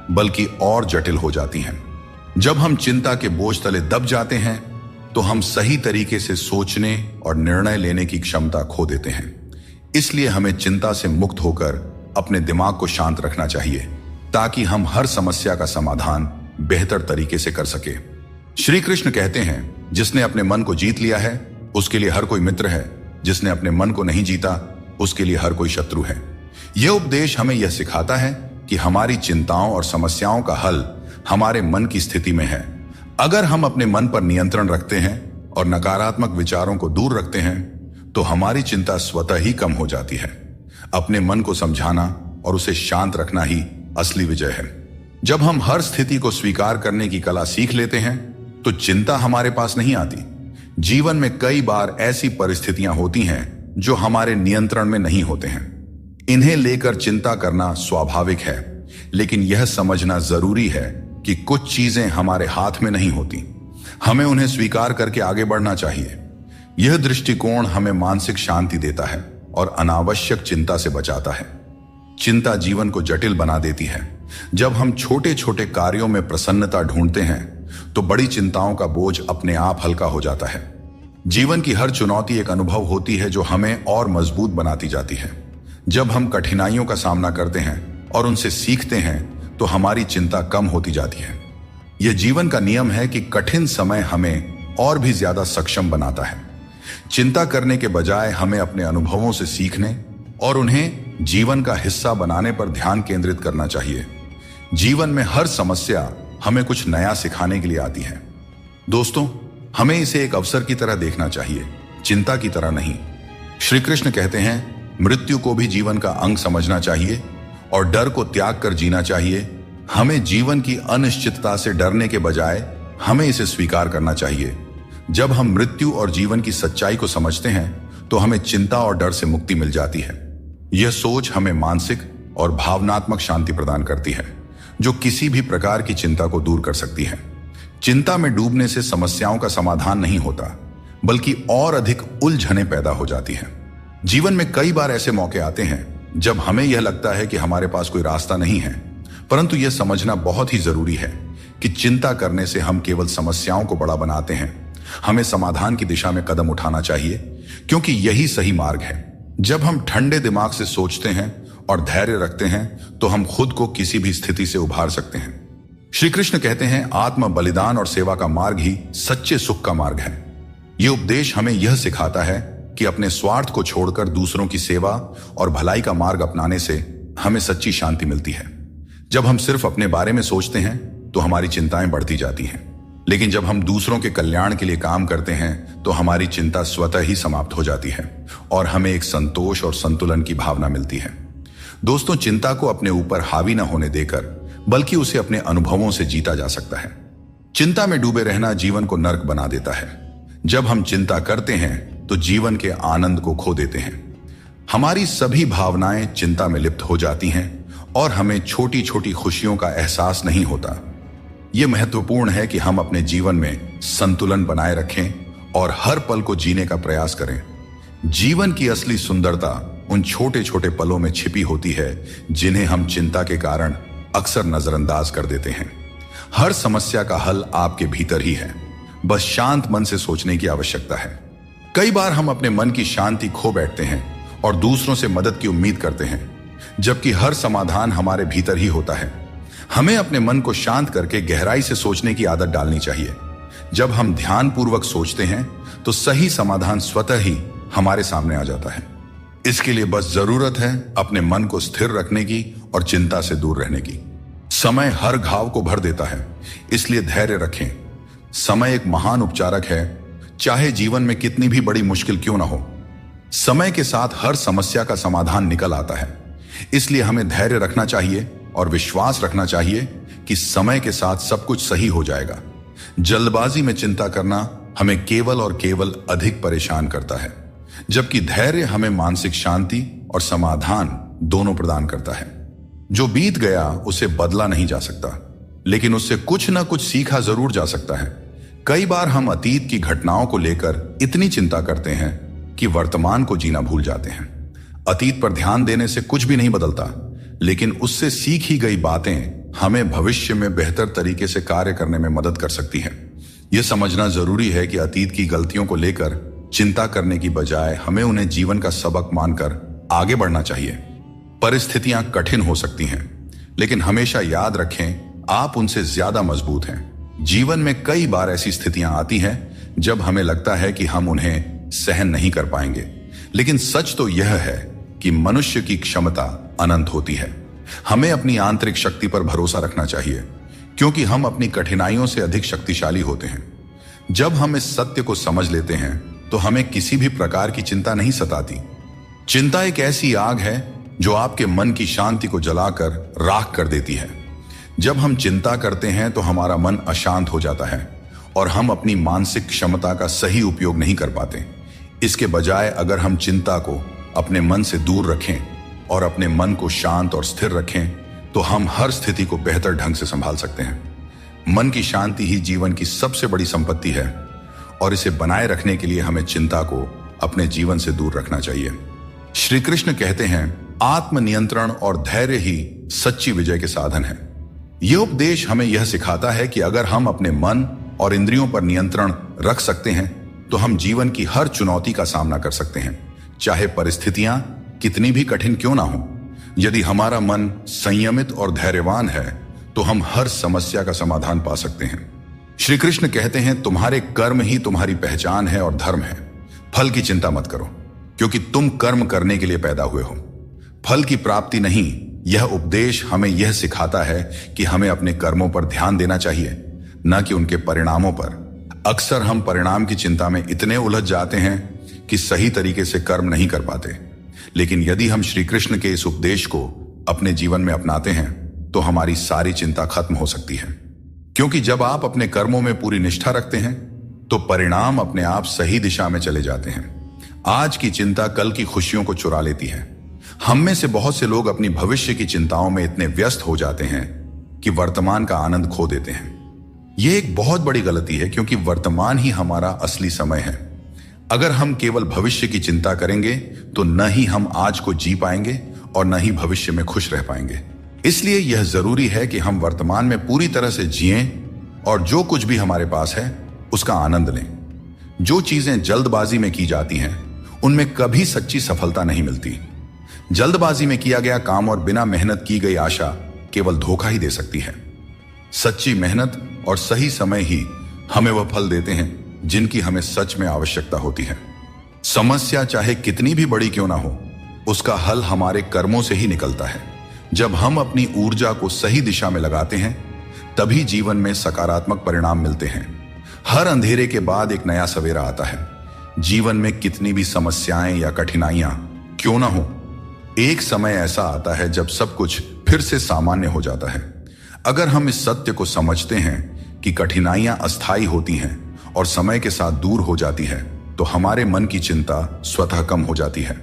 बल्कि और जटिल हो जाती हैं। जब हम चिंता के बोझ तले दब जाते हैं तो हम सही तरीके से सोचने और निर्णय लेने की क्षमता खो देते हैं। इसलिए हमें चिंता से मुक्त होकर अपने दिमाग को शांत रखना चाहिए, ताकि हम हर समस्या का समाधान बेहतर तरीके से कर सके। श्री कृष्ण कहते हैं, जिसने अपने मन को जीत लिया है उसके लिए हर कोई मित्र है, जिसने अपने मन को नहीं जीता उसके लिए हर कोई शत्रु है। यह उपदेश हमें यह सिखाता है कि हमारी चिंताओं और समस्याओं का हल हमारे मन की स्थिति में है। अगर हम अपने मन पर नियंत्रण रखते हैं और नकारात्मक विचारों को दूर रखते हैं तो हमारी चिंता स्वतः ही कम हो जाती है। अपने मन को समझाना और उसे शांत रखना ही असली विजय है। जब हम हर स्थिति को स्वीकार करने की कला सीख लेते हैं तो चिंता हमारे पास नहीं आती। जीवन में कई बार ऐसी परिस्थितियां होती हैं जो हमारे नियंत्रण में नहीं होते हैं। इन्हें लेकर चिंता करना स्वाभाविक है, लेकिन यह समझना जरूरी है कि कुछ चीजें हमारे हाथ में नहीं होती। हमें उन्हें स्वीकार करके आगे बढ़ना चाहिए। यह दृष्टिकोण हमें मानसिक शांति देता है और अनावश्यक चिंता से बचाता है। चिंता जीवन को जटिल बना देती है। जब हम छोटे छोटे कार्यों में प्रसन्नता ढूंढते हैं तो बड़ी चिंताओं का बोझ अपने आप हल्का हो जाता है। जीवन की हर चुनौती एक अनुभव होती है जो हमें और मजबूत बनाती जाती है। जब हम कठिनाइयों का सामना करते हैं और उनसे सीखते हैं तो हमारी चिंता कम होती जाती है। यह जीवन का नियम है कि कठिन समय हमें और भी ज्यादा सक्षम बनाता है। चिंता करने के बजाय हमें अपने अनुभवों से सीखने और उन्हें जीवन का हिस्सा बनाने पर ध्यान केंद्रित करना चाहिए। जीवन में हर समस्या हमें कुछ नया सिखाने के लिए आती है। दोस्तों, हमें इसे एक अवसर की तरह देखना चाहिए, चिंता की तरह नहीं। श्री कृष्ण कहते हैं, मृत्यु को भी जीवन का अंग समझना चाहिए और डर को त्याग कर जीना चाहिए। हमें जीवन की अनिश्चितता से डरने के बजाय हमें इसे स्वीकार करना चाहिए। जब हम मृत्यु और जीवन की सच्चाई को समझते हैं तो हमें चिंता और डर से मुक्ति मिल जाती है। यह सोच हमें मानसिक और भावनात्मक शांति प्रदान करती है, जो किसी भी प्रकार की चिंता को दूर कर सकती है। चिंता में डूबने से समस्याओं का समाधान नहीं होता, बल्कि और अधिक उलझनें पैदा हो जाती हैं। जीवन में कई बार ऐसे मौके आते हैं जब हमें यह लगता है कि हमारे पास कोई रास्ता नहीं है, परंतु यह समझना बहुत ही जरूरी है कि चिंता करने से हम केवल समस्याओं को बड़ा बनाते हैं। हमें समाधान की दिशा में कदम उठाना चाहिए, क्योंकि यही सही मार्ग है। जब हम ठंडे दिमाग से सोचते हैं और धैर्य रखते हैं तो हम खुद को किसी भी स्थिति से उभार सकते हैं। श्री कृष्ण कहते हैं, आत्म बलिदान और सेवा का मार्ग ही सच्चे सुख का मार्ग है। यह उपदेश हमें यह सिखाता है कि अपने स्वार्थ को छोड़कर दूसरों की सेवा और भलाई का मार्ग अपनाने से हमें सच्ची शांति मिलती है। जब हम सिर्फ अपने बारे में सोचते हैं तो हमारी चिंताएं बढ़ती जाती हैं, लेकिन जब हम दूसरों के कल्याण के लिए काम करते हैं तो हमारी चिंता स्वतः ही समाप्त हो जाती है और हमें एक संतोष और संतुलन की भावना मिलती है। दोस्तों, चिंता को अपने ऊपर हावी न होने देकर बल्कि उसे अपने अनुभवों से जीता जा सकता है। चिंता में डूबे रहना जीवन को नर्क बना देता है। जब हम चिंता करते हैं तो जीवन के आनंद को खो देते हैं। हमारी सभी भावनाएं चिंता में लिप्त हो जाती हैं और हमें छोटी छोटी खुशियों का एहसास नहीं होता। यह महत्वपूर्ण है कि हम अपने जीवन में संतुलन बनाए रखें और हर पल को जीने का प्रयास करें। जीवन की असली सुंदरता उन छोटे छोटे पलों में छिपी होती है जिन्हें हम चिंता के कारण अक्सर नजरअंदाज कर देते हैं। हर समस्या का हल आपके भीतर ही है, बस शांत मन से सोचने की आवश्यकता है। कई बार हम अपने मन की शांति खो बैठते हैं और दूसरों से मदद की उम्मीद करते हैं, जबकि हर समाधान हमारे भीतर ही होता है। हमें अपने मन को शांत करके गहराई से सोचने की आदत डालनी चाहिए। जब हम ध्यानपूर्वक सोचते हैं तो सही समाधान स्वतः ही हमारे सामने आ जाता है। इसके लिए बस जरूरत है अपने मन को स्थिर रखने की और चिंता से दूर रहने की। समय हर घाव को भर देता है, इसलिए धैर्य रखें। समय एक महान उपचारक है, चाहे जीवन में कितनी भी बड़ी मुश्किल क्यों ना हो। समय के साथ हर समस्या का समाधान निकल आता है, इसलिए हमें धैर्य रखना चाहिए और विश्वास रखना चाहिए कि समय के साथ सब कुछ सही हो जाएगा। जल्दबाजी में चिंता करना हमें केवल और केवल अधिक परेशान करता है, जबकि धैर्य हमें मानसिक शांति और समाधान दोनों प्रदान करता है। जो बीत गया उसे बदला नहीं जा सकता, लेकिन उससे कुछ ना कुछ सीखा जरूर जा सकता है। कई बार हम अतीत की घटनाओं को लेकर इतनी चिंता करते हैं कि वर्तमान को जीना भूल जाते हैं। अतीत पर ध्यान देने से कुछ भी नहीं बदलता, लेकिन उससे सीखी गई बातें हमें भविष्य में बेहतर तरीके से कार्य करने में मदद कर सकती हैं। यह समझना जरूरी है कि अतीत की गलतियों को लेकर चिंता करने की बजाय हमें उन्हें जीवन का सबक मानकर आगे बढ़ना चाहिए। परिस्थितियां कठिन हो सकती हैं, लेकिन हमेशा याद रखें आप उनसे ज्यादा मजबूत हैं। जीवन में कई बार ऐसी स्थितियां आती हैं जब हमें लगता है कि हम उन्हें सहन नहीं कर पाएंगे, लेकिन सच तो यह है कि मनुष्य की क्षमता अनंत होती है। हमें अपनी आंतरिक शक्ति पर भरोसा रखना चाहिए, क्योंकि हम अपनी कठिनाइयों से अधिक शक्तिशाली होते हैं। जब हम इस सत्य को समझ लेते हैं तो हमें किसी भी प्रकार की चिंता नहीं सताती। चिंता एक ऐसी आग है जो आपके मन की शांति को जलाकर राख कर देती है। जब हम चिंता करते हैं तो हमारा मन अशांत हो जाता है और हम अपनी मानसिक क्षमता का सही उपयोग नहीं कर पाते। इसके बजाय अगर हम चिंता को अपने मन से दूर रखें और अपने मन को शांत और स्थिर रखें तो हम हर स्थिति को बेहतर ढंग से संभाल सकते हैं। मन की शांति ही जीवन की सबसे बड़ी संपत्ति है और इसे बनाए रखने के लिए हमें चिंता को अपने जीवन से दूर रखना चाहिए। श्री कृष्ण कहते हैं, आत्मनियंत्रण और धैर्य ही सच्ची विजय के साधन है। यह उपदेश हमें यह सिखाता है कि अगर हम अपने मन और इंद्रियों पर नियंत्रण रख सकते हैं तो हम जीवन की हर चुनौती का सामना कर सकते हैं, चाहे परिस्थितियां कितनी भी कठिन क्यों ना हो। यदि हमारा मन संयमित और धैर्यवान है तो हम हर समस्या का समाधान पा सकते हैं। श्री कृष्ण कहते हैं, तुम्हारे कर्म ही तुम्हारी पहचान है और धर्म है। फल की चिंता मत करो, क्योंकि तुम कर्म करने के लिए पैदा हुए हो, फल की प्राप्ति नहीं। यह उपदेश हमें यह सिखाता है कि हमें अपने कर्मों पर ध्यान देना चाहिए, न कि उनके परिणामों पर। अक्सर हम परिणाम की चिंता में इतने उलझ जाते हैं कि सही तरीके से कर्म नहीं कर पाते। लेकिन यदि हम श्री कृष्ण के इस उपदेश को अपने जीवन में अपनाते हैं तो हमारी सारी चिंता खत्म हो सकती है। क्योंकि जब आप अपने कर्मों में पूरी निष्ठा रखते हैं तो परिणाम अपने आप सही दिशा में चले जाते हैं। आज की चिंता कल की खुशियों को चुरा लेती है। हम में से बहुत से लोग अपनी भविष्य की चिंताओं में इतने व्यस्त हो जाते हैं कि वर्तमान का आनंद खो देते हैं। यह एक बहुत बड़ी गलती है, क्योंकि वर्तमान ही हमारा असली समय है। अगर हम केवल भविष्य की चिंता करेंगे तो न ही हम आज को जी पाएंगे और न ही भविष्य में खुश रह पाएंगे। इसलिए यह जरूरी है कि हम वर्तमान में पूरी तरह से जिएं और जो कुछ भी हमारे पास है उसका आनंद लें। जो चीजें जल्दबाजी में की जाती हैं उनमें कभी सच्ची सफलता नहीं मिलती। जल्दबाजी में किया गया काम और बिना मेहनत की गई आशा केवल धोखा ही दे सकती है। सच्ची मेहनत और सही समय ही हमें वह फल देते हैं जिनकी हमें सच में आवश्यकता होती है। समस्या चाहे कितनी भी बड़ी क्यों ना हो, उसका हल हमारे कर्मों से ही निकलता है। जब हम अपनी ऊर्जा को सही दिशा में लगाते हैं तभी जीवन में सकारात्मक परिणाम मिलते हैं। हर अंधेरे के बाद एक नया सवेरा आता है। जीवन में कितनी भी समस्याएं या कठिनाइयां क्यों ना हो, एक समय ऐसा आता है जब सब कुछ फिर से सामान्य हो जाता है। अगर हम इस सत्य को समझते हैं कि कठिनाइयां अस्थायी होती हैं और समय के साथ दूर हो जाती है तो हमारे मन की चिंता स्वतः कम हो जाती है।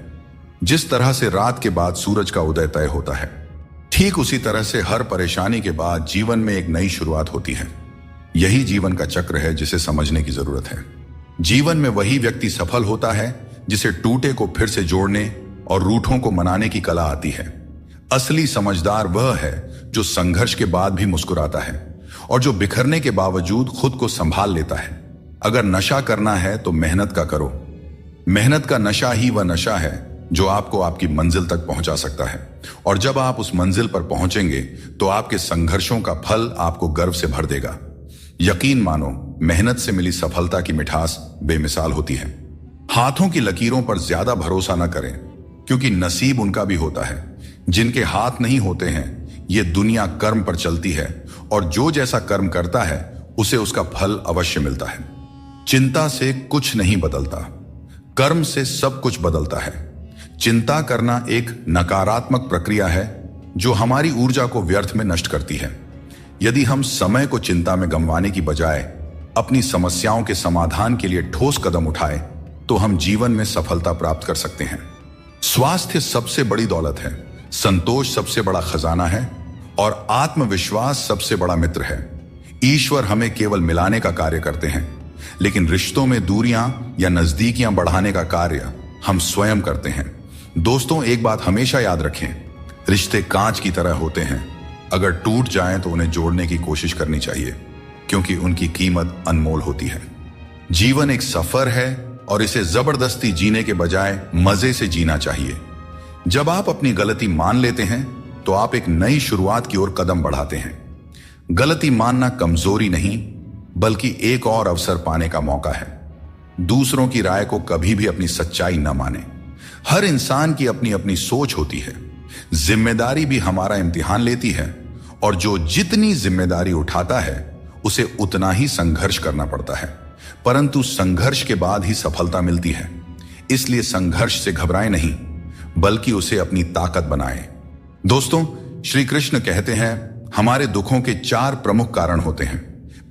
जिस तरह से रात के बाद सूरज का उदय तय होता है, ठीक उसी तरह से हर परेशानी के बाद जीवन में एक नई शुरुआत होती है। यही जीवन का चक्र है जिसे समझने की जरूरत है। जीवन में वही व्यक्ति सफल होता है जिसे टूटे को फिर से जोड़ने और रूठों को मनाने की कला आती है। असली समझदार वह है जो संघर्ष के बाद भी मुस्कुराता है और जो बिखरने के बावजूद खुद को संभाल लेता है। अगर नशा करना है तो मेहनत का करो। मेहनत का नशा ही वह नशा है जो आपको आपकी मंजिल तक पहुंचा सकता है। और जब आप उस मंजिल पर पहुंचेंगे तो आपके संघर्षों का फल आपको गर्व से भर देगा। यकीन मानो, मेहनत से मिली सफलता की मिठास बेमिसाल होती है। हाथों की लकीरों पर ज्यादा भरोसा न करें, क्योंकि नसीब उनका भी होता है। जिनके हाथ नहीं होते हैं, ये दुनिया कर्म पर चलती है और जो जैसा कर्म करता है उसे उसका फल अवश्य मिलता है। चिंता से कुछ नहीं बदलता, कर्म से सब कुछ बदलता है। चिंता करना एक नकारात्मक प्रक्रिया है जो हमारी ऊर्जा को व्यर्थ में नष्ट करती है। यदि हम समय को चिंता में गंवाने की बजाय अपनी समस्याओं के समाधान के लिए ठोस कदम उठाएं तो हम जीवन में सफलता प्राप्त कर सकते हैं। स्वास्थ्य सबसे बड़ी दौलत है, संतोष सबसे बड़ा खजाना है और आत्मविश्वास सबसे बड़ा मित्र है। ईश्वर हमें केवल मिलाने का कार्य करते हैं, लेकिन रिश्तों में दूरियां या नजदीकियां बढ़ाने का कार्य हम स्वयं करते हैं। दोस्तों, एक बात हमेशा याद रखें, रिश्ते कांच की तरह होते हैं। अगर टूट जाएं तो उन्हें जोड़ने की कोशिश करनी चाहिए, क्योंकि उनकी कीमत अनमोल होती है। जीवन एक सफर है और इसे जबरदस्ती जीने के बजाय मजे से जीना चाहिए। जब आप अपनी गलती मान लेते हैं तो आप एक नई शुरुआत की ओर कदम बढ़ाते हैं। गलती मानना कमजोरी नहीं, बल्कि एक और अवसर पाने का मौका है। दूसरों की राय को कभी भी अपनी सच्चाई न माने। हर इंसान की अपनी अपनी सोच होती है। जिम्मेदारी भी हमारा इम्तिहान लेती है और जो जितनी जिम्मेदारी उठाता है उसे उतना ही संघर्ष करना पड़ता है, परंतु संघर्ष के बाद ही सफलता मिलती है। इसलिए संघर्ष से घबराएं नहीं, बल्कि उसे अपनी ताकत बनाएं। दोस्तों, श्री कृष्ण कहते हैं हमारे दुखों के 4 प्रमुख कारण होते हैं।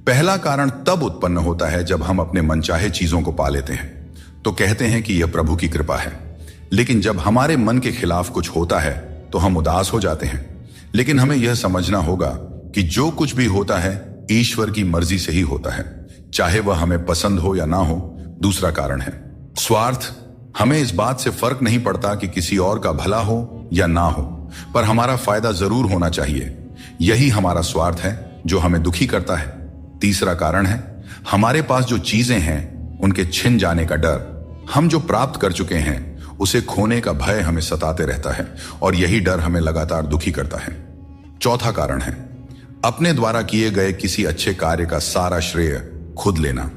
पहला कारण तब उत्पन्न होता है जब हम अपने मनचाहे चीजों को पा लेते हैं तो कहते हैं कि यह प्रभु की कृपा है। लेकिन जब हमारे मन के खिलाफ कुछ होता है तो हम उदास हो जाते हैं। लेकिन हमें यह समझना होगा कि जो कुछ भी होता है ईश्वर की मर्जी से ही होता है, चाहे वह हमें पसंद हो या ना हो। दूसरा कारण है स्वार्थ। हमें इस बात से फर्क नहीं पड़ता कि किसी और का भला हो या ना हो, पर हमारा फायदा जरूर होना चाहिए। यही हमारा स्वार्थ है जो हमें दुखी करता है। तीसरा कारण है हमारे पास जो चीजें हैं उनके छिन जाने का डर। हम जो प्राप्त कर चुके हैं उसे खोने का भय हमें सताते रहता है और यही डर हमें लगातार दुखी करता है। चौथा कारण है अपने द्वारा किए गए किसी अच्छे कार्य का सारा श्रेय खुद लेना।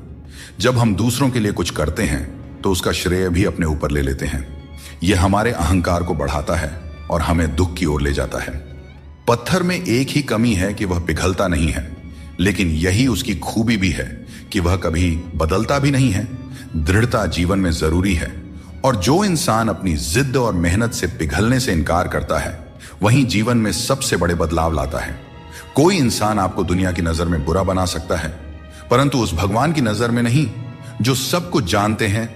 जब हम दूसरों के लिए कुछ करते हैं तो उसका श्रेय भी अपने ऊपर ले लेते हैं। यह हमारे अहंकार को बढ़ाता है और हमें दुख की ओर ले जाता है। पत्थर में एक ही कमी है कि वह पिघलता नहीं है, लेकिन यही उसकी खूबी भी है कि वह कभी बदलता भी नहीं है। दृढ़ता जीवन में जरूरी है, और जो इंसान अपनी जिद और मेहनत से पिघलने से इनकार करता है वही जीवन में सबसे बड़े बदलाव लाता है। कोई इंसान आपको दुनिया की नजर में बुरा बना सकता है, परंतु उस भगवान की नजर में नहीं जो सब कुछ जानते हैं।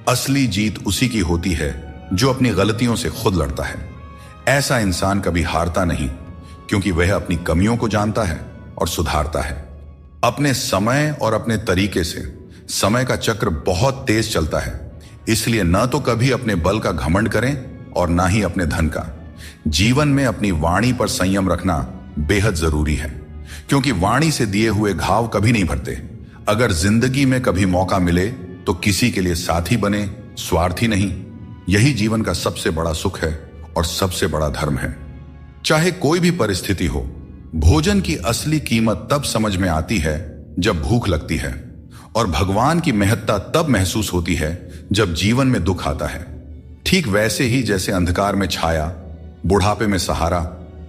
असली जीत उसी की होती है जो अपनी गलतियों से खुद लड़ता है। ऐसा इंसान कभी हारता नहीं, क्योंकि वह अपनी कमियों को जानता है और सुधारता है। अपने समय और अपने तरीके से समय का चक्र बहुत तेज चलता है, इसलिए न तो कभी अपने बल का घमंड करें और ना ही अपने धन का। जीवन में अपनी वाणी पर संयम रखना बेहद जरूरी है, क्योंकि वाणी से दिए हुए घाव कभी नहीं भरते। अगर जिंदगी में कभी मौका मिले तो किसी के लिए साथी बने, स्वार्थी नहीं। यही जीवन का सबसे बड़ा सुख है और सबसे बड़ा धर्म है। चाहे कोई भी परिस्थिति हो, भोजन की असली कीमत तब समझ में आती है जब भूख लगती है, और भगवान की महत्ता तब महसूस होती है जब जीवन में दुख आता है। ठीक वैसे ही जैसे अंधकार में छाया, बुढ़ापे में सहारा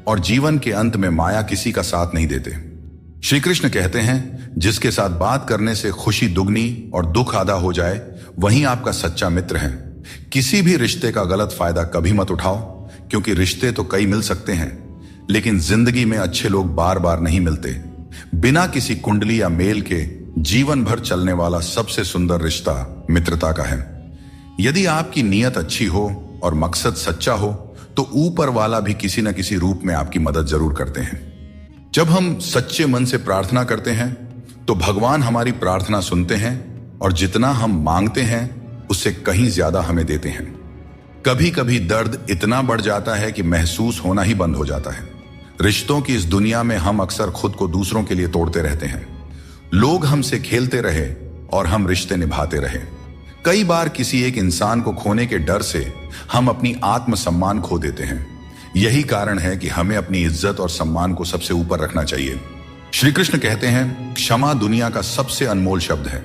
और जीवन के अंत में माया किसी का साथ नहीं देते। श्री कृष्ण कहते हैं जिसके साथ बात करने से खुशी दुगनी और दुख आधा हो जाए वही आपका सच्चा मित्र है। किसी भी रिश्ते का गलत फायदा कभी मत उठाओ, क्योंकि रिश्ते तो कई मिल सकते हैं, लेकिन जिंदगी में अच्छे लोग बार बार नहीं मिलते। बिना किसी कुंडली या मेल के जीवन भर चलने वाला सबसे सुंदर रिश्ता मित्रता का है। यदि आपकी नीयत अच्छी हो और मकसद सच्चा हो तो ऊपर वाला भी किसी न किसी रूप में आपकी मदद जरूर करते हैं। जब हम सच्चे मन से प्रार्थना करते हैं तो भगवान हमारी प्रार्थना सुनते हैं और जितना हम मांगते हैं उससे कहीं ज्यादा हमें देते हैं। कभी कभी दर्द इतना बढ़ जाता है कि महसूस होना ही बंद हो जाता है। रिश्तों की इस दुनिया में हम अक्सर खुद को दूसरों के लिए तोड़ते रहते हैं। लोग हमसे खेलते रहे और हम रिश्ते निभाते रहे। कई बार किसी एक इंसान को खोने के डर से हम अपनी आत्मसम्मान खो देते हैं। यही कारण है कि हमें अपनी इज्जत और सम्मान को सबसे ऊपर रखना चाहिए। श्री कृष्ण कहते हैं क्षमा दुनिया का सबसे अनमोल शब्द है,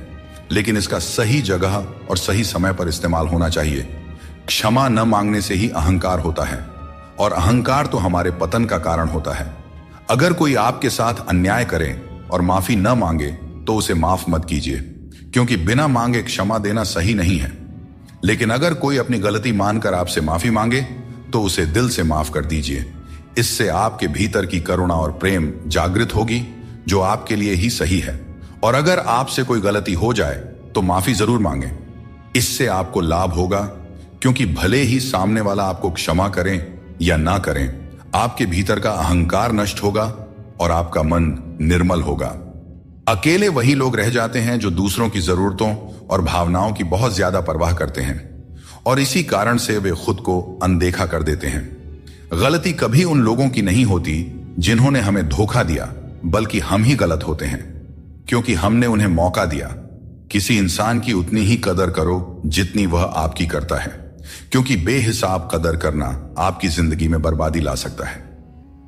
लेकिन इसका सही जगह और सही समय पर इस्तेमाल होना चाहिए। क्षमा न मांगने से ही अहंकार होता है, और अहंकार तो हमारे पतन का कारण होता है। अगर कोई आपके साथ अन्याय करे और माफी न मांगे तो उसे माफ मत कीजिए, क्योंकि बिना मांगे क्षमा देना सही नहीं है। लेकिन अगर कोई अपनी गलती मानकर आपसे माफी मांगे तो उसे दिल से माफ कर दीजिए। इससे आपके भीतर की करुणा और प्रेम जागृत होगी, जो आपके लिए ही सही है। और अगर आपसे कोई गलती हो जाए तो माफी जरूर मांगे। इससे आपको लाभ होगा, क्योंकि भले ही सामने वाला आपको क्षमा करें या ना करें, आपके भीतर का अहंकार नष्ट होगा और आपका मन निर्मल होगा। अकेले वही लोग रह जाते हैं जो दूसरों की जरूरतों और भावनाओं की बहुत ज्यादा परवाह करते हैं, और इसी कारण से वे खुद को अनदेखा कर देते हैं। गलती कभी उन लोगों की नहीं होती जिन्होंने हमें धोखा दिया, बल्कि हम ही गलत होते हैं, क्योंकि हमने उन्हें मौका दिया। किसी इंसान की उतनी ही कदर करो जितनी वह आपकी करता है, क्योंकि बेहिसाब कदर करना आपकी जिंदगी में बर्बादी ला सकता है।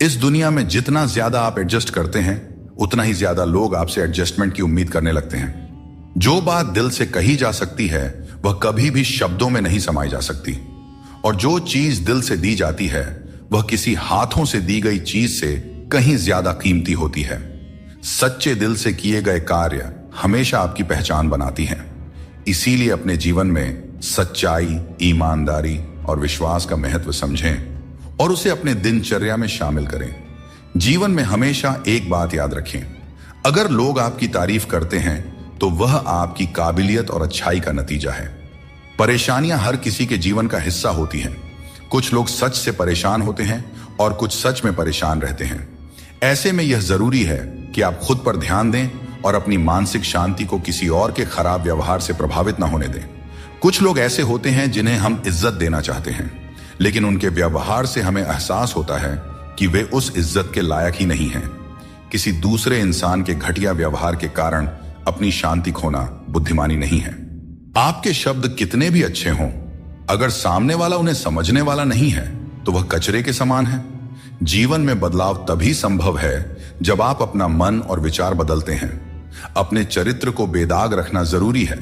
इस दुनिया में जितना ज्यादा आप एडजस्ट करते हैं उतना ही ज्यादा लोग आपसे एडजस्टमेंट की उम्मीद करने लगते हैं। जो बात दिल से कही जा सकती है वह कभी भी शब्दों में नहीं समाई जा सकती, और जो चीज दिल से दी जाती है वह किसी हाथों से दी गई चीज से कहीं ज्यादा कीमती होती है। सच्चे दिल से किए गए कार्य हमेशा आपकी पहचान बनाती हैं। इसीलिए अपने जीवन में सच्चाई, ईमानदारी और विश्वास का महत्व समझें और उसे अपने दिनचर्या में शामिल करें। जीवन में हमेशा एक बात याद रखें, अगर लोग आपकी तारीफ करते हैं तो वह आपकी काबिलियत और अच्छाई का नतीजा है। परेशानियां हर किसी के जीवन का हिस्सा होती हैं। कुछ लोग सच से परेशान होते हैं और कुछ सच में परेशान रहते हैं। ऐसे में यह जरूरी है कि आप खुद पर ध्यान दें और अपनी मानसिक शांति को किसी और के खराब व्यवहार से प्रभावित न होने दें। कुछ लोग ऐसे होते हैं जिन्हें हम इज्जत देना चाहते हैं, लेकिन उनके व्यवहार से हमें एहसास होता है कि वे उस इज्जत के लायक ही नहीं हैं। किसी दूसरे इंसान के घटिया व्यवहार के कारण अपनी शांति खोना बुद्धिमानी नहीं है। आपके शब्द कितने भी अच्छे हों, अगर सामने वाला उन्हें समझने वाला नहीं है तो वह कचरे के समान है। जीवन में बदलाव तभी संभव है जब आप अपना मन और विचार बदलते हैं। अपने चरित्र को बेदाग रखना जरूरी है,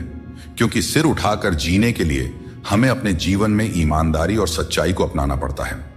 क्योंकि सिर उठाकर जीने के लिए हमें अपने जीवन में ईमानदारी और सच्चाई को अपनाना पड़ता है।